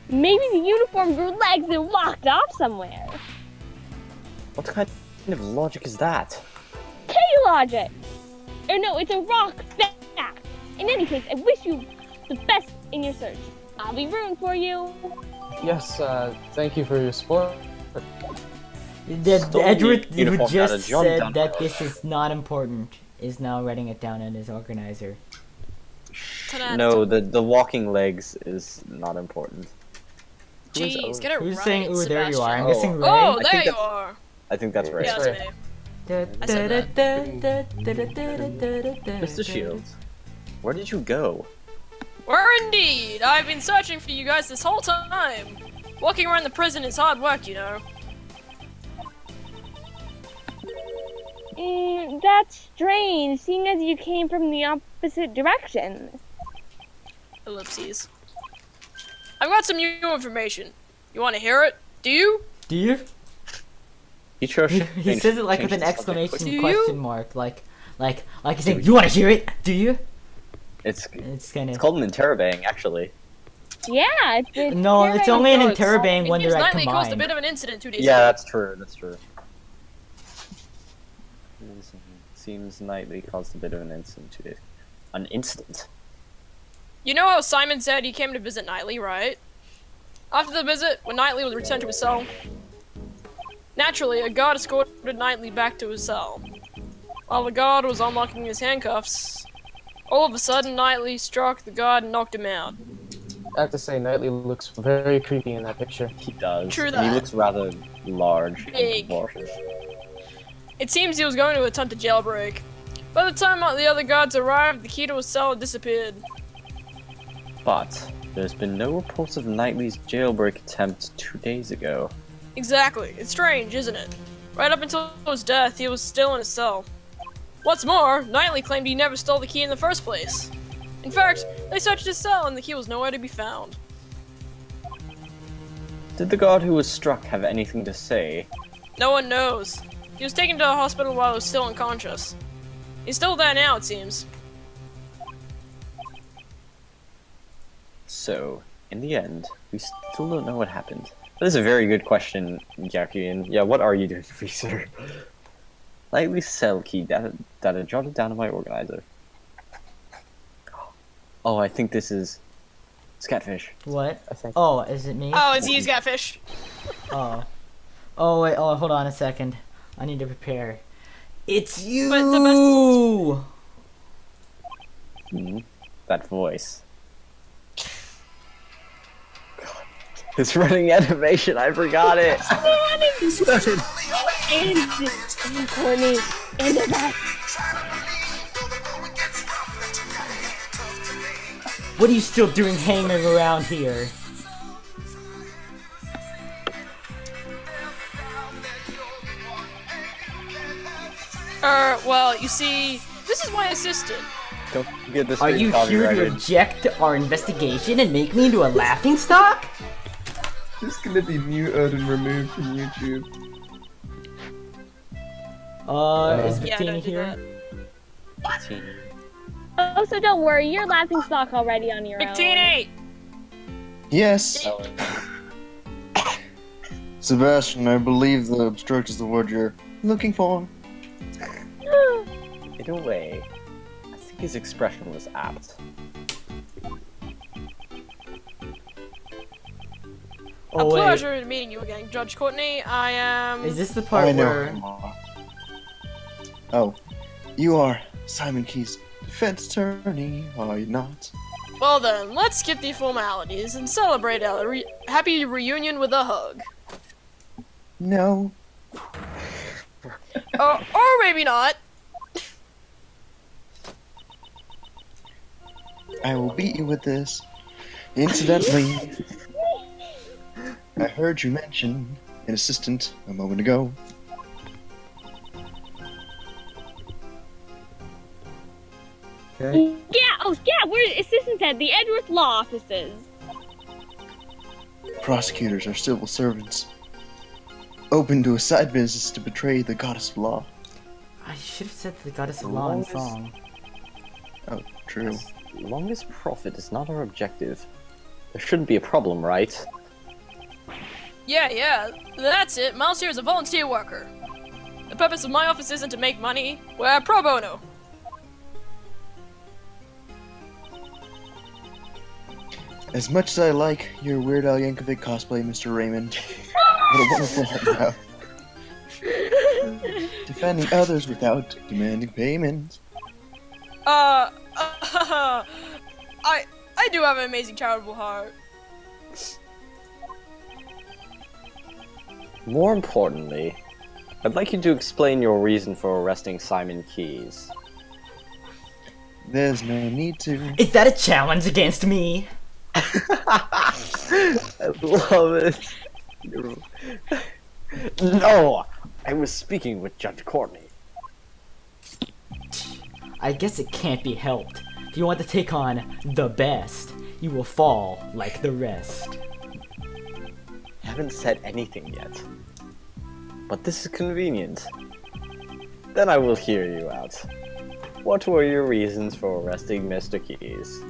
Maybe the uniform grew legs and walked off somewhere. What kind of logic is that? K-logic! Or no, it's a rock fact. In any case, I wish you the best in your search. I'll be rooting for you. Yes, thank you for your support. Edward, who uniform just out of John said Dunn. that this is not important, is now writing it down in his organizer. No, the walking legs is not important. Jeez, get it Who's right, saying, ooh, there you are? I'm Oh. guessing Ray. Oh, I there think you that's- are. I think that's right. Yeah, that's me. Mr. Shields, where did you go? Where indeed? I've been searching for you guys this whole time. Walking around the prison is hard work, you know. That's strange, seeing as you came from the opposite direction. Ellipses. I've got some new information. You want to hear it? Do you? Do you? He chose. He says it like with an exclamation Do question you? mark, like he's saying, "You want to hear it? Do you?" It's kind it's called an interrobang, actually. Yeah, it's No, it's only an interrobang It when seems they're at Nightly caused a combined. bit of an incident 2 days Yeah, ago. that's true. That's true. Seems Nightly caused a bit of an incident today. An incident. You know how Simon said he came to visit Nightly, right? After the visit, when Nightly was returned to his cell, naturally, a guard escorted Nightly back to his cell. While the guard was unlocking his handcuffs, all of a sudden, Nightly struck the guard and knocked him out. I have to say, Knightley looks very creepy in that picture. He does. True He that. looks rather large. in Big. proportion. It seems he was going to attempt a jailbreak. By the time the other guards arrived, the key to his cell had disappeared. But there's been no reports of Knightley's jailbreak attempt 2 days ago. Exactly. It's strange, isn't it? Right up until his death, he was still in his cell. What's more, Knightley claimed he never stole the key in the first place. In fact, they searched his cell and the key was nowhere to be found. Did the guard who was struck have anything to say? No one knows. He was taken to the hospital while he was still unconscious. He's still there now, it seems. So, in the end, we still don't know what happened. That is a very good question, Gyakuten. Yeah, what are you doing, sir? Lightly sell key data jotted down in my organizer. Oh, I think this is Scatfish. What? Oh, is it me? Oh, it's you, Scatfish. Oh. Oh, wait, oh, hold on a second. I need to prepare. It's you! But the best That voice. God. It's running animation, I forgot it! And corny, and the best. What are you still doing hanging around here? Well, you see, this is my assistant. Don't get this. Are you here to object our investigation and make me into a laughingstock? Just gonna be muted and removed from YouTube. Is Victini here? Oh, so don't worry, you're laughing stock already on your Victini! Yes. Sebastian, I believe the obstruct is the word you're looking for. In a way, I think his expression was apt. Oh, A wait. pleasure meeting you again, Judge Courtney. I am... Is this the part I know where... him. Oh, you are Simon Key's defense attorney, are you not? Well then, let's skip the formalities and celebrate our happy reunion with a hug. No. Or maybe not. I will beat you with this. Incidentally, I heard you mention an assistant a moment ago. Yeah, oh yeah, we're assistants at the Edgeworth Law offices. Prosecutors are civil servants, open to a side business to betray the goddess of law. I should have said the goddess of law in song. Oh, true. As long as profit is not our objective, there shouldn't be a problem, right? Yeah, that's it. Miles here is a volunteer worker. The purpose of my office isn't to make money. We're pro bono. As much as I like your Weird Al Yankovic cosplay, Mr. Raymond, what a wonderful heart you have. Defending others without demanding payment. I do have an amazing charitable heart. More importantly, I'd like you to explain your reason for arresting Simon Keys. There's no need to. Is that a challenge against me? I love it. No! I was speaking with Judge Courtney. I guess it can't be helped. If you want to take on the best, you will fall like the rest. Haven't said anything yet. But this is convenient. Then I will hear you out. What were your reasons for arresting Mr. Keys?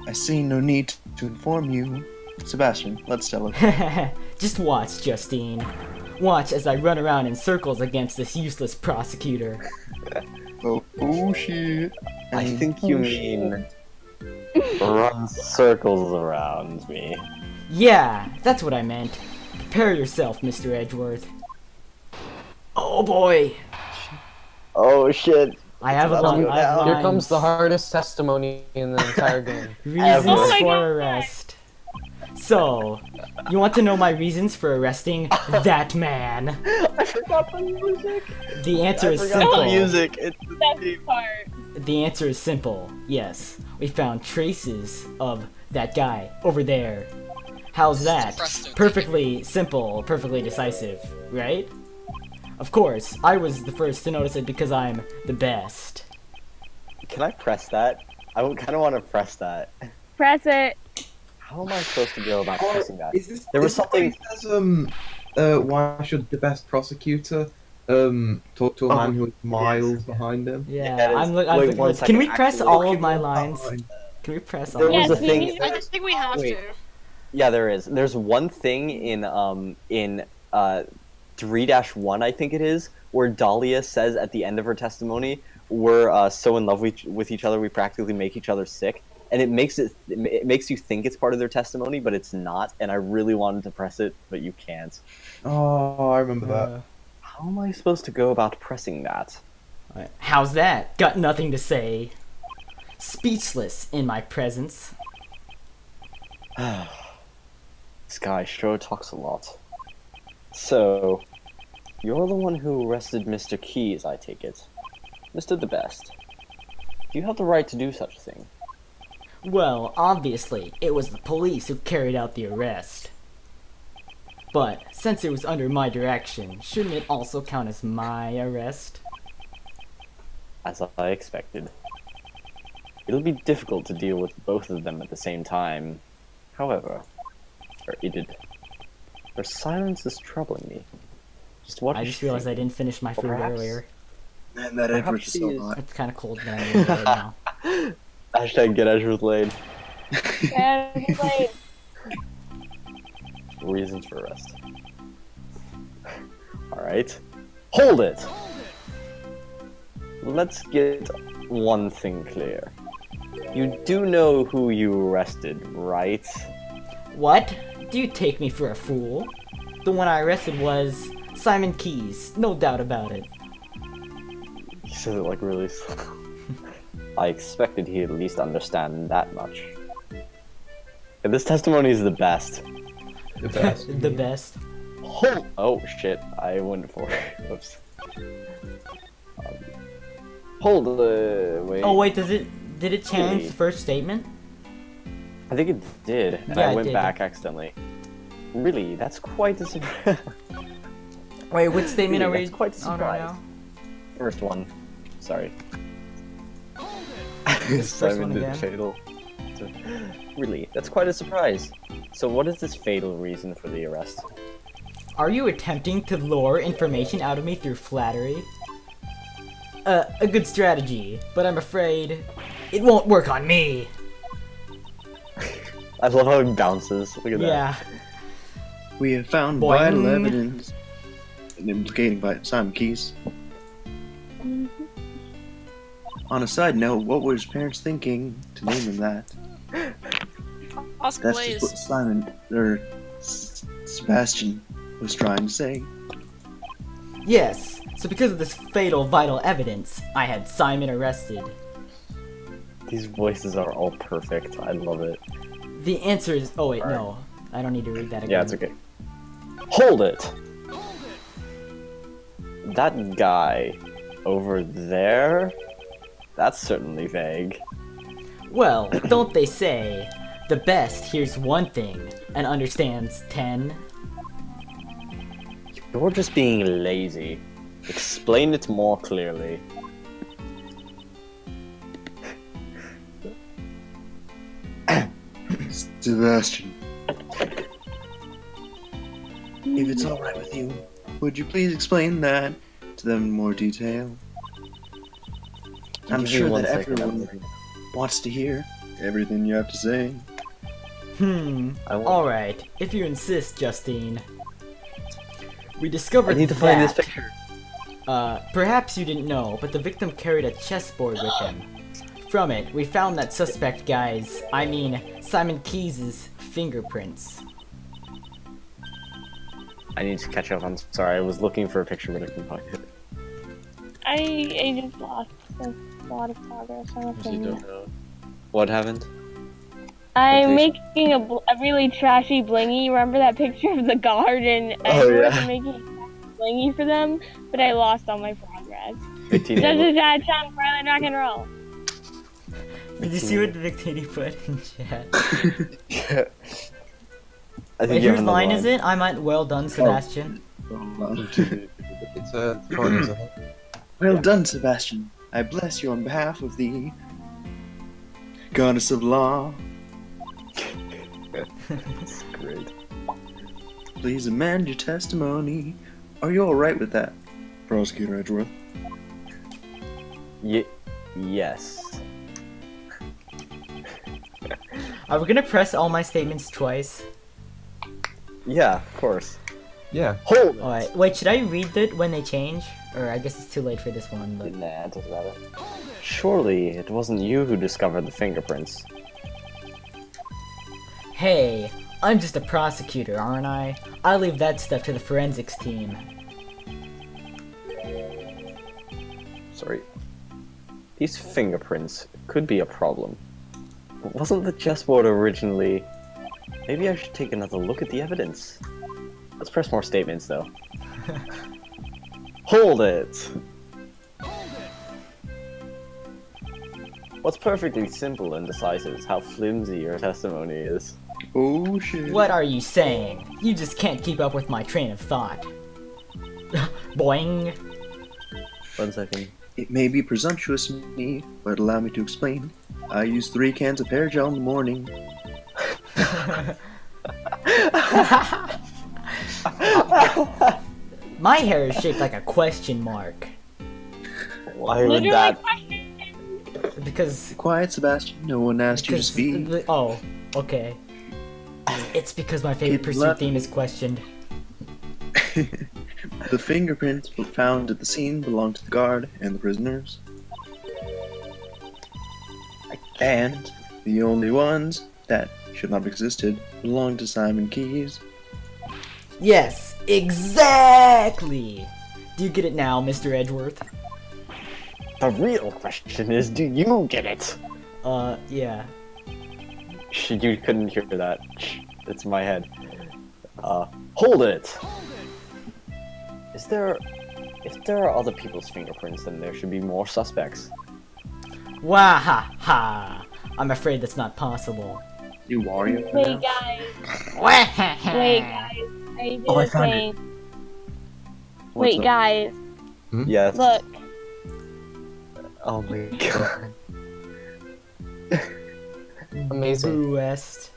I see no need to inform you. Sebastian, let's tell it. Just watch, Justine. Watch as I run around in circles against this useless prosecutor. Oh shit. I think you mean run circles around me. Yeah, that's what I meant. Prepare yourself, Mr. Edgeworth. Oh boy! Oh shit! I have a line. Here comes the hardest testimony in the entire game. Reasons for arrest. So, you want to know my reasons for arresting that man? I forgot the music. The answer is forgot simple. the music. It's the part. The answer is simple. Yes, we found traces of that guy over there. How's that? Perfectly simple, perfectly decisive, right? Of course, I was the first to notice it because I'm the best. Can I press that? I kind of want to press that. Press it. How am I supposed to go about pressing that? Is this, There was is something. This has, why should the best prosecutor talk to a man who is miles behind him? Yeah, I'm wait, looking one at this. Can we second, press actually. all of my lines? Can we press all There of was my a thing. lines? I think we have Wait. to. Yeah, there is. There's one thing in 3-1, I think it is, where Dahlia says at the end of her testimony, "We're so in love with each other, we practically make each other sick," and it makes you think it's part of their testimony, but it's not. And I really wanted to press it, but you can't. Oh, I remember that. How am I supposed to go about pressing that? How's that? Got nothing to say. Speechless in my presence. This guy sure talks a lot. So, you're the one who arrested Mr. Keys, I take it. Mr. The Best. Do you have the right to do such a thing? Well, obviously, it was the police who carried out the arrest. But, since it was under my direction, shouldn't it also count as my arrest? As I expected. It'll be difficult to deal with both of them at the same time. However, her silence is troubling me. I just realized I didn't finish my food earlier. Man, that Edward is so hot. It's kind of cold down here right now. Hashtag get Edgeworth laid. Reasons for arrest. Alright. Hold it! Let's get one thing clear. You do know who you arrested, right? What? Do you take me for a fool? The one I arrested was Simon Keys, no doubt about it. He said it like really slow. I expected he'd at least understand that much. And this testimony is the best. The best. The best. Oh shit, I went for it. Whoops. Hold wait. Oh wait, did it change the first statement? I think it did, and Yeah, I it went did. back accidentally. Really? That's quite a surprise. Wait, which statement Really, are we that's quite a on right surprise. now? First one. Sorry. This first one Simon did again. fatal. Really? That's quite a surprise. So what is this fatal reason for the arrest? Are you attempting to lure information out of me through flattery? A good strategy, but I'm afraid it won't work on me. I love how it bounces. Look at Yeah. We have found Boing. vital evidence implicating Simon Keys. On a side note, what were his parents thinking to name him that? Ask That's Blaze. just what Sebastian was trying to say. Yes, so because of this fatal vital evidence, I had Simon arrested. These voices are all perfect. I love it. The answer is... Oh wait, no. I don't need to read that again. Yeah, it's okay. Hold it! That guy over there? That's certainly vague. Well, don't they say, the best hears one thing and understands 10? You're just being lazy. Explain it more clearly. Sebastian. If it's alright with you, would you please explain that to them in more detail? I'm Give me sure 1 that second, everyone wants to hear everything you have to say. Alright, if you insist, Justine. We discovered I need to find this that- picture. Perhaps you didn't know, but the victim carried a chessboard with him. From it, we found that suspect guy's, Simon Keys' fingerprints. I need to catch up. I'm sorry. I was looking for a picture, but I couldn't find it. I just lost a lot of progress on a thing. What happened? I'm making a really trashy blingy. Remember that picture of the guard and Edward? yeah. I'm making a blingy for them, but I lost all my progress. 15 Doesn't that sound violent rock and roll? Did you see what Victini put in chat? Yeah. I think Wait, you whose have another line is it? I might well done, Sebastian. It's Courtney's. Well done, Sebastian. I bless you on behalf of the goddess of law. That's great. please amend your testimony. Are you alright with that, Prosecutor Edgeworth? Yes. Are we gonna press all my statements twice? Yeah, of course. Yeah. Hold it! Alright, wait, should I read it when they change? Or I guess it's too late for this one, but... Nah, it doesn't matter. Surely it wasn't you who discovered the fingerprints. Hey, I'm just a prosecutor, aren't I? I leave that stuff to the forensics team. Sorry. These fingerprints could be a problem. Wasn't the chessboard originally... Maybe I should take another look at the evidence. Let's press more statements, though. Hold it! What's perfectly simple and decisive is how flimsy your testimony is. Oh shit. What are you saying? You just can't keep up with my train of thought. Boing! 1 second. It may be presumptuous of me, but allow me to explain. I use 3 cans of hair gel in the morning. My hair is shaped like a question mark. Why would that... Because... Quiet, Sebastian. No one asked you to speak. Oh, okay. It's because my favorite pursuit theme is questioned. The fingerprints found at the scene belong to the guard and the prisoners. And the only ones that should not have existed belong to Simon Keyes. Yes, exactly! Do you get it now, Mr. Edgeworth? The real question is, do you get it? Yeah. You couldn't hear that. It's in my head. Hold it! If there are other people's fingerprints, then there should be more suspects. Wah ha ha! I'm afraid that's not possible. You Wario? Wait, guys. Wait, guys. Are you Oh, I doing found thing? What's Wait, up? guys. Yes. Look. Oh my god. Amazing. Boo West.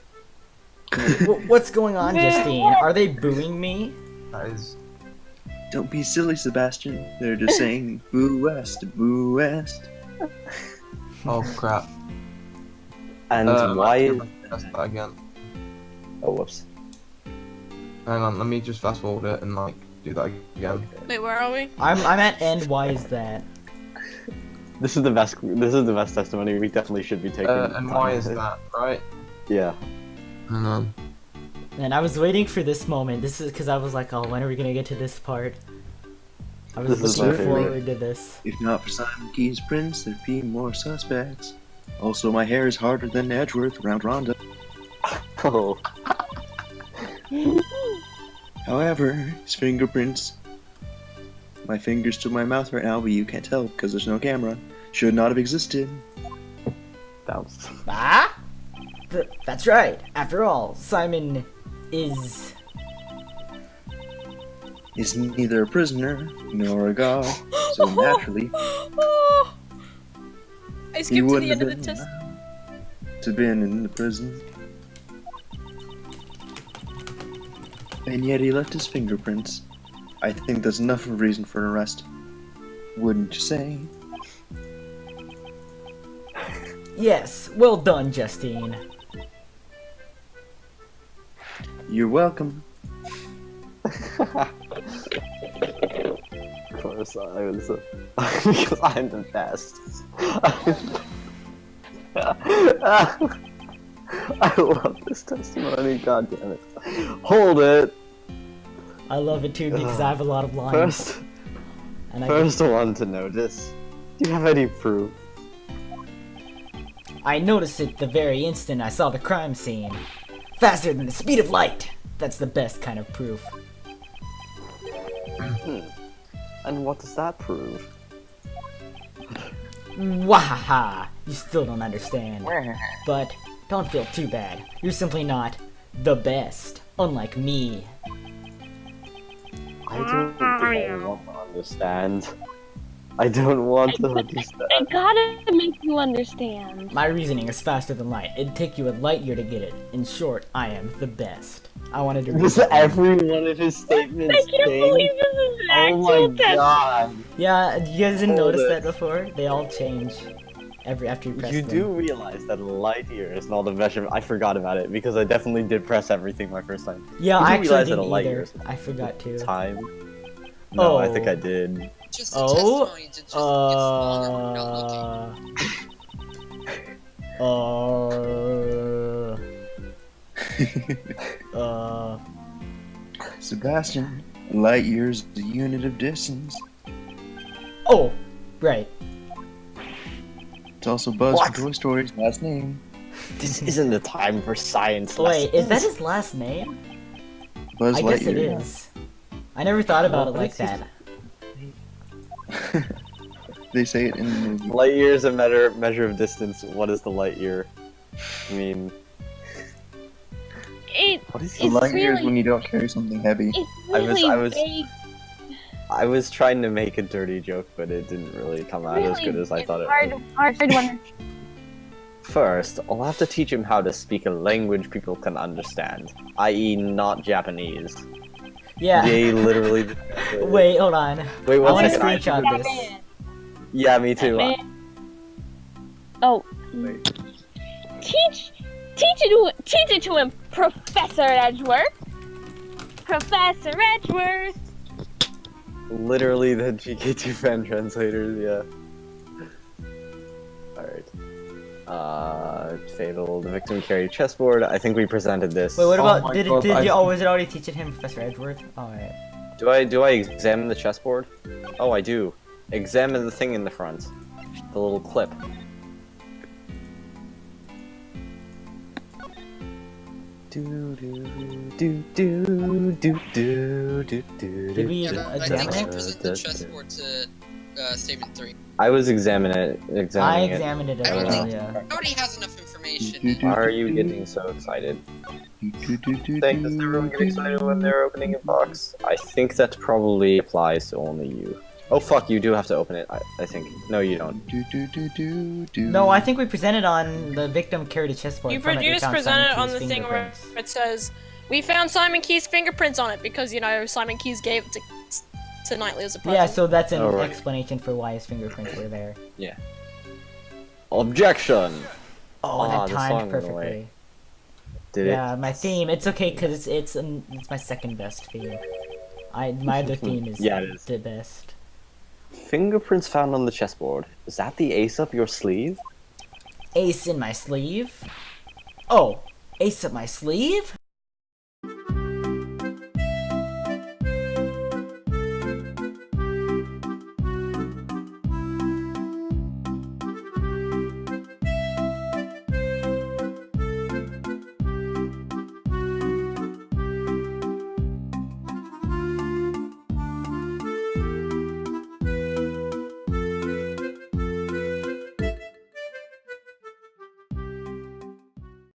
What's going on, Justine? Are they booing me? That is... Don't be silly, Sebastian. They're just saying, boo West, boo West. Oh crap. And why... Press that again. Oh, whoops. Hang on, let me just fast forward it and like do that again. Wait, where are we? I'm at end. Why is that? This is the best testimony. We definitely should be taking. And why is that, right? Yeah. Hang on. And I was waiting for this moment. This is because I was like, oh, when are we gonna get to this part? I was This is my looking favorite. forward to this. If not for Simon Keyes' prints, there'd be more suspects. Also, my hair is harder than Edgeworth around Rhonda. Oh. However, his fingerprints, my fingers to my mouth right now, but you can't tell because there's no camera, should not have existed. Bounce. Ah? That's right. After all, Simon is... Is neither a prisoner nor a god, so naturally I he skipped to wouldn't the have end of the been test. allowed to been in the prison. And yet he left his fingerprints. I think that's enough of a reason for an arrest. Wouldn't you say? Yes, well done, Justine. You're welcome. Of course, I was because I'm the best. I love this testimony. God damn it! Hold it. I love it too because I have a lot of lines. First one to notice. Do you have any proof? I noticed it the very instant I saw the crime scene. Faster than the speed of light. That's the best kind of proof. And what does that prove? Wahaha! You still don't understand. But don't feel too bad. You're simply not the best, unlike me. I don't think I want to understand. I don't want to understand. I gotta make you understand. My reasoning is faster than light. It'd take you a light year to get it. In short, I am the best. I wanted to read Was that one. every one of his statements I can't changed? believe this is an Oh my actual test. god. Yeah, you guys didn't Hold notice it. that before? They all change after you press You them. do realize that light year is not a measure. I forgot about it because I definitely did press everything my first time. Yeah, You do I actually realize that a didn't light year either. is I forgot to. time. No, I think Oh. I did. Just the Oh, testimony just gets longer when you're not looking. Sebastian, light years is a unit of distance. Oh, right. It's also Buzz What? from Toy Story's last name. This isn't the time for science Wait, is that lessons. his last name? Buzz I guess Lightyear. it is. I never thought about it What like is his- that. They say it in the movie. Light year is a measure of distance. What is the light year? I mean, what is The light year is when you don't carry something heavy. I was trying to make a dirty joke, but it didn't really come out as good as I thought it would. Hard one. First, I'll have to teach him how to speak a language people can understand, i.e. not Japanese. Yeah. They literally... Wait, hold on. Wait, I one want to second, screenshot this. Yeah, me too. Oh. Teach it to him, Professor Edgeworth. Professor Edgeworth. Literally the GK2 fan translators, yeah. Alright. Fatal, the victim carried chessboard. I think we presented this. Wait, what about my did God, you? Oh, was it already teaching him Professor Edgeworth? Alright. Do I examine the chessboard? Oh, I do. Examine the thing in the front. The little clip. Did we I examine think you it? present the chessboard to statement 3. I was examining it. I examined it as I don't well, think yeah. nobody has enough information. Why are you getting so excited? Does everyone get excited when they're opening a box? I think that probably applies to only you. Oh fuck, you do have to open it, I think. No, you don't. No, I think we presented on the victim carried a chessboard. You From it, we just found presented Simon on the Key's thing where fingerprints. it says, "We found Simon Key's fingerprints on it because you know Simon Key's gave it to Knightley as a present." Yeah, so that's an Oh, right. explanation for why his fingerprints were there. Yeah. Objection! Oh, that the timed song went away. perfectly. Did Yeah, my theme. It's okay because it's my second best theme. My other theme is Yeah, it is. the best. Fingerprints found on the chessboard. Is that the ace up your sleeve? Ace in my sleeve. Oh, ace up my sleeve?